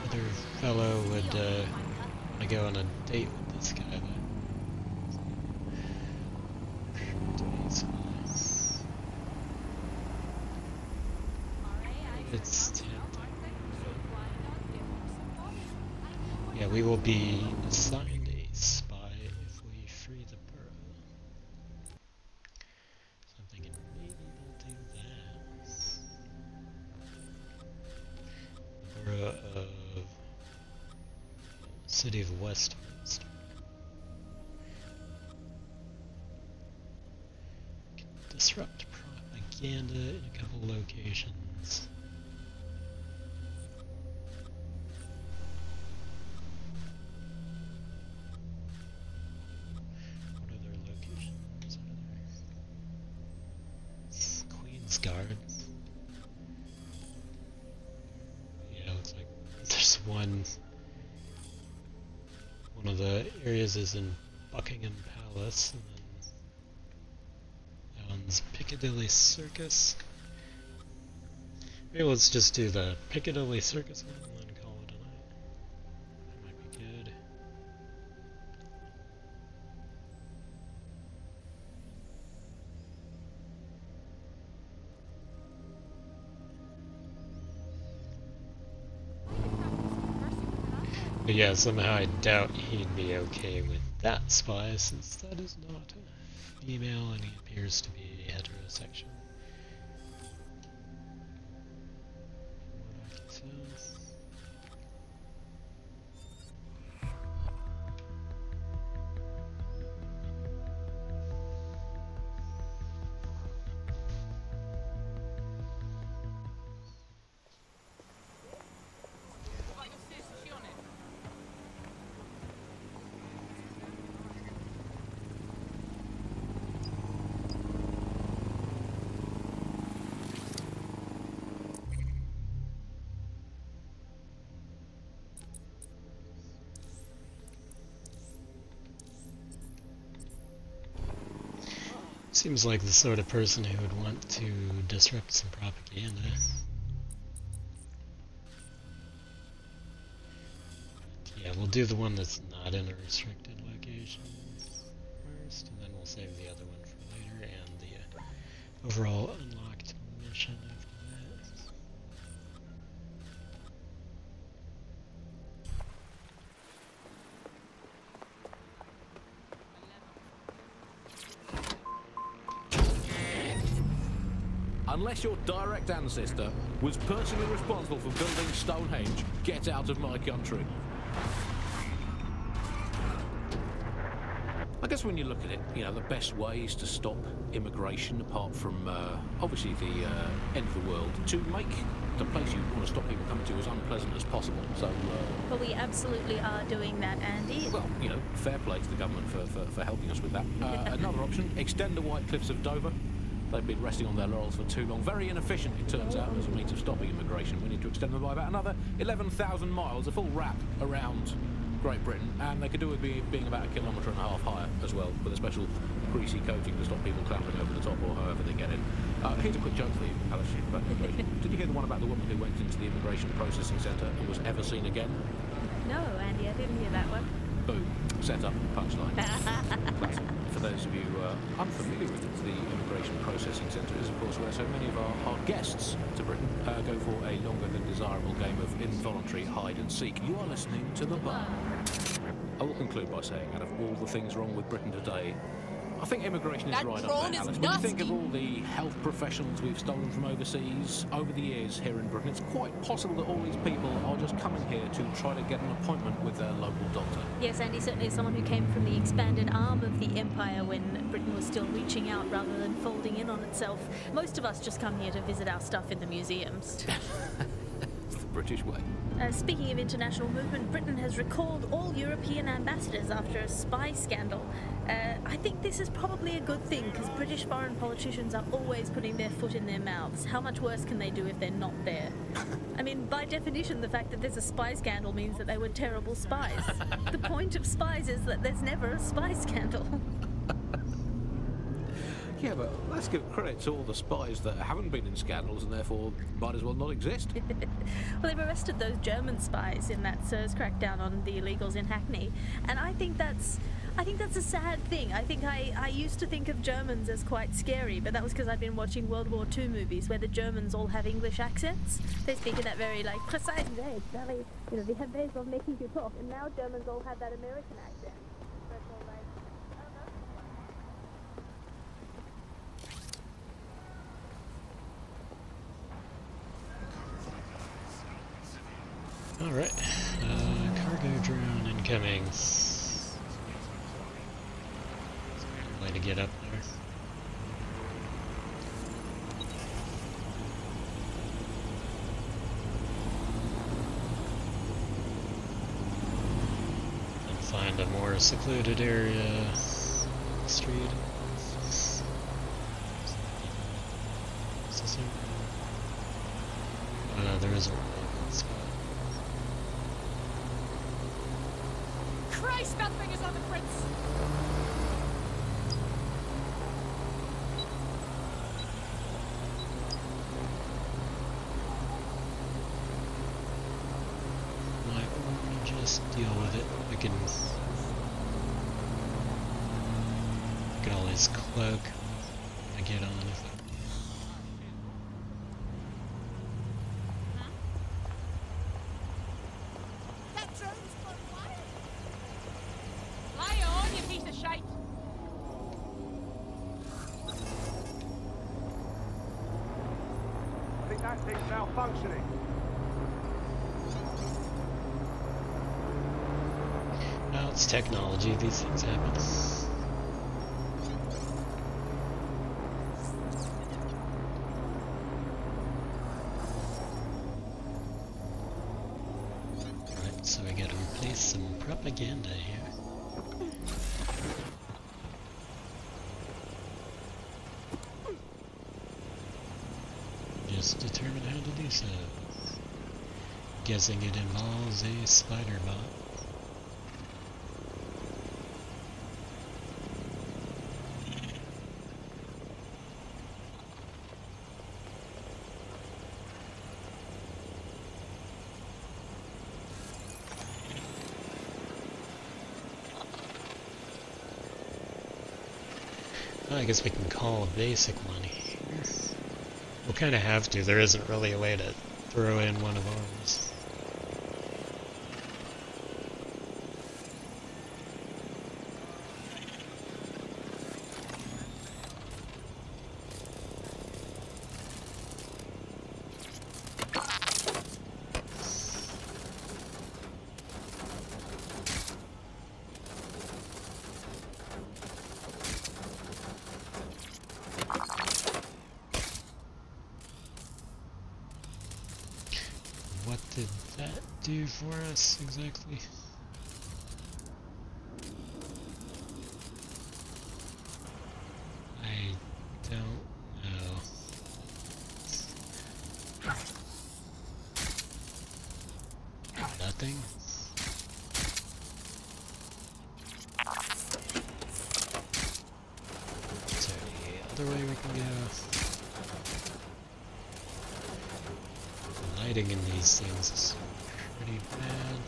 other fellow would want to go on a date with this guy. It's tempting. will be assigned a spy if we free the borough. So I'm thinking maybe we'll do that. The borough of City of Westminster. Can disrupt propaganda in a couple locations. What other locations are there? Queen's Guard. Yeah, looks like there's one. One of the areas is in Buckingham Palace, and then that one's Piccadilly Circus. Maybe let's just do the Piccadilly Circus one and then call it a night. That might be good. But yeah, somehow I doubt he'd be okay with that spy, since that is not a female and he appears to be heterosexual. From what I can tell. Seems like the sort of person who would want to disrupt some propaganda. But yeah, we'll do the one that's not in a restricted location first, and then we'll save the other one for later, and the overall unlocked mission after that. Unless your direct ancestor was personally responsible for building Stonehenge, get out of my country. I guess when you look at it, you know, the best ways to stop immigration, apart from obviously the end of the world, to make the place you want to stop people coming to as unpleasant as possible. So, well, we absolutely are doing that, Andy. Well, you know, fair play to the government for helping us with that. Another option: extend the White Cliffs of Dover. They've been resting on their laurels for too long. Very inefficient, it turns out, as a means of stopping immigration. We need to extend them by about another 11,000 miles, a full wrap around Great Britain, and they could do with being about 1.5 kilometres higher as well, with a special greasy coating to stop people clambering over the top or however they get in. Here's a quick joke for you, Alice, about immigration. Did you hear the one about the woman who went into the immigration processing centre and was ever seen again? No, Andy, I didn't hear that one. Boom. Set up, punchline. Classic. For those of you unfamiliar with it, the immigration processing centre is, of course, where so many of our guests to Britain go for a longer than desirable game of involuntary hide and seek. You are listening to The Bar. I will conclude by saying, out of all the things wrong with Britain today, I think immigration is right up there, Alice. When you think of all the health professionals we've stolen from overseas over the years here in Britain, it's quite possible that all these people are just coming here to try to get an appointment with their local doctor. Yes, Andy, certainly as someone who came from the expanded arm of the empire when Britain was still reaching out rather than folding in on itself. Most of us just come here to visit our stuff in the museums. It's the British way. Speaking of international movement, Britain has recalled all European ambassadors after a spy scandal. I think this is probably a good thing, because British foreign politicians are always putting their foot in their mouths. How much worse can they do if they're not there? I mean, by definition, the fact that there's a spy scandal means that they were terrible spies. The point of spies is that there's never a spy scandal. Yeah, but let's give credit to all the spies that haven't been in scandals and therefore might as well not exist. Well, they've arrested those German spies in that SIRS crackdown on the illegals in Hackney, and I think that's I think that's a sad thing. I think I used to think of Germans as quite scary, but that was because I'd been watching World War II movies where the Germans all have English accents. They speak in that very, like, precise way. It's very, you know, they have ways of making you talk. And now Germans all have that American accent. So it's all like, Alright, cargo drone incoming. Way to get up there. And find a more secluded area. Street. Is this it? Oh no, there isn't one. Christ, that thing is on the fritz! Might want to just deal with it. I can always cloak and get on if Lie on, you piece of shite! I think that thing's malfunctioning. Well, it's technology, these things happen. Alright, so we gotta replace some propaganda here. Just determine how to do so. Guessing it involves a spider bot. Well, I guess we can call a basic one here. We'll kind of have to. There isn't really a way to throw in one of ours. What did that do for us exactly? I don't know. Nothing? Is there any other way we can go? Lighting in these things is pretty bad.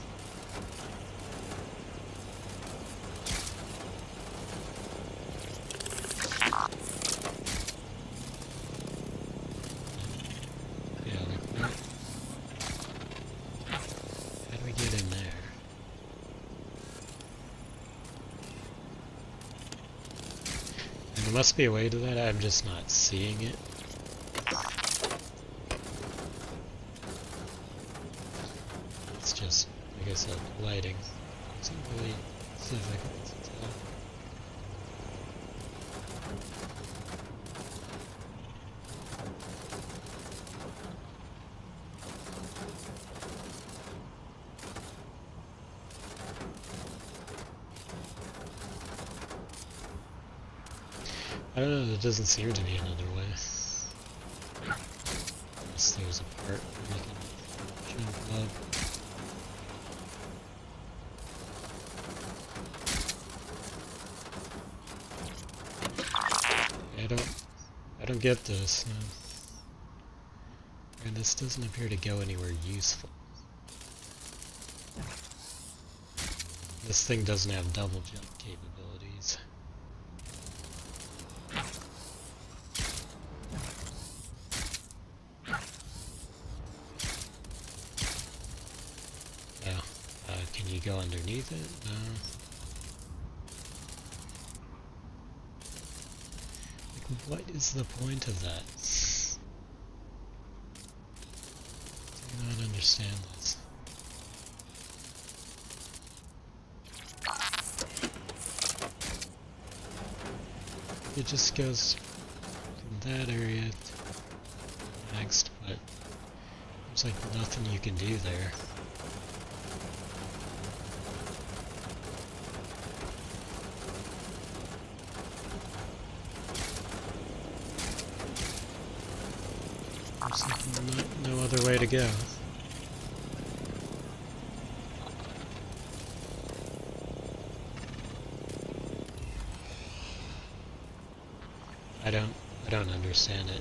Yeah, like that. How do we get in there? And there must be a way to that, I'm just not seeing it. Just, like I said, lighting. It's not really difficult to tell. I don't know, there doesn't seem to be another way. Unless there's a part where we can jump up. I don't get this. No. And this doesn't appear to go anywhere useful. This thing doesn't have double jump capabilities. Yeah. Can you go underneath it? No. Like, what is the point of that? I do not understand this. It just goes from that area to the next, but there's like nothing you can do there. There's like no other way to go. I don't understand it.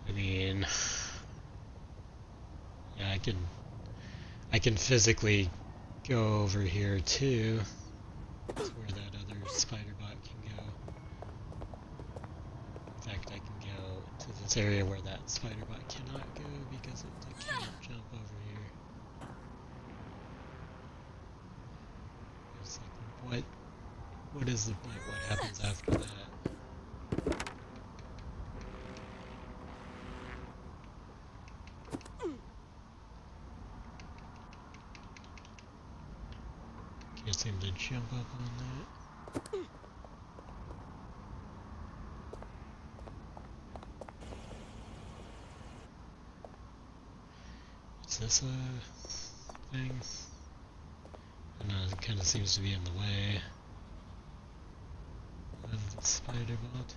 I mean, yeah, I can physically go over here too. That's where that other spider bot can go. In fact, I can go to this area where that spider bot cannot go because it cannot jump over here. It's like, what is the point? What happens after that? Can't seem to jump up on that. Is this a thing? I don't know, it kind of seems to be in the way of the spider bot.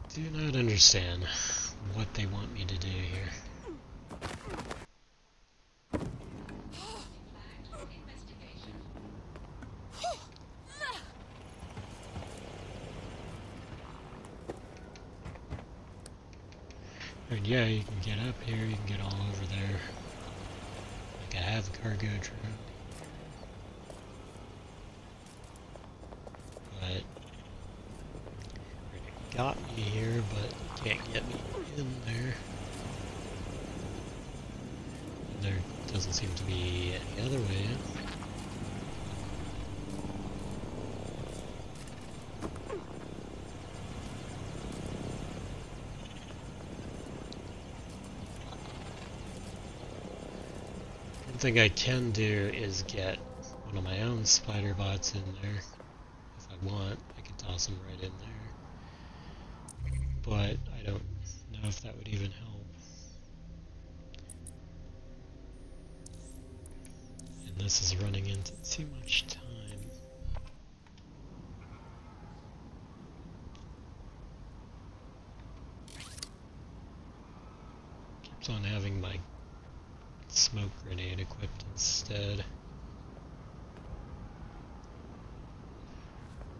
I do not understand what they want me to do here. And yeah, you can get up here, you can get all over there. Like I have a cargo drone. But it got me here, but you can't get me in there. And there doesn't seem to be any other way in. One thing I can do is get one of my own spider bots in there. If I want, I can toss them right in there. But I don't know if that would even help. And this is running into too much time. Keeps on having my smoke grenade equipped instead.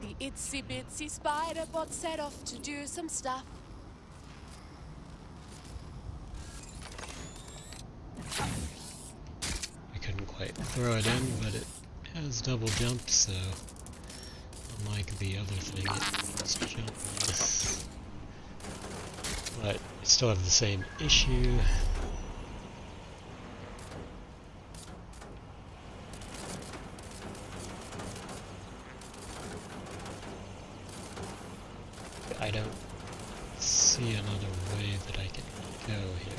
The itsy bitsy spider bot set off to do some stuff. I couldn't quite throw it in, but it has double jump, so unlike the other thing, it just jumped. But I still have the same issue. I don't see another way that I can go here.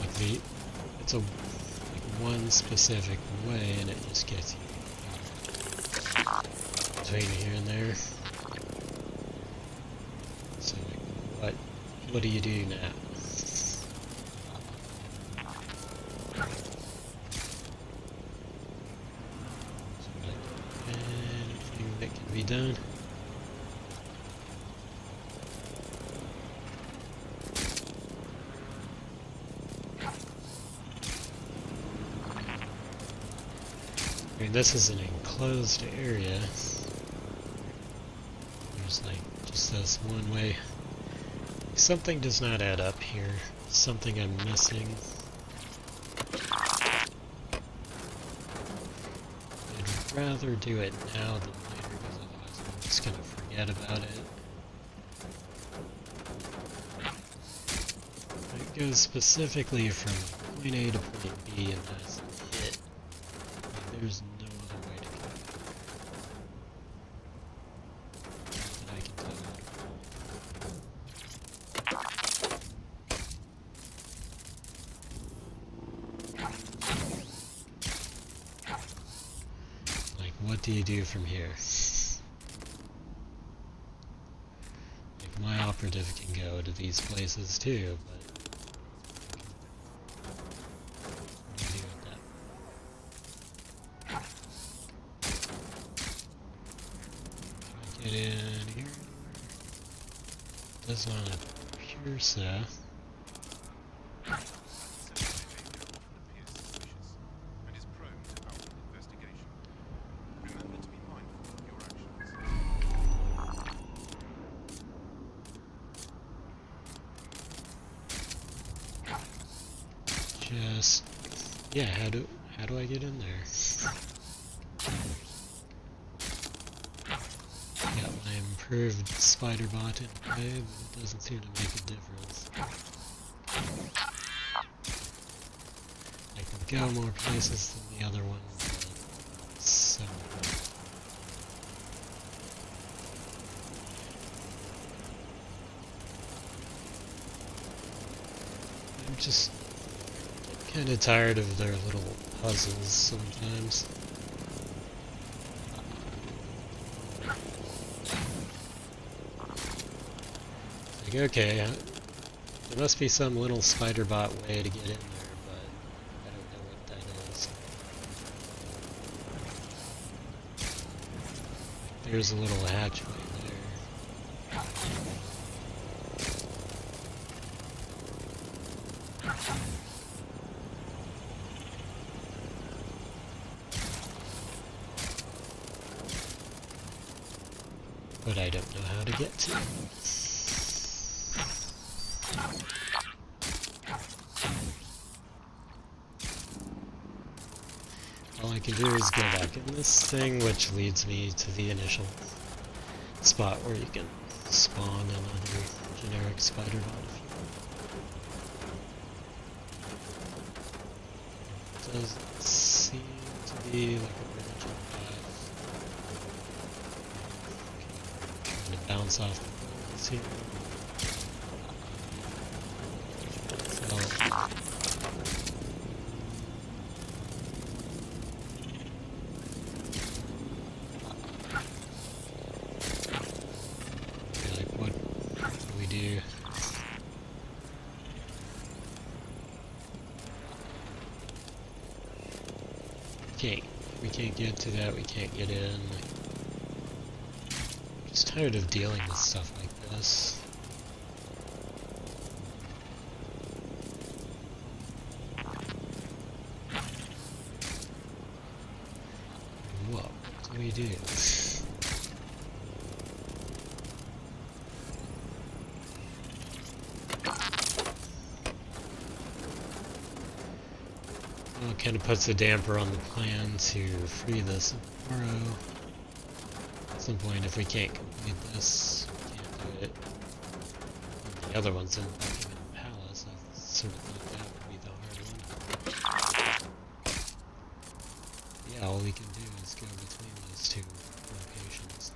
Like It's a like one specific way, and it just gets you between here and there. So like, what do you do now? Anything that can be done? I mean, this is an enclosed area. There's like just this one way. Something does not add up here. Something I'm missing. I'd rather do it now than later, because otherwise I'm just gonna forget about it. It goes specifically from point A to point B, and that's it. Like, there's no other way to go. That I can tell. Like, what do you do from here? Like, my operative can go to these places too, but get in here. Does not appear so. Just yeah, how do I get in there? Got my improved spider bot in play, but it doesn't seem to make a difference. I can go more places than the other one, but so I'm just kind of tired of their little puzzles sometimes. Like, okay, there must be some little spider bot way to get in there, but I don't know what that is. There's a little hatchway there. But I don't know how to get to it. All I can do is go back in this thing, which leads me to the initial spot where you can spawn another generic spider bot if you want. Doesn't seem to be like a original path. Trying to bounce off the walls here. So, we can't get to that, we can't get in. I'm just tired of dealing with stuff like this. What do we do? Well, it kind of puts a damper on the plan to free this tomorrow. At some point, if we can't complete this, we can't do it. And the other one's in Buckingham Palace. I sort of thought that would be the hard one. Yeah, all we can do is go between those two locations,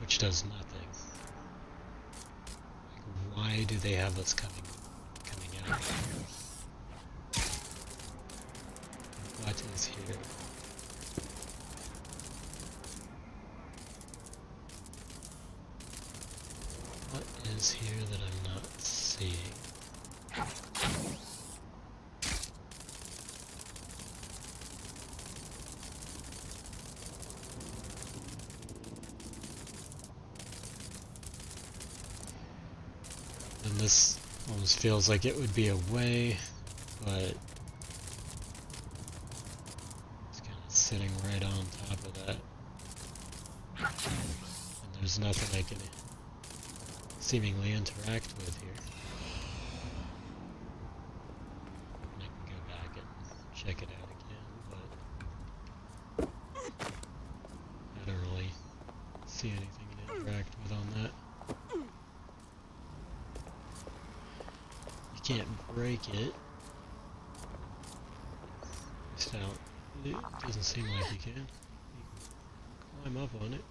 which does nothing. Like, why do they have us coming out? What is here? What is here that I'm not seeing? And this almost feels like it would be a way, but it's kind of sitting right on top of that. And there's nothing I can seemingly interact with here. And I can go back and check it out again, but I don't really see anything to interact with on that. You can't break it. At least it doesn't seem like you can. You can climb up on it.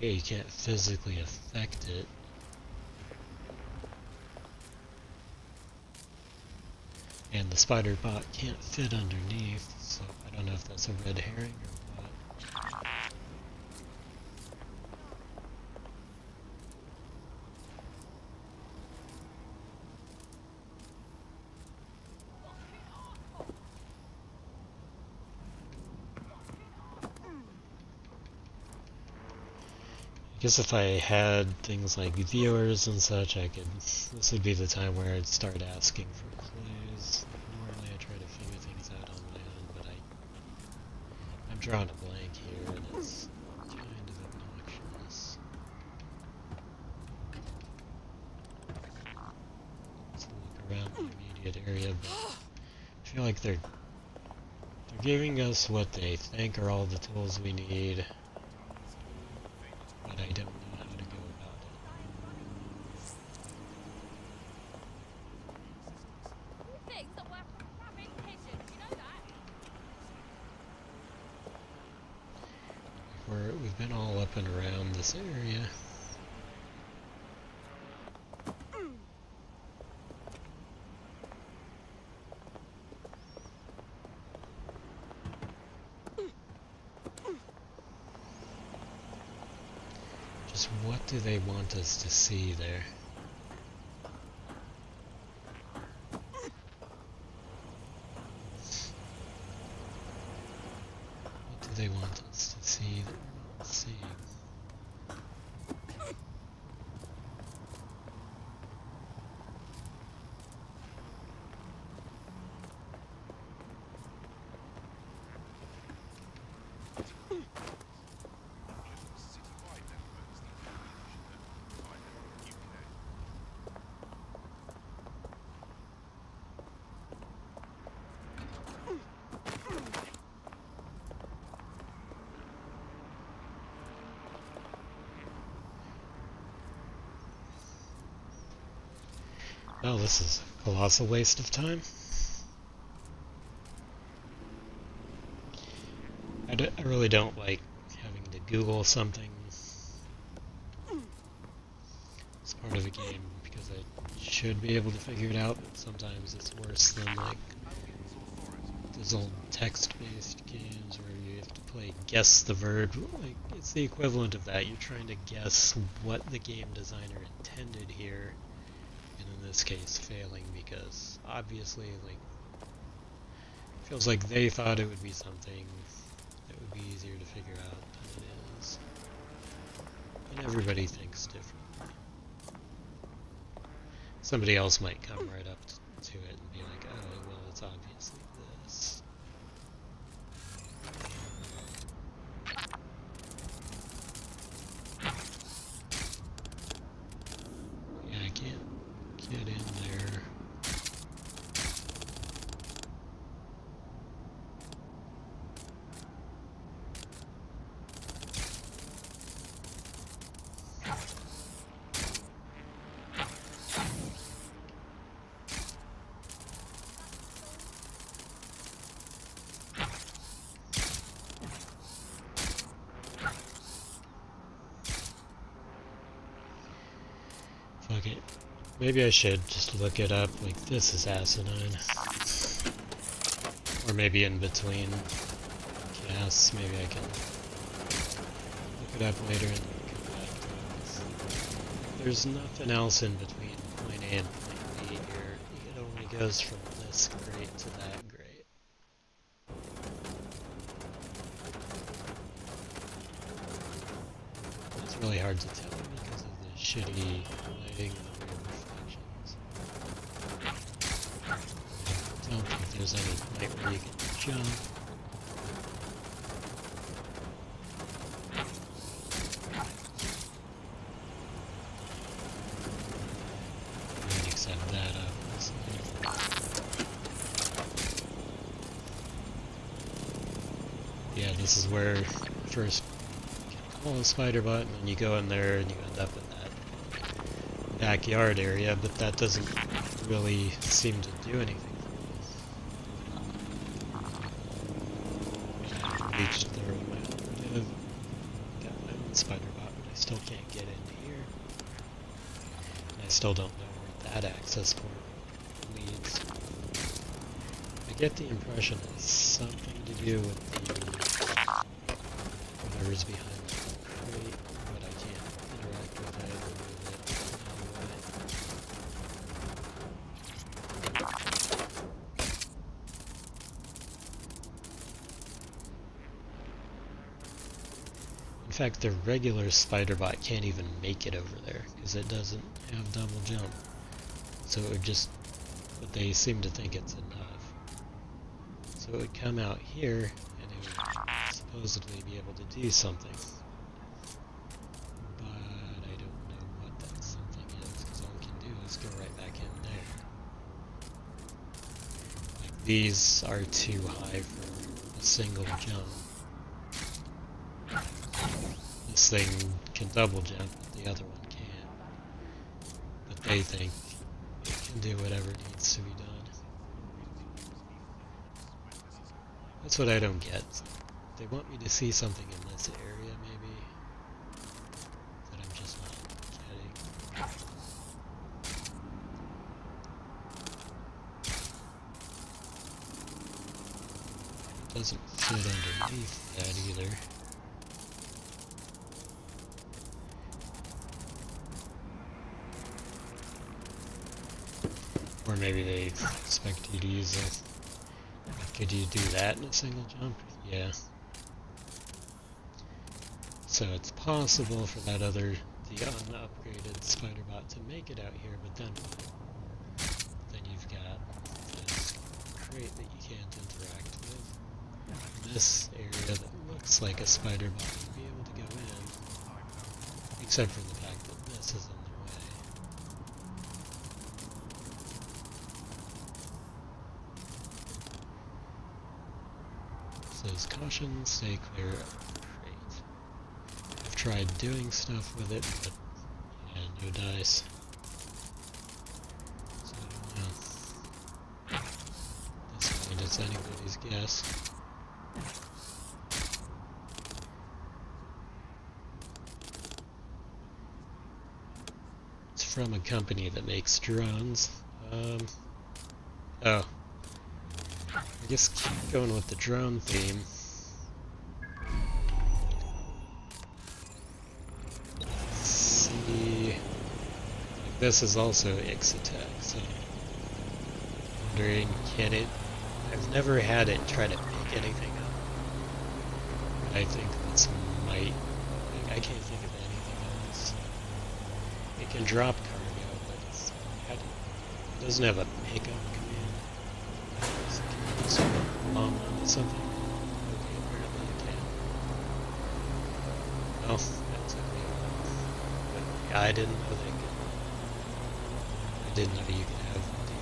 Yeah, you can't physically affect it. And the spider bot can't fit underneath, so I don't know if that's a red herring or what. I guess if I had things like viewers and such, I could. This would be the time where I'd start asking for clues. Normally I try to figure things out on my own, but I'm drawing a blank here, and it's kind of obnoxious. Let's look around the immediate area, but I feel like they're giving us what they think are all the tools we need. But I don't know how to go about it. We've been all up and around this area. Just what do they want us to see there? What do they want us to see that we're not seeing? Oh, this is a colossal waste of time. I really don't like having to Google something as part of a game, because I should be able to figure it out, but sometimes it's worse than like those old text-based games where you have to play guess the verb. Like, it's the equivalent of that. You're trying to guess what the game designer intended here. And in this case, failing because obviously, like, it feels like they thought it would be something that would be easier to figure out than it is. And everybody thinks differently. Somebody else might come right up to it and be like, oh, well, it's obviously this. Yeah, I can't get in there. Maybe I should just look it up, like this is asinine. Or maybe in between casts, maybe I can look it up later and come back to it. There's nothing else in between point A and point B here. It only goes from this grade to that grade. It's really hard to tell because of the shitty lighting and the weird reflections. I don't think there's any point where you can jump. Except that, obviously. Yeah, this is where first you can call a spider bot, and then you go in there and you end up in that backyard area, but that doesn't really seem to do anything. Reached there with my operative. Got my own spider bot, but I still can't get into here. And I still don't know where that access point leads. I get the impression it's something to do with the whatever's behind the crate, but I can't interact with it or move it in any way. In fact, the regular spider bot can't even make it over there because it doesn't have double jump. So it would just, but they seem to think it's enough. So it would come out here and it would supposedly be able to do something. But I don't know what that something is because all it can do is go right back in there. Like these are too high for a single jump. This thing can double jump, but the other one can't. But they think it can do whatever needs to be done. That's what I don't get. They want me to see something in this area, maybe, that I'm just not getting. It doesn't fit underneath that either. Or maybe they expect you to use a... Could you do that in a single jump? Yeah. So it's possible for that other, the unupgraded spider bot to make it out here, but then you've got this crate that you can't interact with. This area that looks like a spider bot would be able to go in, except for the fact that this is in the way. Says caution, stay clear of the crate. I've tried doing stuff with it, but yeah, no dice. So I don't know. At this point it's anybody's guess. It's from a company that makes drones. Oh. I guess keep going with the drone theme. Let's see. This is also Ixatek, so I'm wondering, can it... I've never had it try to pick anything up. But I think this might... I can't think of anything else. It can drop cargo, but it's, it doesn't have a pickup command. So can you just bomb onto something? Okay, apparently it can. Oh, that's okay. But yeah, I didn't know they could. I didn't know you could have do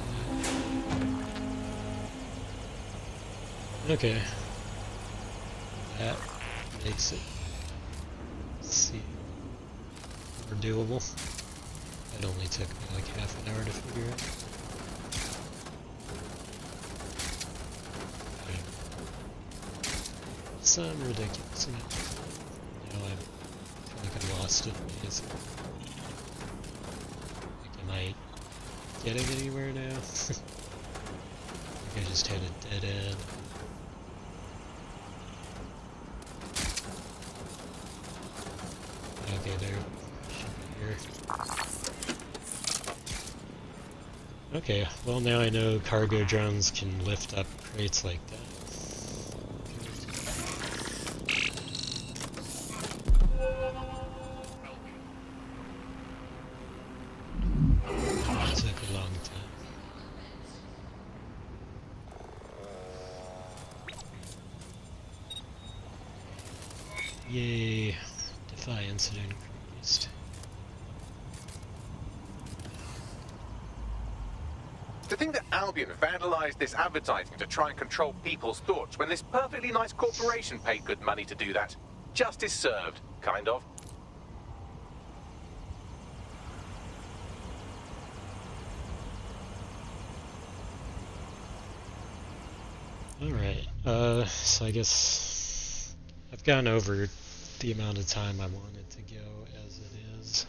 that. Okay. That makes it, let's see, more doable. It only took me like half an hour to figure out. Some ridiculous amount of time. Now I feel like I've lost it. Like I might getting anywhere now. I just had a dead end. Okay, there. Here. Okay, well now I know cargo drones can lift up crates like that. It took a long time. Yay, Defy incident increased. To think that Albion vandalized this advertising to try and control people's thoughts when this perfectly nice corporation paid good money to do that. Justice served, kind of. Alright, so I guess I've gone over the amount of time I wanted to go as it is.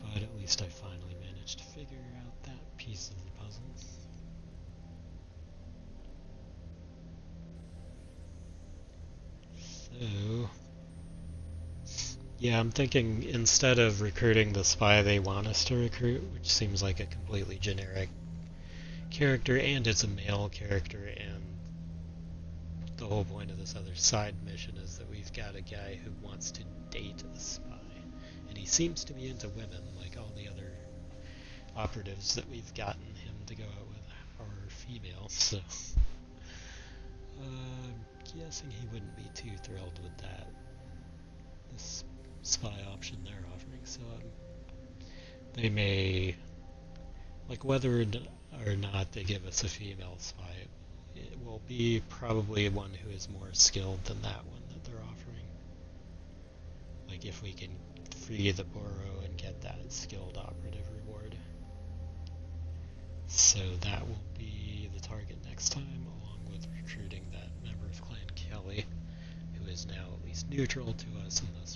But at least I finally managed to figure out that piece of the puzzle. So, yeah, I'm thinking instead of recruiting the spy they want us to recruit, which seems like a completely generic character, and it's a male character, and the whole point of this other side mission is that we've got a guy who wants to date a spy, and he seems to be into women like all the other operatives that we've gotten him to go out with are female, so I'm guessing he wouldn't be too thrilled with that, this spy option they're offering. So they may, like, whether or not they give us a female spy, it will be probably one who is more skilled than that one that they're offering. Like, if we can free the Boro and get that skilled operative reward. So that will be the target next time, along with recruiting that member of Clan Kelly, who is now at least neutral to us and thus